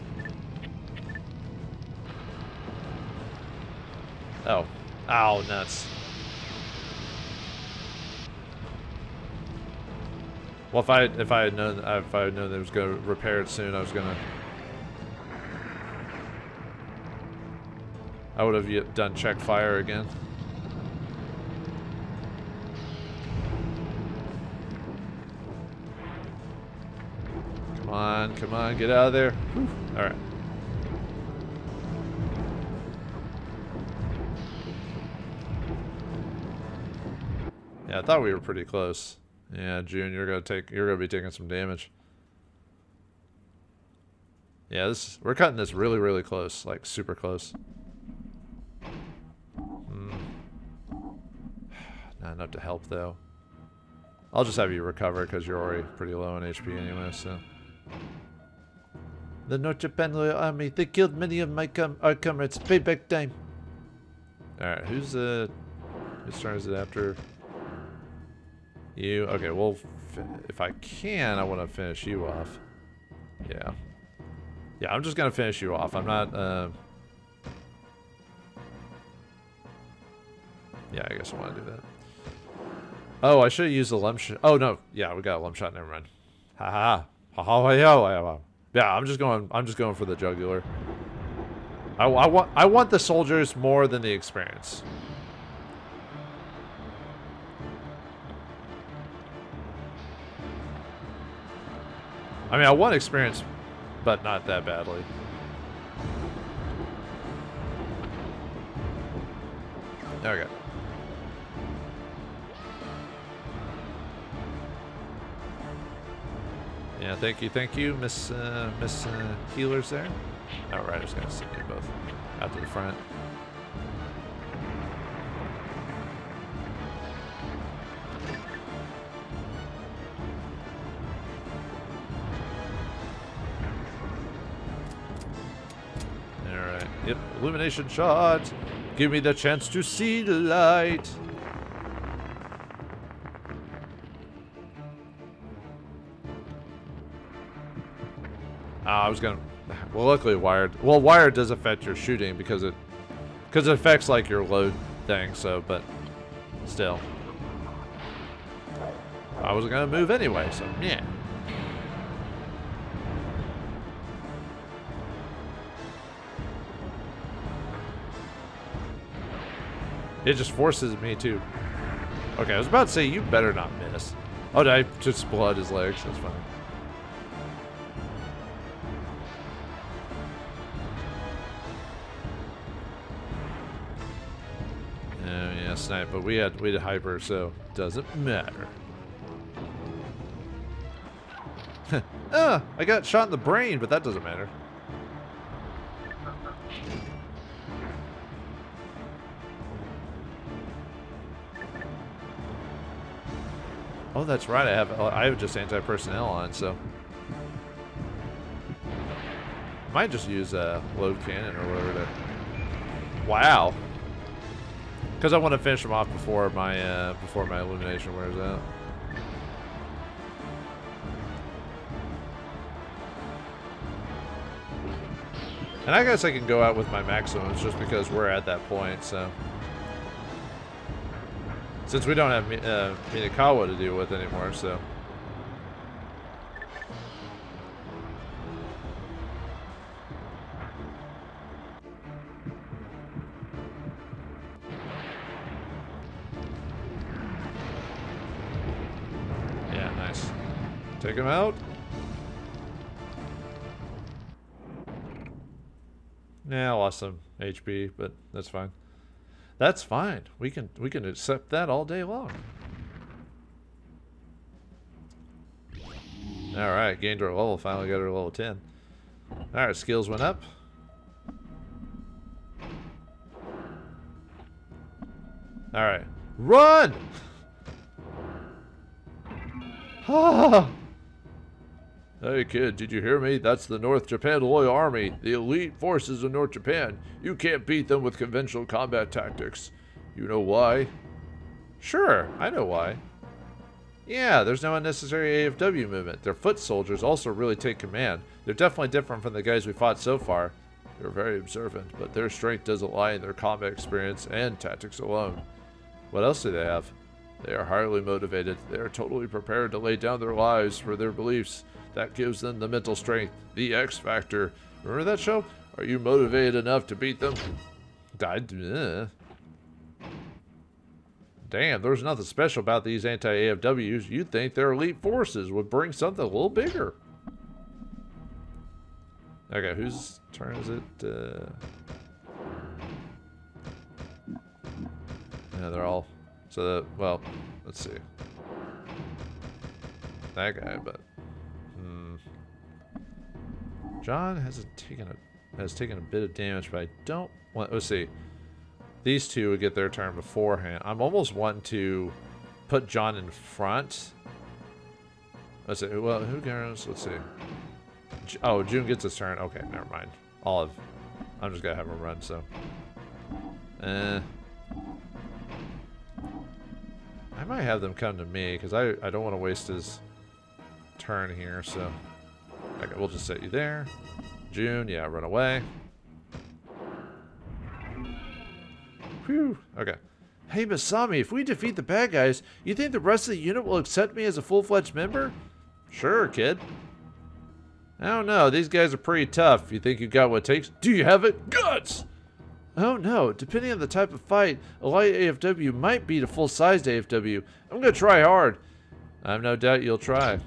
Oh. Ow, nuts. Well, if I had known that it was going to repair it soon, I would have done check fire again. Come on, get out of there. Whew. All right. Yeah, I thought we were pretty close. Yeah, June, you're gonna be taking some damage. Yeah, we're cutting this really, really close, like super close. Not enough to help though. I'll just have you recover because you're already pretty low on HP anyway. So the North Japan Loyal Army, they killed many of our comrades. Payback time. All right, whose turn is it after? You. Okay, well, if I can, I want to finish you off. Yeah. Yeah, I'm just gonna finish you off. I'm not. Yeah, I guess I want to do that. Oh, I should have used the lump shot. Oh no, yeah, we got a lump shot. Never mind. Ha ha. Yeah, I'm just going for the jugular. I want the soldiers more than the experience. I mean, I want experience, but not that badly. Okay. Yeah, thank you, Miss Healers there. All right, I was gonna send you both out to the front. All right. Yep. Illumination shot. Give me the chance to see the light. I was gonna. Well, luckily wired. Well, wired does affect your shooting because it affects like your load thing. So, but still, I wasn't gonna move anyway. So yeah. It just forces me to. Okay, I was about to say you better not miss. Oh, did I just blood his legs? That's fine. Yeah, snipe, but we had hyper, so doesn't matter. I got shot in the brain, but that doesn't matter. Oh, that's right. I have just anti-personnel on, so might just use a load cannon or whatever to. Wow. Because I want to finish them off before my illumination wears out. And I guess I can go out with my maximums just because we're at that point, so. Since we don't have Minakawa to deal with anymore, so. Yeah, nice. Take him out. Yeah, I lost some HP, but that's fine. That's fine. We can accept that all day long. Alright, gained our level, finally got our level 10. Alright, skills went up. Alright. Run! Ah! Hey kid, did you hear me? That's the North Japan Loyal Army, the elite forces of North Japan. You can't beat them with conventional combat tactics. You know why? Sure, I know why. Yeah, there's no unnecessary AFW movement. Their foot soldiers also really take command. They're definitely different from the guys we fought so far. They're very observant, but their strength doesn't lie in their combat experience and tactics alone. What else do they have? They are highly motivated. They are totally prepared to lay down their lives for their beliefs. That gives them the mental strength, the X factor. Remember that show? Are you motivated enough to beat them? Damn, there's nothing special about these anti-AFWs. You'd think their elite forces would bring something a little bigger. Okay, whose turn is it? Yeah, they're all... So, well, let's see. That guy, but... John has taken a bit of damage, but I don't want... Let's see. These two would get their turn beforehand. I'm almost wanting to put John in front. Let's see. Well, who goes? Let's see. Oh, June gets his turn. Okay, never mind. I'm just gonna have him run. So. I might have them come to me because I don't want to waste his turn here. So. Okay, we'll just set you there. June, yeah, run away. Whew. Okay. Hey, Masami, if we defeat the bad guys, you think the rest of the unit will accept me as a full-fledged member? Sure, kid. I don't know. These guys are pretty tough. You think you got what it takes? Do you have it? Guts! Oh, no. Depending on the type of fight, a light AFW might beat a full-sized AFW. I'm going to try hard. I have no doubt you'll try.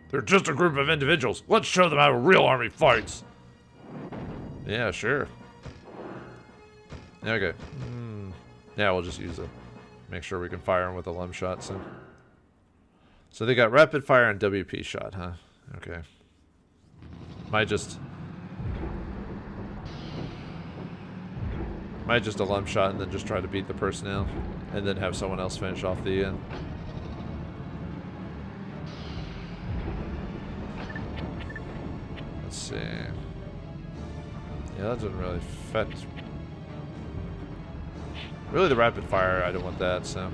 They're just a group of individuals. Let's show them how a real army fights. Yeah, sure. Okay. Yeah, we'll just use it. Make sure we can fire them with a lum shot. So they got rapid fire and WP shot, huh? Okay. Might just a lum shot and then just try to beat the personnel, and then have someone else finish off the end. Let's see. Yeah, that doesn't really affect. Really, the rapid fire, I don't want that, so.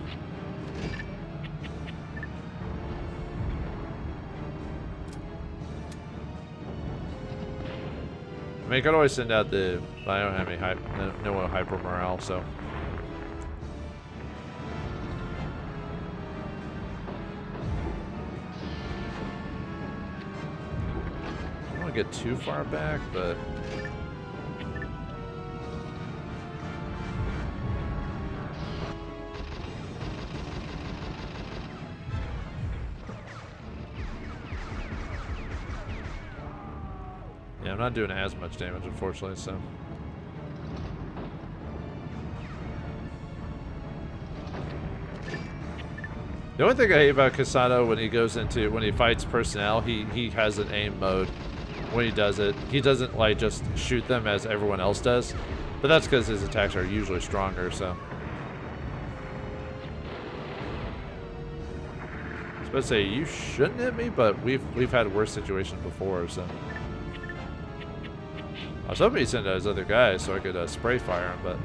I mean, I could always send out the. I don't have any no hyper morale, so. I don't want to get too far back, but. Yeah, I'm not doing as much damage, unfortunately, so. The only thing I hate about Kasado when he fights personnel, he has an aim mode when he does it. He doesn't like just shoot them as everyone else does, but that's because his attacks are usually stronger, so. I was about to say, you shouldn't hit me, but we've had worse situations before, so. I was hoping he'd send out his other guys so I could spray fire him, but.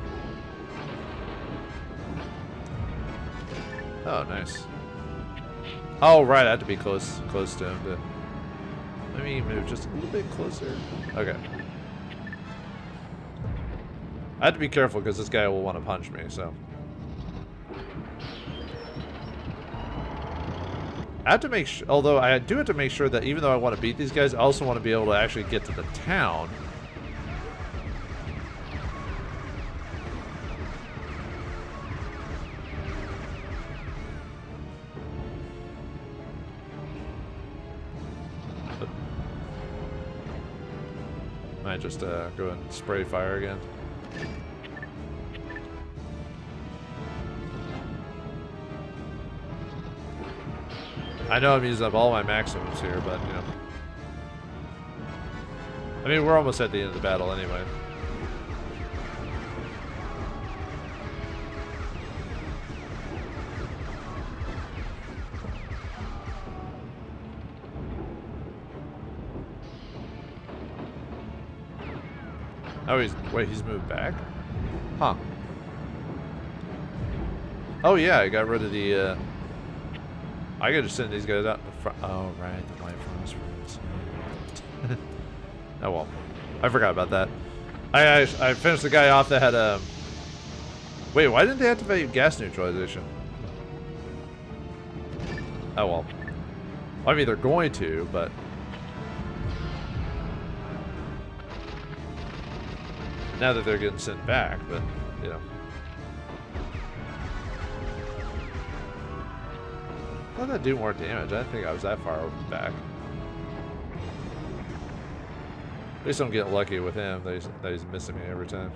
Oh, nice. Oh, right, I had to be close to him to. Let me move just a little bit closer. Okay. I have to be careful because this guy will want to punch me, so. I have to make sure, although I do have to make sure that even though I want to beat these guys, I also want to be able to actually get to the town. Might just go and spray fire again. I know I'm using up all my maximums here, but, you know. I mean, we're almost at the end of the battle anyway. Oh, he's moved back? Huh. Oh yeah, I got rid of the, I could just send these guys out in the front. Oh, right, the white phosphorus. Oh well. I forgot about that. I finished the guy off that had, wait, why didn't they activate gas neutralization? Oh well. I mean, they're going to, but... now that they're getting sent back, but, you know. I thought that'd do more damage. I didn't think I was that far back. At least I'm getting lucky with him that he's missing me every time.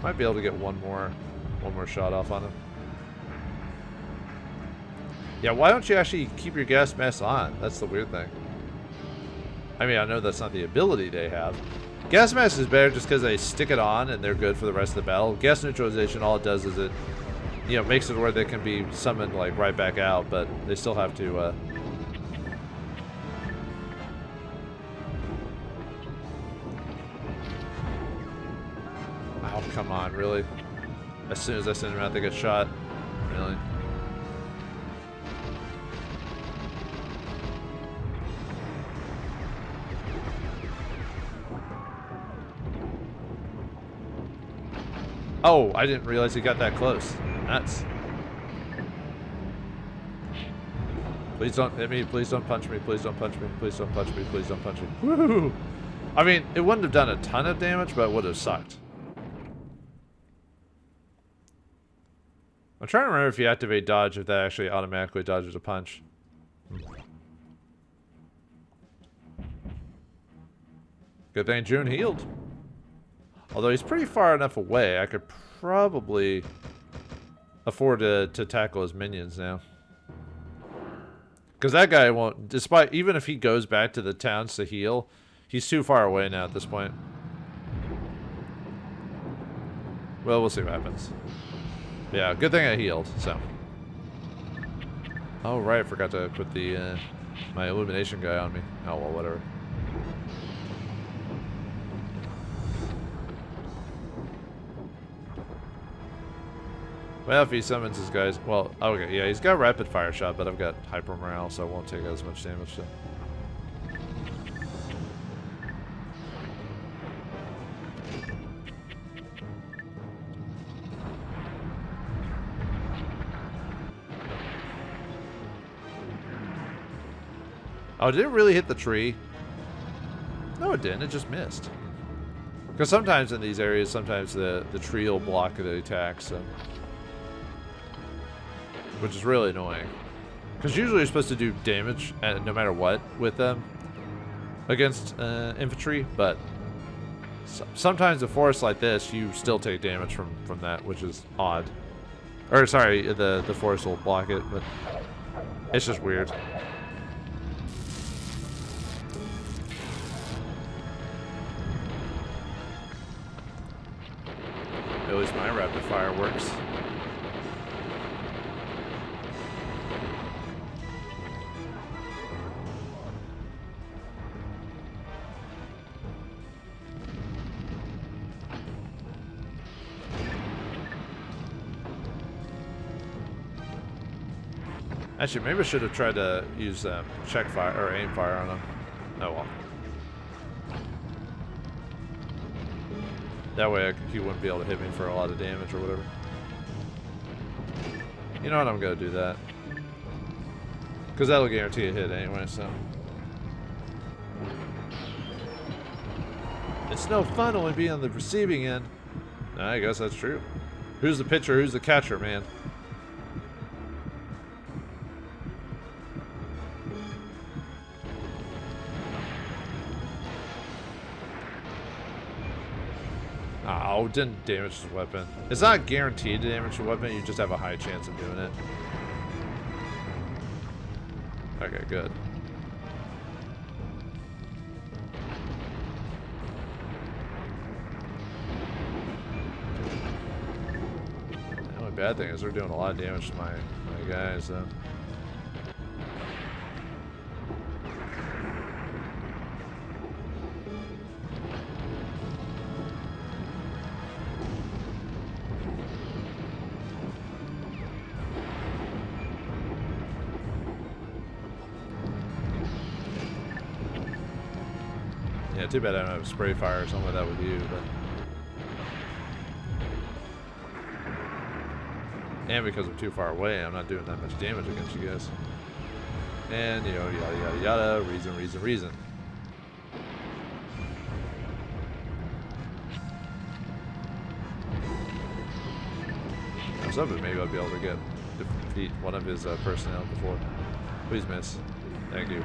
Might be able to get one more shot off on him. Yeah, why don't you actually keep your gas mask on? That's the weird thing. I mean, I know that's not the ability they have. Gas mask is better just because they stick it on and they're good for the rest of the battle. Gas neutralization, all it does is it, you know, makes it where they can be summoned like right back out, but they still have to. Oh, come on, really? As soon as I send them out, they get shot. Really? Oh, I didn't realize he got that close. Nuts. Please don't hit me. Please don't punch me. Please don't punch me. Please don't punch me. Please don't punch me. Woohoo! I mean, it wouldn't have done a ton of damage, but it would have sucked. I'm trying to remember if you activate dodge, if that actually automatically dodges a punch. Good thing June healed. Although he's pretty far enough away, I could probably afford to tackle his minions now. Because that guy won't, despite, even if he goes back to the towns to heal, he's too far away now at this point. Well, we'll see what happens. Yeah, good thing I healed, so. Oh, right, I forgot to put the, my illumination guy on me. Oh, well, whatever. Well, if he summons his guys, well, okay, yeah, he's got rapid fire shot, but I've got hyper morale, so I won't take as much damage. So. Oh, did it really hit the tree? No, it didn't. It just missed. Because sometimes in these areas, sometimes the tree will block the attack, so. Which is really annoying. Because usually you're supposed to do damage no matter what with them against infantry, but sometimes in forests like this, you still take damage from that, which is odd. Or sorry, the forest will block it, but it's just weird. At least my rapid fire works. Actually, maybe I should have tried to use check fire or aim fire on him. Oh well. That way he wouldn't be able to hit me for a lot of damage or whatever. You know what? I'm gonna do that. Because that'll guarantee a hit anyway, so. It's no fun only being on the receiving end. I guess that's true. Who's the pitcher? Who's the catcher, man? Oh, didn't damage his weapon. It's not guaranteed to damage your weapon, you just have a high chance of doing it. Okay, good. The only bad thing is they're doing a lot of damage to my guys, though. Yeah, too bad I don't have spray fire or something like that with you, but. And because I'm too far away, I'm not doing that much damage against you guys. And, you know, yada yada yada, reason. I was hoping maybe I'd be able to defeat one of his personnel before. Please miss. Thank you.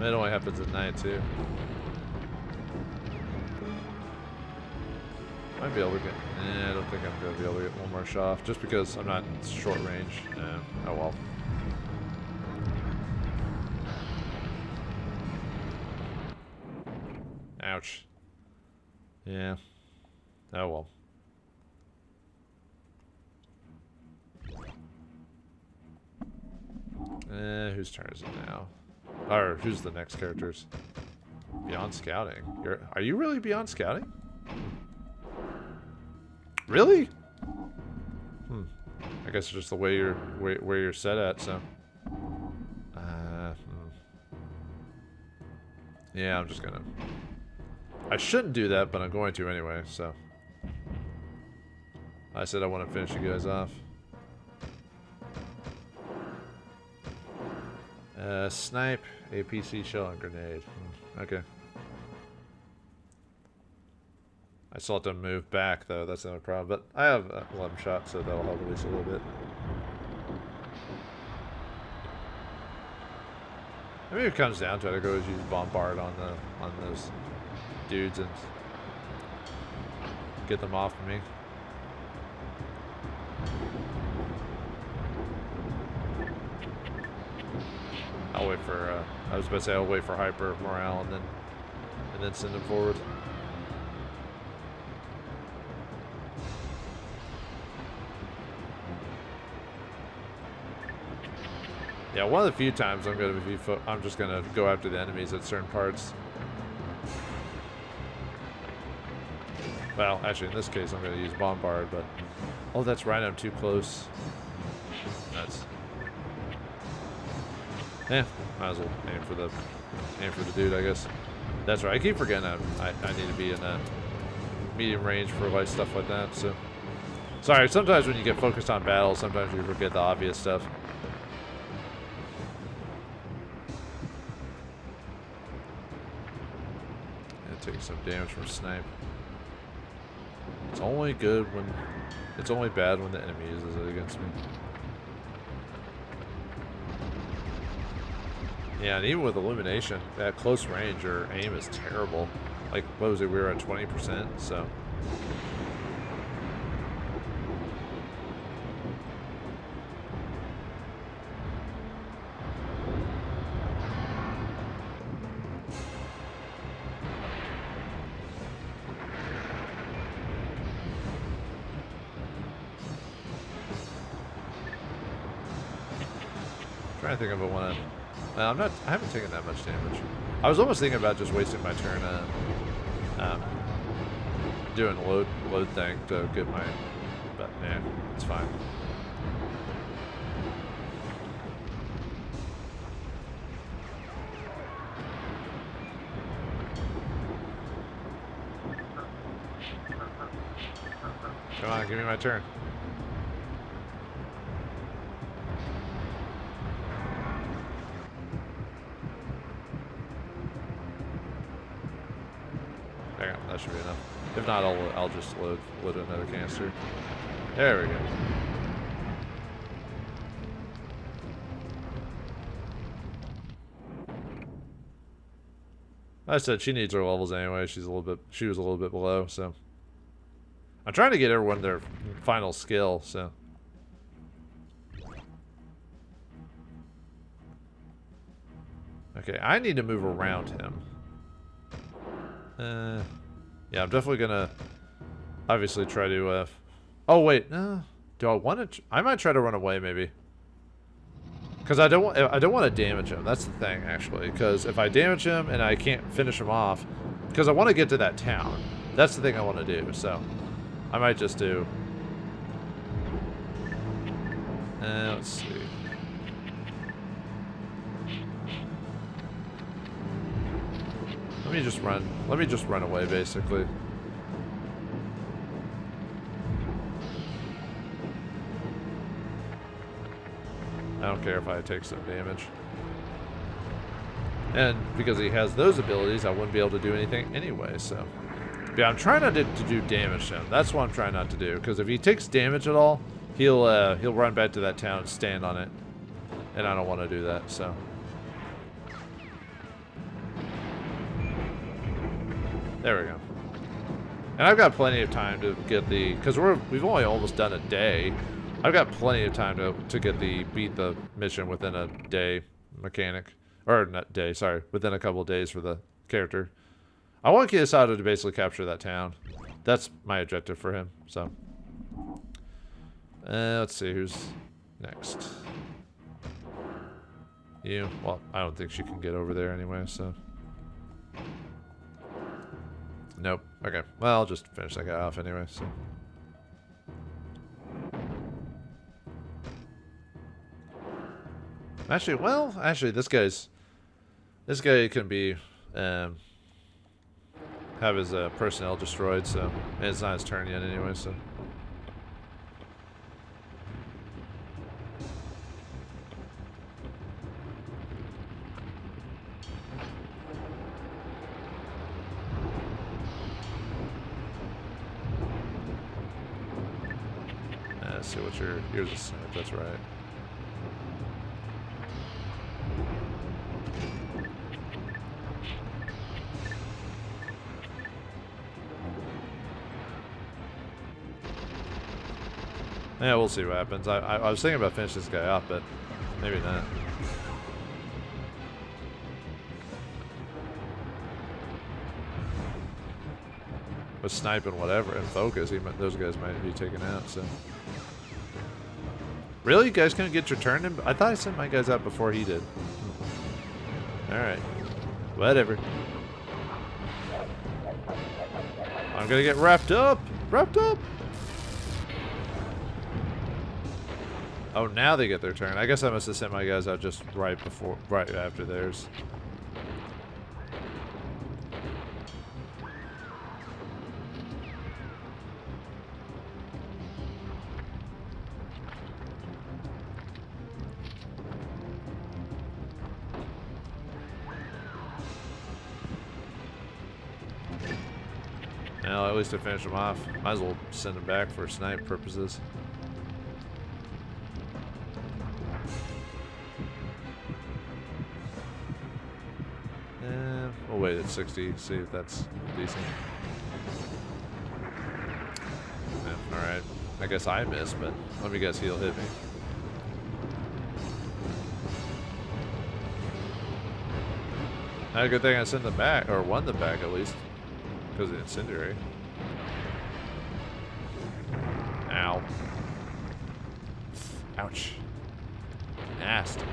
It only happens at night too. Might be able to get. I don't think I'm gonna be able to get one more shot off, just because I'm not short range. Oh well. Ouch. Yeah. Oh well. Whose turn is it now? Or who's the next characters? Beyond scouting. Are you really beyond scouting? Really? I guess it's just the way where you're set at. So. Yeah, I'm just gonna. I shouldn't do that, but I'm going to anyway. So. I said I want to finish you guys off. Snipe, APC, shell, and grenade. Okay. I still have to move back, though. That's the only problem. But I have 11 shots, so that'll help at least a little bit. Maybe it comes down to it. I go use bombard on those dudes and get them off of me. I'll wait for, I was about to say I'll wait for hyper morale and then send him forward. Yeah, one of the few times I'm just gonna go after the enemies at certain parts. Well, actually in this case I'm gonna use bombard, but oh, that's right, I'm too close. That's. Yeah, might as well aim for the dude, I guess. That's right. I keep forgetting I need to be in medium range for like stuff like that. So, sorry. Sometimes when you get focused on battle, sometimes you forget the obvious stuff. And take some damage from snipe. It's only bad when the enemy uses it against me. Yeah, and even with illumination, at close range, your aim is terrible. Like, what was it? We were at 20%, so. I'm trying to think of a one. I haven't taken that much damage. I was almost thinking about just wasting my turn doing load thing to get my, but nah, it's fine. Come on, give me my turn. There, that should be enough. If not, I'll just load another canister. There we go. I said she needs her levels anyway. She was a little bit below, so I'm trying to get everyone their final skill, so. Okay, I need to move around him. Yeah, I'm definitely gonna obviously try to, oh wait, no. Do I want to, I might try to run away maybe. Because I don't want to damage him. That's the thing, actually. Because if I damage him and I can't finish him off, because I want to get to that town. That's the thing I want to do, so I might just do, let's see. Let me just run away, basically. I don't care if I take some damage. And because he has those abilities, I wouldn't be able to do anything anyway, so. Yeah, I'm trying not to do damage to him. That's what I'm trying not to do. Because if he takes damage at all, he'll run back to that town and stand on it. And I don't want to do that, so. There we go. And I've got plenty of time to get the, because we've only almost done a day. I've got plenty of time to get beat the mission within a day mechanic. Or not day, sorry, within a couple of days for the character. I want Kiyosato to basically capture that town. That's my objective for him, so. Let's see, who's next? You? Well, I don't think she can get over there anyway, so. Nope. Okay. Well, I'll just finish that guy off anyway, so. Actually, this guy can be, have his personnel destroyed, so, and it's not his turn yet anyway, so. Let's see what yours is snipe, that's right. Yeah, we'll see what happens. I was thinking about finishing this guy off, but maybe not. With snipe and whatever and focus, those guys might be taken out. So, really, you guys couldn't get your turn in? I thought I sent my guys out before he did. All right, whatever. I'm gonna get wrapped up. Wrapped up. Oh, now they get their turn. I guess I must have sent my guys out just right after theirs. Well, at least I finished them off. Might as well send them back for snipe purposes. We'll wait at 60, see if that's decent. Yeah, alright. I guess I missed, but let me guess he'll hit me. Not a good thing I sent them back, or won them back at least. Because of the incendiary. Ow. Ouch. Nasty.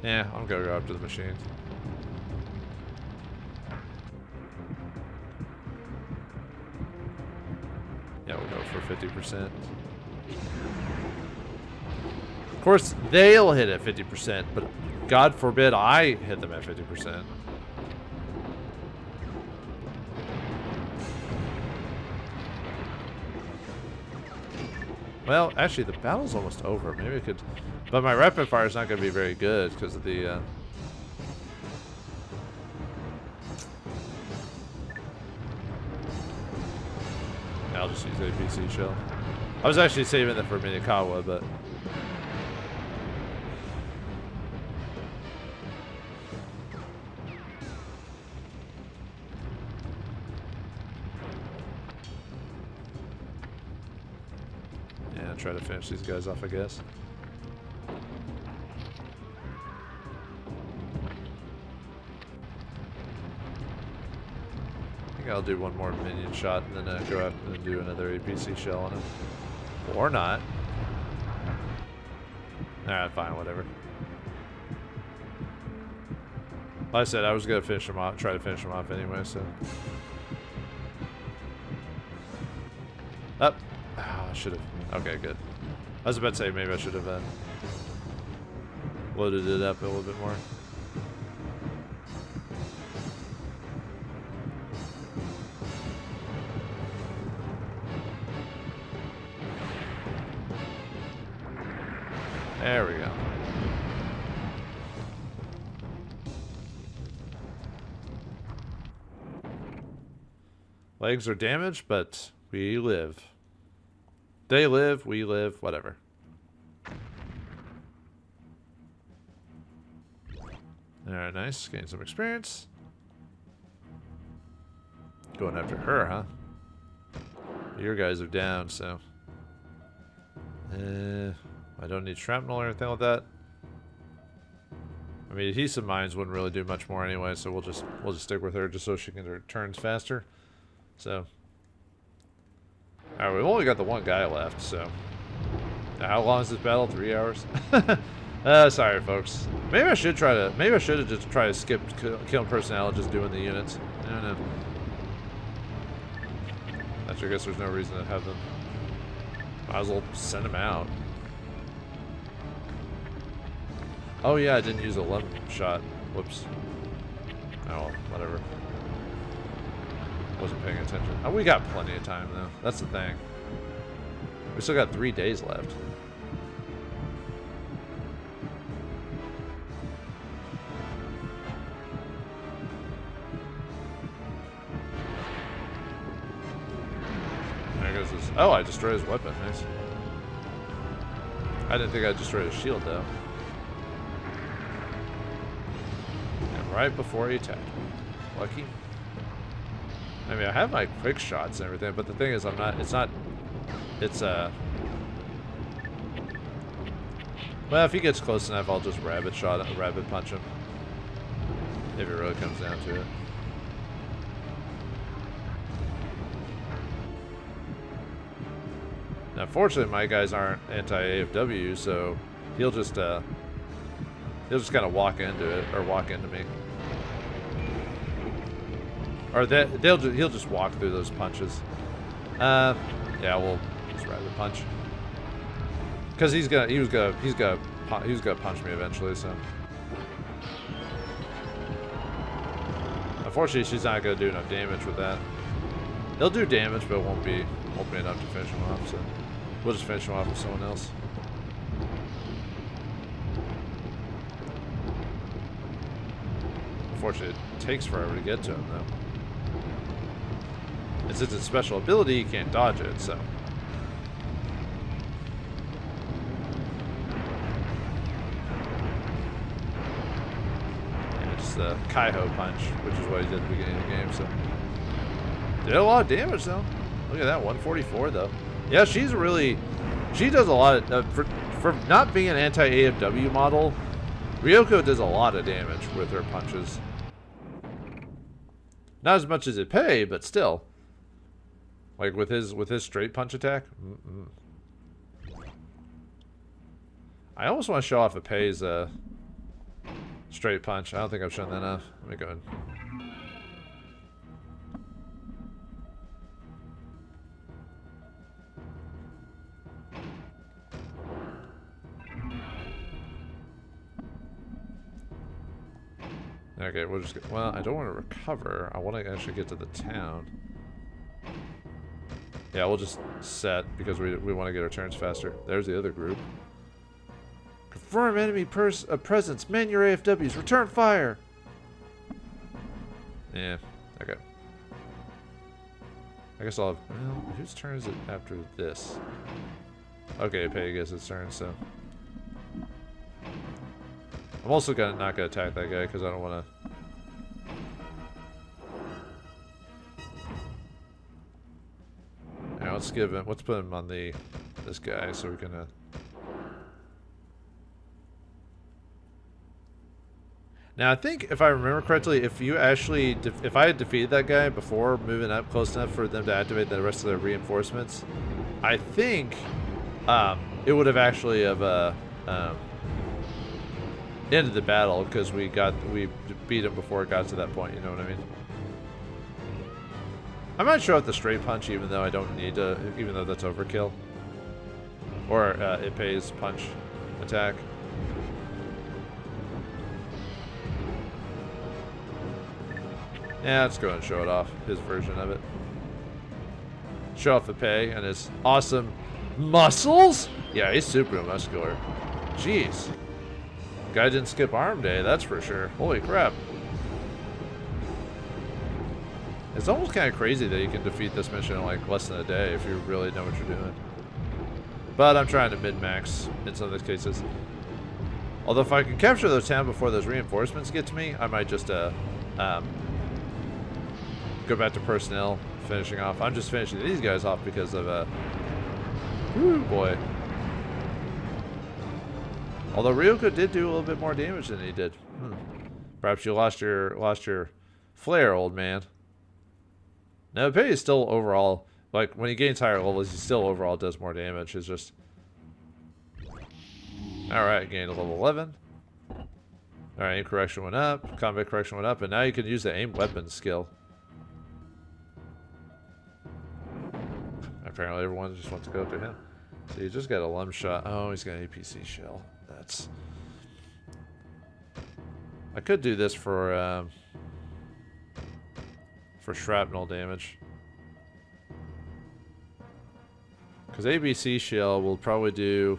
Yeah, I'm gonna go up to the machine. Yeah, we'll go for 50%. Of course, they'll hit at 50%, but God forbid I hit them at 50%. Well, actually, the battle's almost over. Maybe I could... But my rapid fire is not going to be very good because of the... Yeah, I'll just use APC shell. I was actually saving that for Minakawa, but... Yeah, try to finish these guys off, I guess. I'll do one more minion shot and then go out and do another APC shell on him. Or not. Alright, fine, whatever. Like I said, I was going to finish him off, try to finish him off anyway, so. Up. Oh, I should have. Okay, good. I was about to say maybe I should have loaded it up a little bit more. There we go. Legs are damaged, but we live. They live, we live, whatever. Alright, nice. Getting some experience. Going after her, huh? Your guys are down, so... I don't need shrapnel or anything like that. I mean, adhesive mines wouldn't really do much more anyway, so we'll just stick with her just so she can do her turns faster. So, alright, we've only got the one guy left. So, how long is this battle? 3 hours? Sorry, folks. Maybe I should try to. Maybe I should have just tried to skip killing personnel, just doing the units. I don't know. Actually, I guess there's no reason to have them. Might as well send them out. Oh yeah, I didn't use a lemon shot. Whoops. Oh well, whatever. Wasn't paying attention. Oh, we got plenty of time though. That's the thing. We still got 3 days left. There goes his... Oh, I destroyed his weapon. Nice. I didn't think I destroyed his shield though. Right before he attacked me. Lucky. I mean, I have my quick shots and everything, but the thing is, well, if he gets close enough, I'll just rabbit punch him. If it really comes down to it. Now, fortunately, my guys aren't anti-AFW, so he'll just kind of walk into it, or walk into me. Or he'll just walk through those punches. Yeah, we'll just rabbit punch. Cause he's gonna punch me eventually. So unfortunately, she's not gonna do enough damage with that. He'll do damage, but it won't be enough to finish him off. So we'll just finish him off with someone else. Unfortunately, it takes forever to get to him, though. And since it's special ability, you can't dodge it, so. And it's the Kaiho punch, which is what he did at the beginning of the game, so. Did a lot of damage, though. Look at that, 144, though. Yeah, she does a lot of, for not being an anti-AFW model, Ryoko does a lot of damage with her punches. Not as much as Ipei, but still. Like with his straight punch attack. I almost want to show off Ipei's Straight punch. I don't think I've shown that enough. Let me go in. Okay, we'll just get, well, I don't want to recover. I want to actually get to the town. Yeah, we'll just set because we want to get our turns faster. There's the other group. Confirm enemy presence. Man your AFWs. Return fire. Yeah, okay. I guess I'll have, well, whose turn is it after this? Okay, Pei gets its turn, so. I'm also not gonna attack that guy because I don't want to. Alright, let's give him. Let's put him on this guy so we can. Now I think if I remember correctly, if you actually, if I had defeated that guy before moving up close enough for them to activate the rest of their reinforcements, I think it would have actually ended the battle because we beat him before it got to that point. You know what I mean? I might show up the straight punch even though I don't need to, even though that's overkill. Or it pays punch attack. Yeah, let's go and show it off, his version of it. Show off the pay and his awesome muscles. Yeah, he's super muscular. Jeez. Guy didn't skip arm day, that's for sure. Holy crap. It's almost kind of crazy that you can defeat this mission in like less than a day if you really know what you're doing. But I'm trying to min-max in some of these cases. Although if I can capture those town before those reinforcements get to me, I might just go back to personnel, finishing off. I'm just finishing these guys off because of whoo boy. Although Ryoko did do a little bit more damage than he did. Perhaps you lost your flair, old man. Now Pei is still overall, like when he gains higher levels, he still overall does more damage. It's just alright, gained a level 11. Alright, aim correction went up, combat correction went up, and now you can use the aim weapon skill. Apparently everyone just wants to go to him. So you just got a lump shot. Oh, he's got an APC shell. That's. I could do this for shrapnel damage. Because ABC shell will probably do.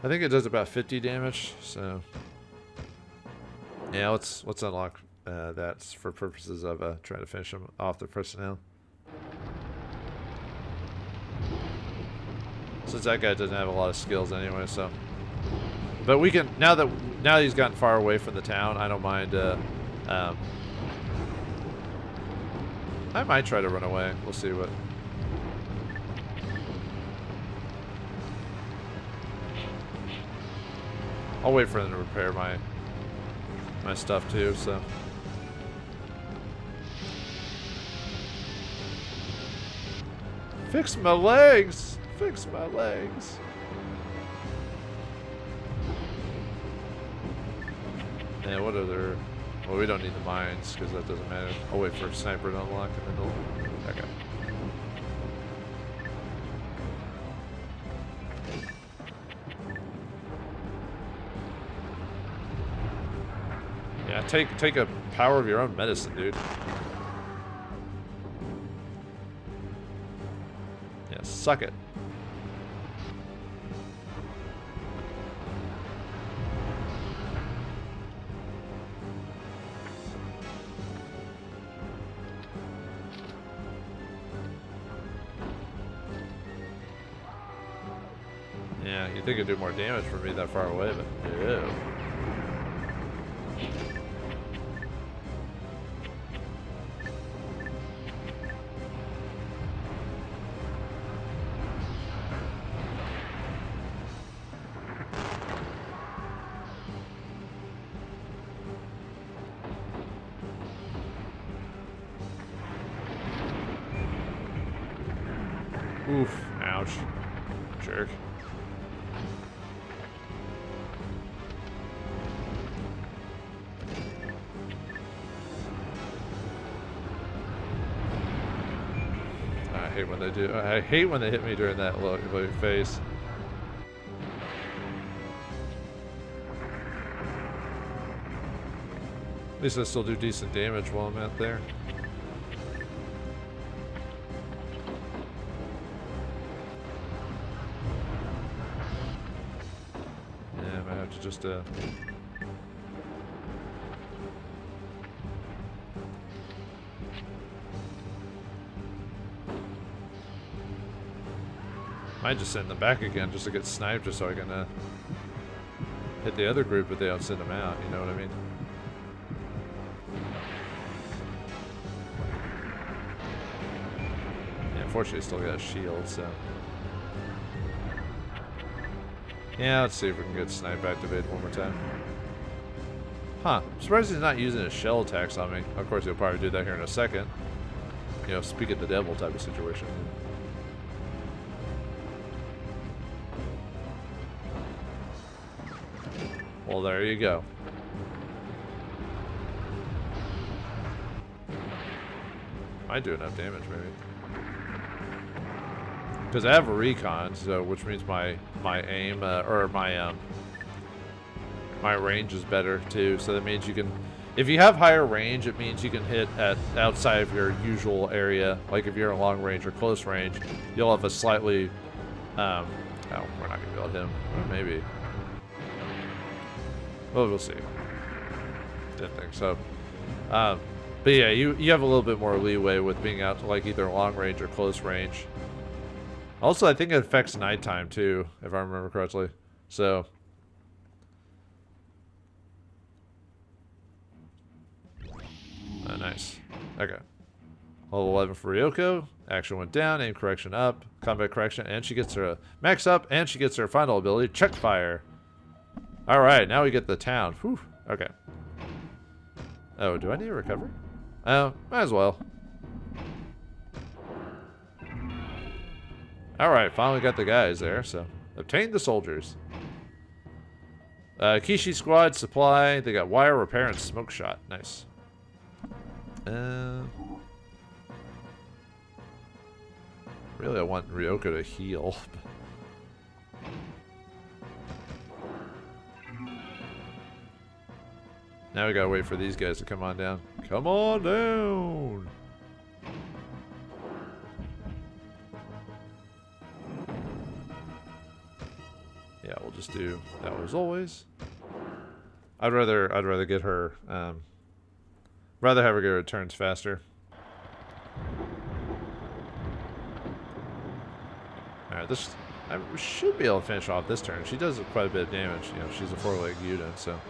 I think it does about 50 damage. So yeah, let's unlock that for purposes of trying to finish him off the personnel. Since that guy doesn't have a lot of skills anyway, so. But we can now that he's gotten far away from the town, I don't mind. I might try to run away. We'll see what. I'll wait for them to repair my stuff too. So. Fix my legs. Fix my legs. Yeah, what other? Well, we don't need the mines because that doesn't matter. I'll wait for a sniper to unlock and then they'll. Okay. Yeah, take a power of your own medicine, dude. Yeah, suck it. Yeah, you'd think it'd do more damage for me that far away, but no. Oof, ouch. Jerk. hate when they do. I hate when they hit me during that look phase. At least I still do decent damage while I'm out there. Yeah, I might have to just might just send them back again just to get sniped just so I can hit the other group, but they don't send them out, you know what I mean? Yeah, unfortunately still got a shield, so. Yeah, let's see if we can get snipe activated one more time. Huh, I'm surprised he's not using his shell attacks on me. Of course he'll probably do that here in a second. You know, speak of the devil type of situation. Well, there you go. Might do enough damage, maybe. Because I have a recon, so which means my aim or my range is better too. So that means you can, if you have higher range, it means you can hit at outside of your usual area. Like if you're in long range or close range, you'll have a slightly. Oh, we're not gonna be able to hit him. Or maybe. Well, we'll see. Didn't think so. But yeah, you have a little bit more leeway with being out to like either long range or close range. Also, I think it affects nighttime too, if I remember correctly. So. Oh, nice. Okay. Level 11 for Ryoko. Action went down, aim correction up, combat correction, and she gets her max up, and she gets her final ability, check fire. Alright, now we get the town. Whew. Okay. Oh, do I need a recovery? Oh, might as well. Alright, finally got the guys there, so. Obtain the soldiers. Kishi squad, supply. They got wire, repair, and smoke shot. Nice. Really, I want Ryoko to heal. Now we gotta wait for these guys to come on down. Come on down! Yeah, we'll just do that as always. I'd rather get her rather have her get her turns faster. Alright, this I should be able to finish off this turn. She does quite a bit of damage, you know, she's a 4-leg unit, so.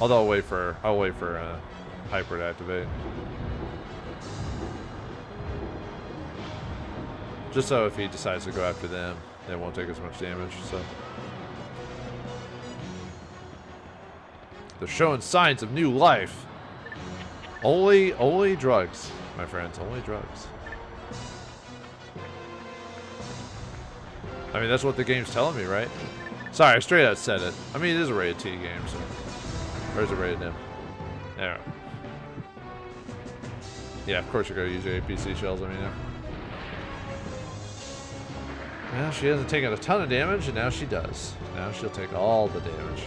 Although I'll wait for Hyper to activate. Just so if he decides to go after them, they won't take as much damage, so. They're showing signs of new life. Only drugs, my friends, only drugs. I mean, that's what the game's telling me, right? Sorry, I straight out said it. I mean, it is a rated T game, so. Or is it rated M? Yeah. Yeah, of course you're going to use your APC shells, I mean, yeah. Well, she hasn't taken a ton of damage, and now she does. Now she'll take all the damage.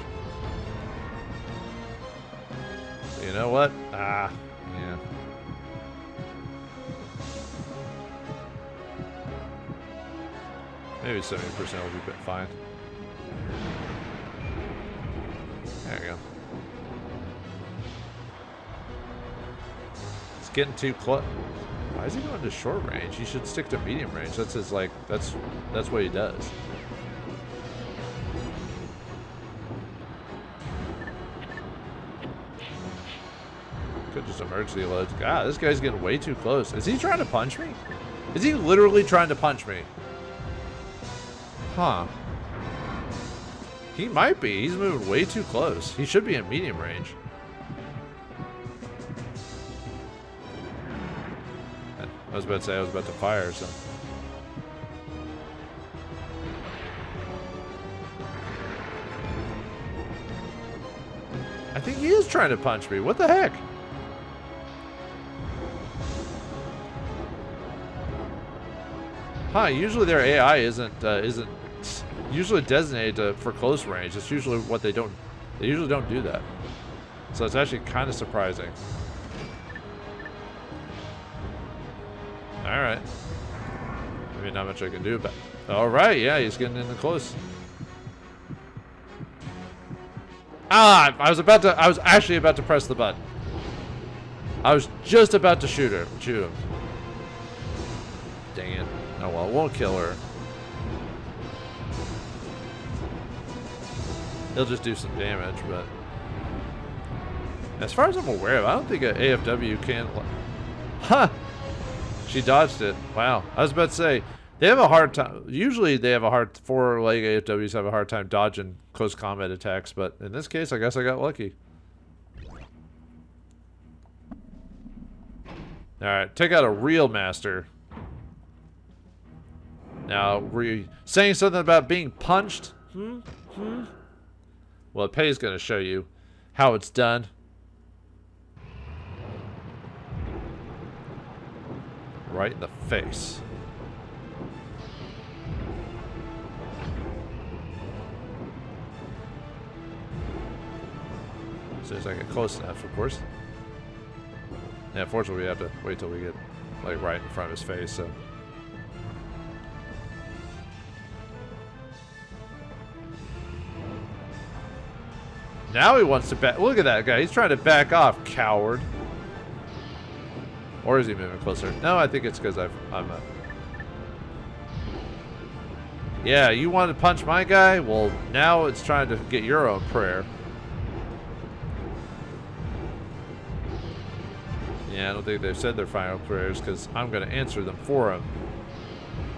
So you know what? Ah, yeah. Maybe 70% will be fine. There we go. It's getting too close. Why is he going to short range? He should stick to medium range. That's his, like, that's what he does. Could just emergency loads. God, this guy's getting way too close. Is he trying to punch me? Is he literally trying to punch me? Huh. He might be. He's moving way too close. He should be in medium range. I was about to say I was about to fire, so. I think he is trying to punch me. What the heck? Huh, usually their AI isn't usually designated for close range. It's usually what they usually don't do that. So it's actually kind of surprising. Alright. Maybe not much I can do about it. Alright, yeah, he's getting in close. Ah, I was actually about to press the button. I was just about to shoot him. Dang it. Oh well, it won't kill her. He'll just do some damage, but as far as I'm aware of, I don't think an AFW can. Huh! She dodged it. Wow. I was about to say, they have a hard time. Usually they have a hard, 4-leg AFWs have a hard time dodging close combat attacks, but in this case, I guess I got lucky. Alright, take out a real master. Now, were you saying something about being punched? Well, Pei's going to show you how it's done. Right in the face. As soon as I get close enough, of course. Yeah, fortunately, we have to wait till we get, like, right in front of his face, so. Now he wants to back. Look at that guy. He's trying to back off, coward. Or is he moving closer? No, I think it's because I'm a... Yeah, you want to punch my guy? Well, now it's trying to get your own prayer. Yeah, I don't think they've said their final prayers because I'm going to answer them for them.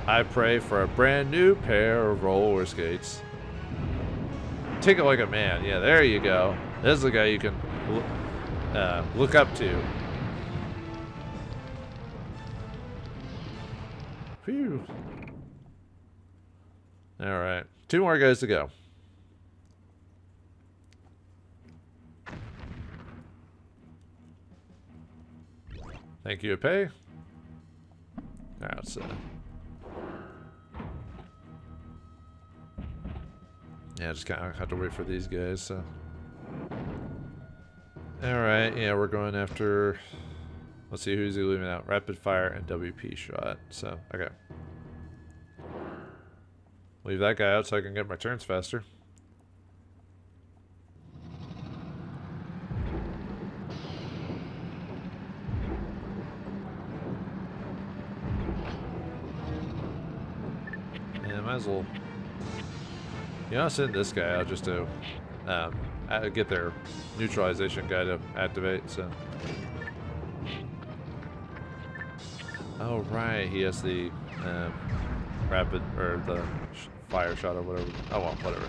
I pray for a brand new pair of roller skates. Take it like a man. Yeah, there you go. This is the guy you can look up to. Phew. All right. 2 more guys to go. Thank you, Pei. Now it's yeah, just kind of have to wait for these guys. So, all right, yeah, we're going after. Let's see who's he leaving out. Rapid fire and WP shot. So, okay, leave that guy out so I can get my turns faster. Yeah, might as well. You know, I'll send this guy out just to get their neutralization guy to activate, so. Oh, right, he has the rapid, or the fire shot or whatever. Oh, well, whatever.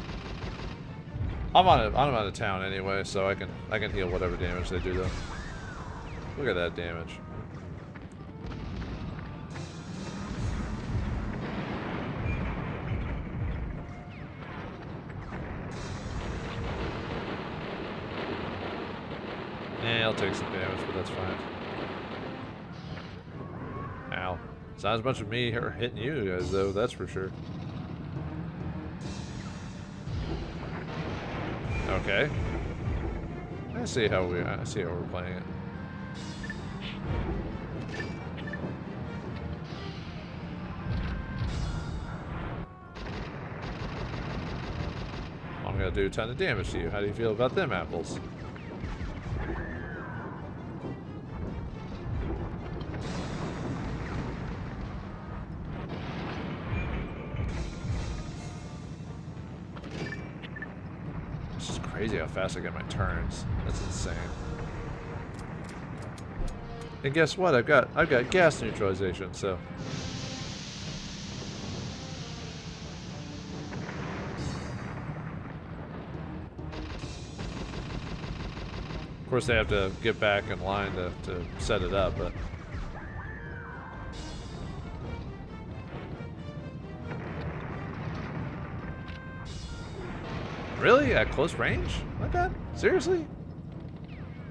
I'm out of town anyway, so I can heal whatever damage they do, though. Look at that damage. Yeah, I'll take some damage, but that's fine. Ow. It's not as much of me hitting you guys, though, that's for sure. Okay. I see how we're playing it. I'm gonna do a ton of damage to you. How do you feel about them apples? Crazy how fast I get my turns. That's insane. And guess what? I've got gas neutralization, so. Of course they have to get back in line to set it up, but. Really? At close range? Like that? Seriously?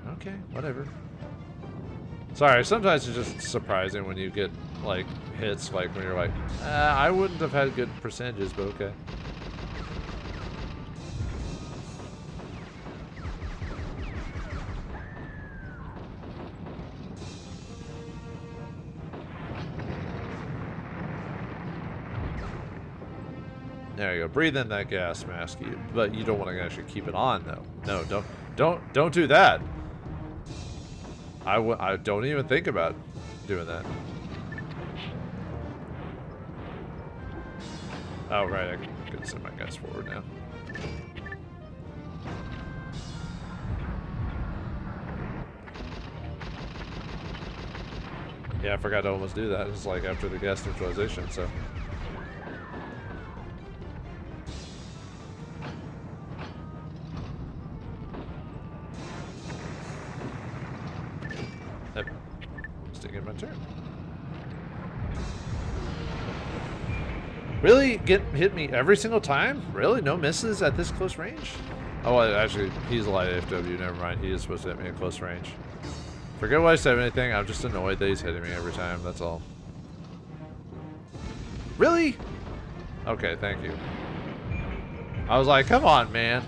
Okay, whatever. Sorry, sometimes it's just surprising when you get, like, hits, like, when you're like, I wouldn't have had good percentages, but okay. There you go. Breathe in that gas mask, but you don't want to actually keep it on, though. No, don't do that. I don't even think about doing that. Oh, right. I can send my guys forward now. Yeah, I forgot to almost do that. It's like after the gas neutralization, so. Really? Hit me every single time? Really? No misses at this close range? Oh, well, actually, he's a light FW. Never mind. He is supposed to hit me at close range. Forget why I said anything. I'm just annoyed that he's hitting me every time. That's all. Really? Okay, thank you. I was like, come on, man.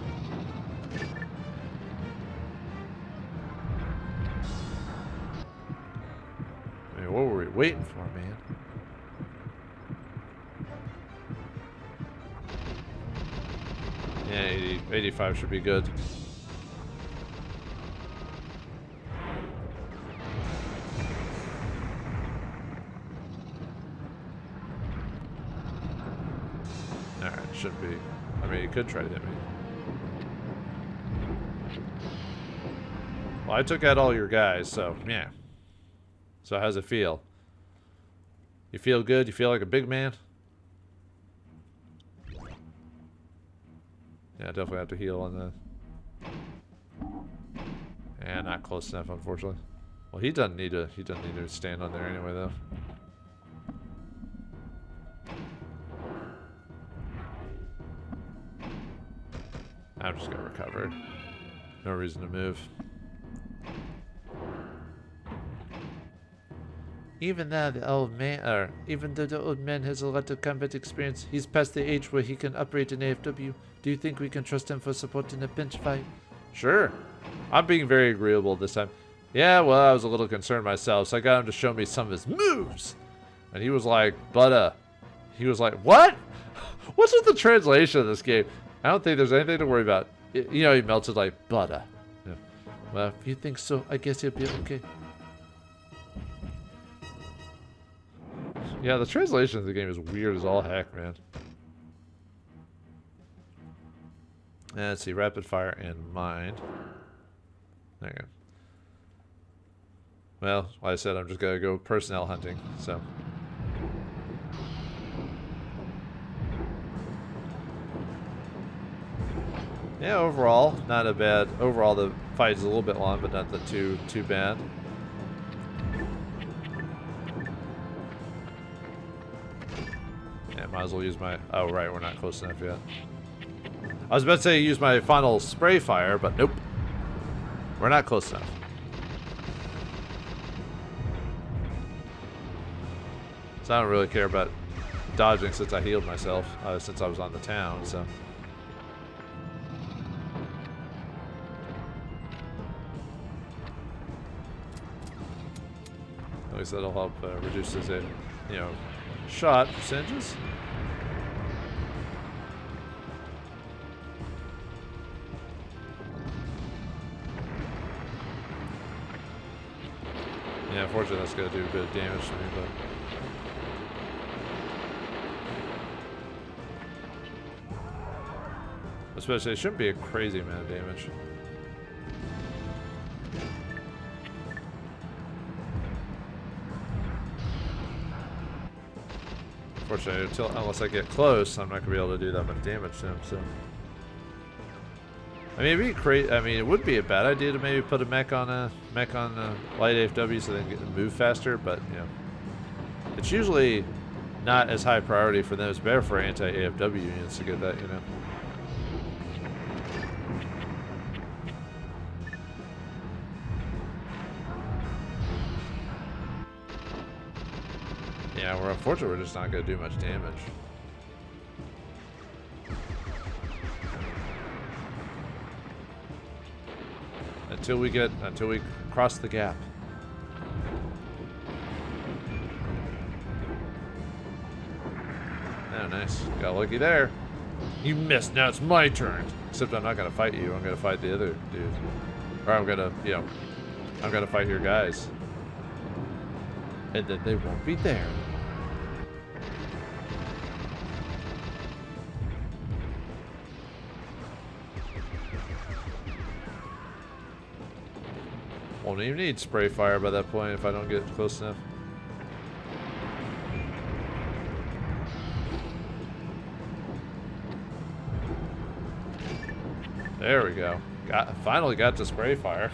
I mean, what were we waiting for, man? Yeah, 85 should be good. Alright, should be. I mean, he could try to hit me. Well, I took out all your guys, so yeah. So how's it feel? You feel good? You feel like a big man? Yeah, definitely have to heal on the. And not close enough, unfortunately. Well, he doesn't need to. He doesn't need to stand on there anyway, though. I'm just gonna recover. No reason to move. Even though the old man has a lot of combat experience, he's past the age where he can operate an AFW. Do you think we can trust him for support in a bench fight? Sure. I'm being very agreeable this time. Yeah, well, I was a little concerned myself, so I got him to show me some of his moves. And he was like, he was like, what? What's with the translation of this game? I don't think there's anything to worry about. You know, he melted like butter. Yeah. Well, if you think so, I guess he'll be okay. Yeah, the translation of the game is weird as all heck, man. And let's see, rapid fire and mind. There you go. Well, like I said, I'm just gonna go personnel hunting, so. Yeah, overall, not a bad. Overall, the fight is a little bit long, but not too bad. Yeah, might as well use my. Oh, right, we're not close enough yet. I was about to say use my final spray fire, but nope. We're not close enough. So I don't really care about dodging since I healed myself, since I was on the town, so. At least that'll help reduce his, shot percentages. Yeah, unfortunately that's going to do a bit of damage to me, but. Especially, it shouldn't be a crazy amount of damage. Unfortunately, unless I get close, I'm not going to be able to do that much damage to him, so. I mean, it'd be crazy. I mean, it would be a bad idea to maybe put a mech on light AFW so they can get them move faster, but, you know. It's usually not as high priority for them. It's better for anti-AFW units to get that, you know. Yeah, unfortunately we're just not going to do much damage. Until we cross the gap. Oh, nice. Got lucky there. You missed. Now it's my turn. Except I'm not gonna fight you. I'm gonna fight the other dude. Or I'm gonna, you know, I'm gonna fight your guys. And then they won't be there. Won't even need spray fire by that point if I don't get close enough. There we go. Finally got to spray fire.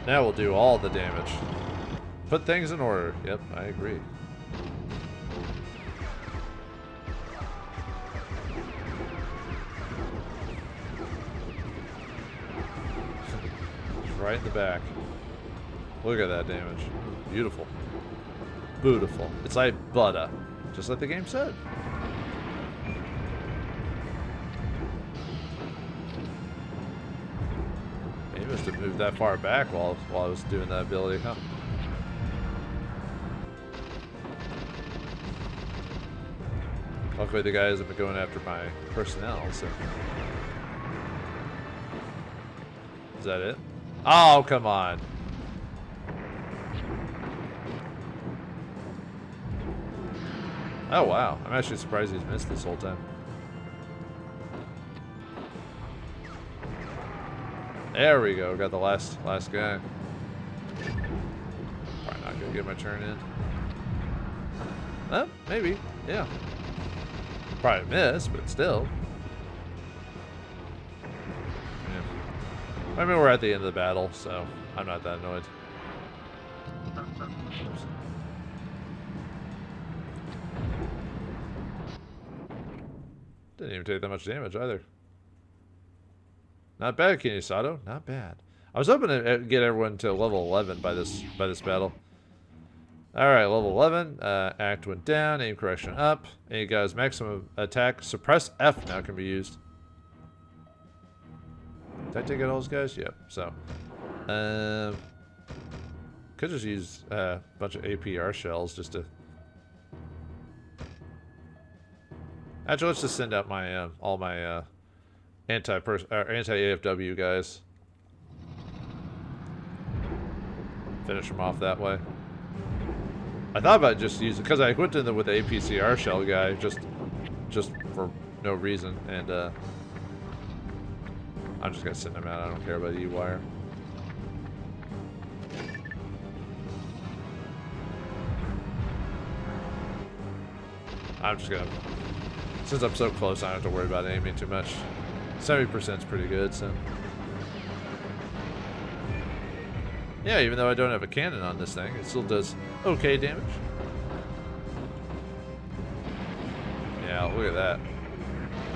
Now we'll do all the damage. Put things in order. Yep, I agree. Right in the back. Look at that damage. Beautiful. Beautiful. It's like butter. Just like the game said. Maybe must have moved that far back while I was doing that ability, huh? Luckily the guys have been going after my personnel, so. Is that it? Oh, come on. Oh, wow. I'm actually surprised he's missed this whole time. There we go. Got the last guy. Probably not gonna get my turn in. Maybe. Yeah. Probably miss, but still. I mean, we're at the end of the battle, so I'm not that annoyed. Oops. Didn't even take that much damage either. Not bad, Kinisato. Not bad. I was hoping to get everyone to level 11 by this battle. All right, level 11. Act went down. Aim correction up. And you guys, maximum attack. Suppress F now can be used. Did I take out all those guys? Yep. So, could just use a bunch of APR shells just to. Actually, let's just send out my all my anti-AFW guys. Finish them off that way. I thought about just using because I went in there with the APCR shell guy just for no reason, and I'm just gonna send him out. I don't care about the E-wire. I'm just gonna, since I'm so close, I don't have to worry about aiming too much. 70% is pretty good, so. Yeah, even though I don't have a cannon on this thing, it still does okay damage. Yeah, look at that.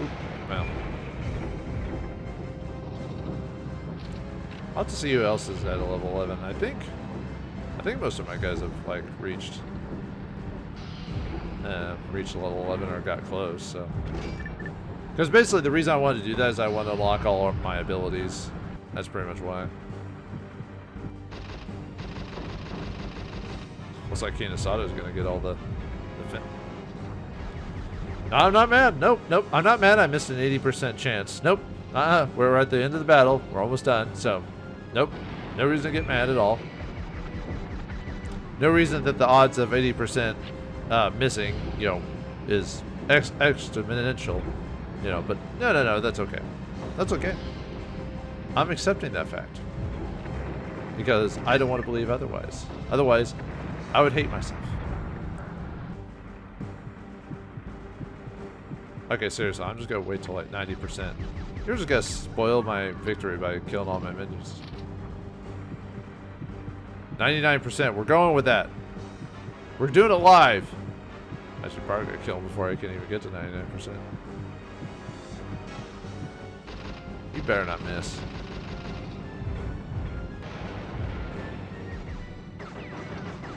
Oop, well. I'll have to see who else is at a level 11. I think most of my guys have like reached level 11 or got close. So, because basically the reason I wanted to do that is I want to unlock all of my abilities. That's pretty much why. Looks like Kinisato is gonna get all the fin. No, I'm not mad. Nope. I'm not mad. I missed an 80% chance. Nope. We're at the end of the battle. We're almost done. So, nope. No reason to get mad at all. No reason that the odds of 80% missing, you know, is exponential. You know, but no. That's okay. That's okay. I'm accepting that fact because I don't want to believe otherwise. Otherwise, I would hate myself. Okay, seriously, I'm just gonna wait till like 90%. You're just gonna spoil my victory by killing all my minions. 99%, we're going with that. We're doing it live. I should probably get killed before I can even get to 99%. You better not miss.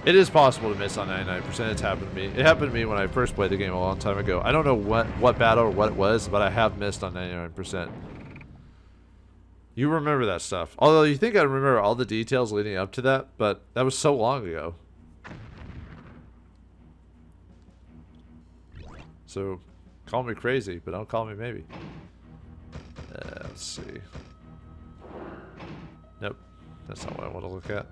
It is possible to miss on 99%. It's happened to me. It happened to me when I first played the game a long time ago. I don't know what battle or what it was, but I have missed on 99%. You remember that stuff. Although you think I remember all the details leading up to that, but that was so long ago. So, call me crazy, but don't call me maybe. Let's see. Nope. That's not what I want to look at.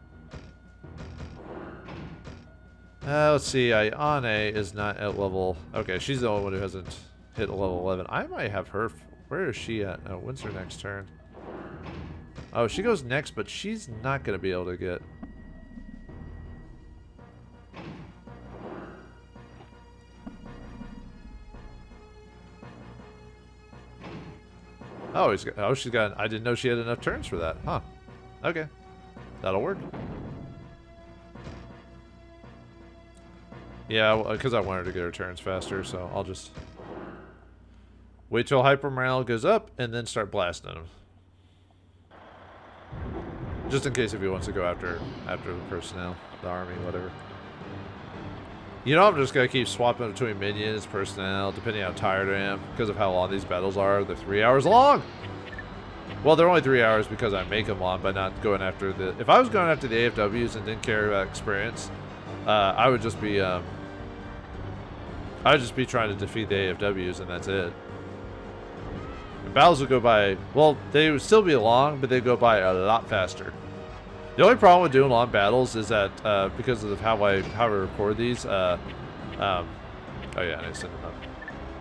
Let's see. Ayane is not at level... Okay, she's the only one who hasn't hit level 11. I might have her... Where is she at? Oh, when's her next turn? Oh, she goes next, but she's not going to be able to get... Oh, she's got... I didn't know she had enough turns for that. Huh. Okay. That'll work. Yeah, because I wanted to get her turns faster, so I'll just wait till hyper morale goes up and then start blasting him. Just in case if he wants to go after the personnel, the army, whatever. You know, I'm just gonna keep swapping between minions, personnel, depending on how tired I am, because of how long these battles are. They're 3 hours long. Well, they're only 3 hours because I make them long by not going after the... If I was going after the AFWs and didn't care about experience, I would just be trying to defeat the AFWs, and that's it. The battles would go by... Well, they would still be long, but they'd go by a lot faster. The only problem with doing long battles is that because of how I record these, oh yeah, I need to send them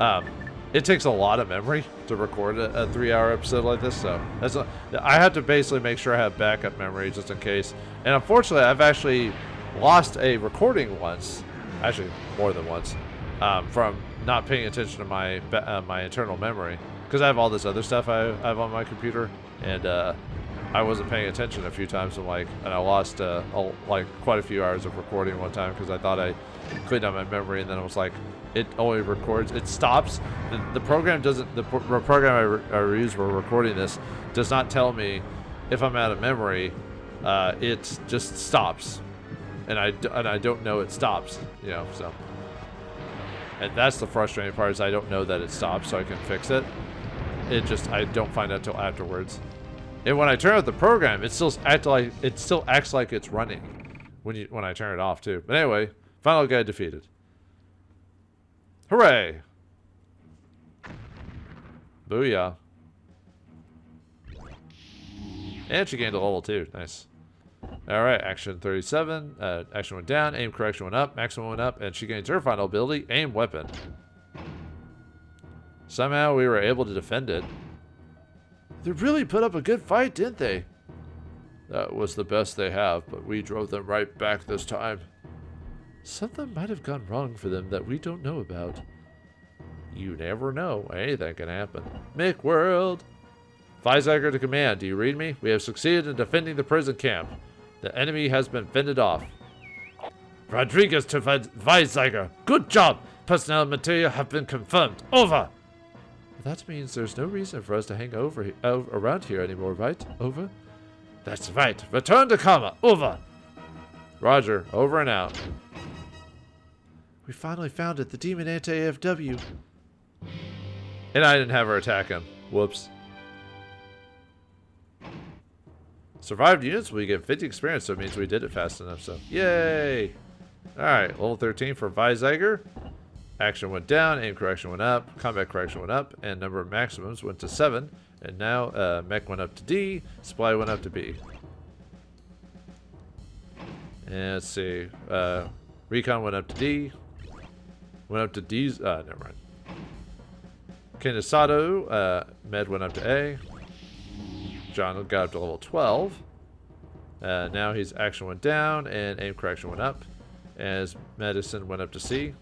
up. It takes a lot of memory to record a 3-hour episode like this, so I have to basically make sure I have backup memory just in case. And unfortunately, I've actually lost a recording once, actually more than once, from not paying attention to my internal memory, because I have all this other stuff I have on my computer, and I wasn't paying attention a few times, and I lost like quite a few hours of recording one time because I thought I cleaned out my memory, and then it was like it only records, it stops. The program doesn't. The program I use for recording this does not tell me if I'm out of memory. It just stops, and I don't know it stops. You know, so. And that's the frustrating part, is I don't know that it stops, so I can fix it. I don't find out till afterwards. And when I turn off the program, it still acts like it's running when I turn it off too. But anyway, final guy defeated. Hooray! Booyah! And she gained a level 2. Nice. All right, action 37. Action went down, aim correction went up, maximum went up, and she gains her final ability, aim weapon. Somehow we were able to defend it. They really put up a good fight, didn't they? That was the best they have, but we drove them right back this time. Something might have gone wrong for them that we don't know about. You never know. Anything can happen. Mick World! Weizsäcker to command. Do you read me? We have succeeded in defending the prison camp. The enemy has been fended off. Rodriguez to Weizsäcker. Good job! Personnel and material have been confirmed. Over! That means there's no reason for us to hang around here anymore, right? Over? That's right. Return to Kama. Over! Roger. Over and out. We finally found it. The demon anti-AFW. And I didn't have her attack him. Whoops. Survived units, we get 50 experience, so it means we did it fast enough, so yay! Alright, level 13 for Weizsäcker. Action went down, aim correction went up, combat correction went up, and number of maximums went to 7. And now mech went up to D, supply went up to B. And let's see, recon went up to D, went up to D's, never mind. Kenisato, med went up to A. John got up to level 12. Now his action went down and aim correction went up. As medicine went up to C.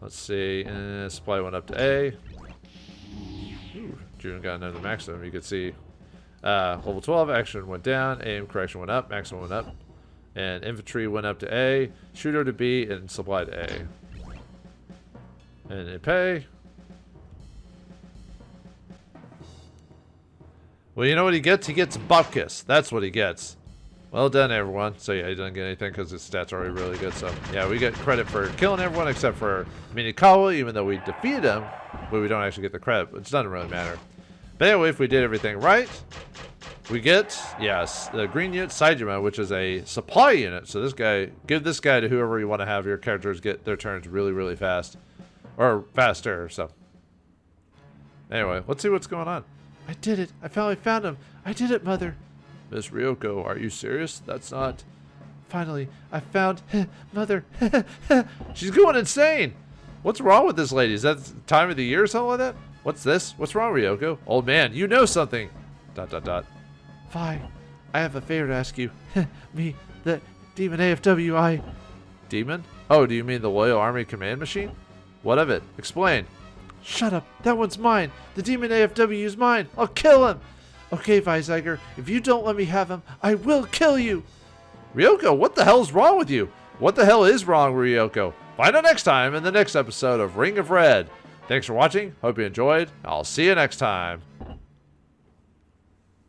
Let's see. Supply went up to A. Ooh, June got another maximum. You could see level 12 action went down. Aim correction went up. Maximum went up. And infantry went up to A. Shooter to B. And supply to A. And in pay. Well, you know what he gets? He gets Bupkis. That's what he gets. Well done, everyone. So yeah, he doesn't get anything because his stats are already really good. So yeah, we get credit for killing everyone except for Minikawa, even though we defeated him, but we don't actually get the credit, which doesn't really matter. But anyway, if we did everything right, we get, yes, the green unit Saijima, which is a supply unit. So this guy, give this guy to whoever you want to have your characters get their turns really, really fast. Or faster, so. Anyway, let's see what's going on. I did it. I finally found him. I did it, Mother. Miss Ryoko, are you serious? That's not... Finally, I found... Mother. She's going insane. What's wrong with this lady? Is that the time of the year or something like that? What's this? What's wrong, Ryoko? Old man, you know something. ... Vi, I have a favor to ask you. Me, the demon AFW, Demon? Oh, do you mean the Loyal Army Command Machine? What of it? Explain. Shut up. That one's mine. The demon AFW is mine. I'll kill him. Okay, Vizeiger, if you don't let me have him, I will kill you. Ryoko, what the hell's wrong with you? What the hell is wrong, Ryoko? Find out next time in the next episode of Ring of Red. Thanks for watching. Hope you enjoyed. I'll see you next time.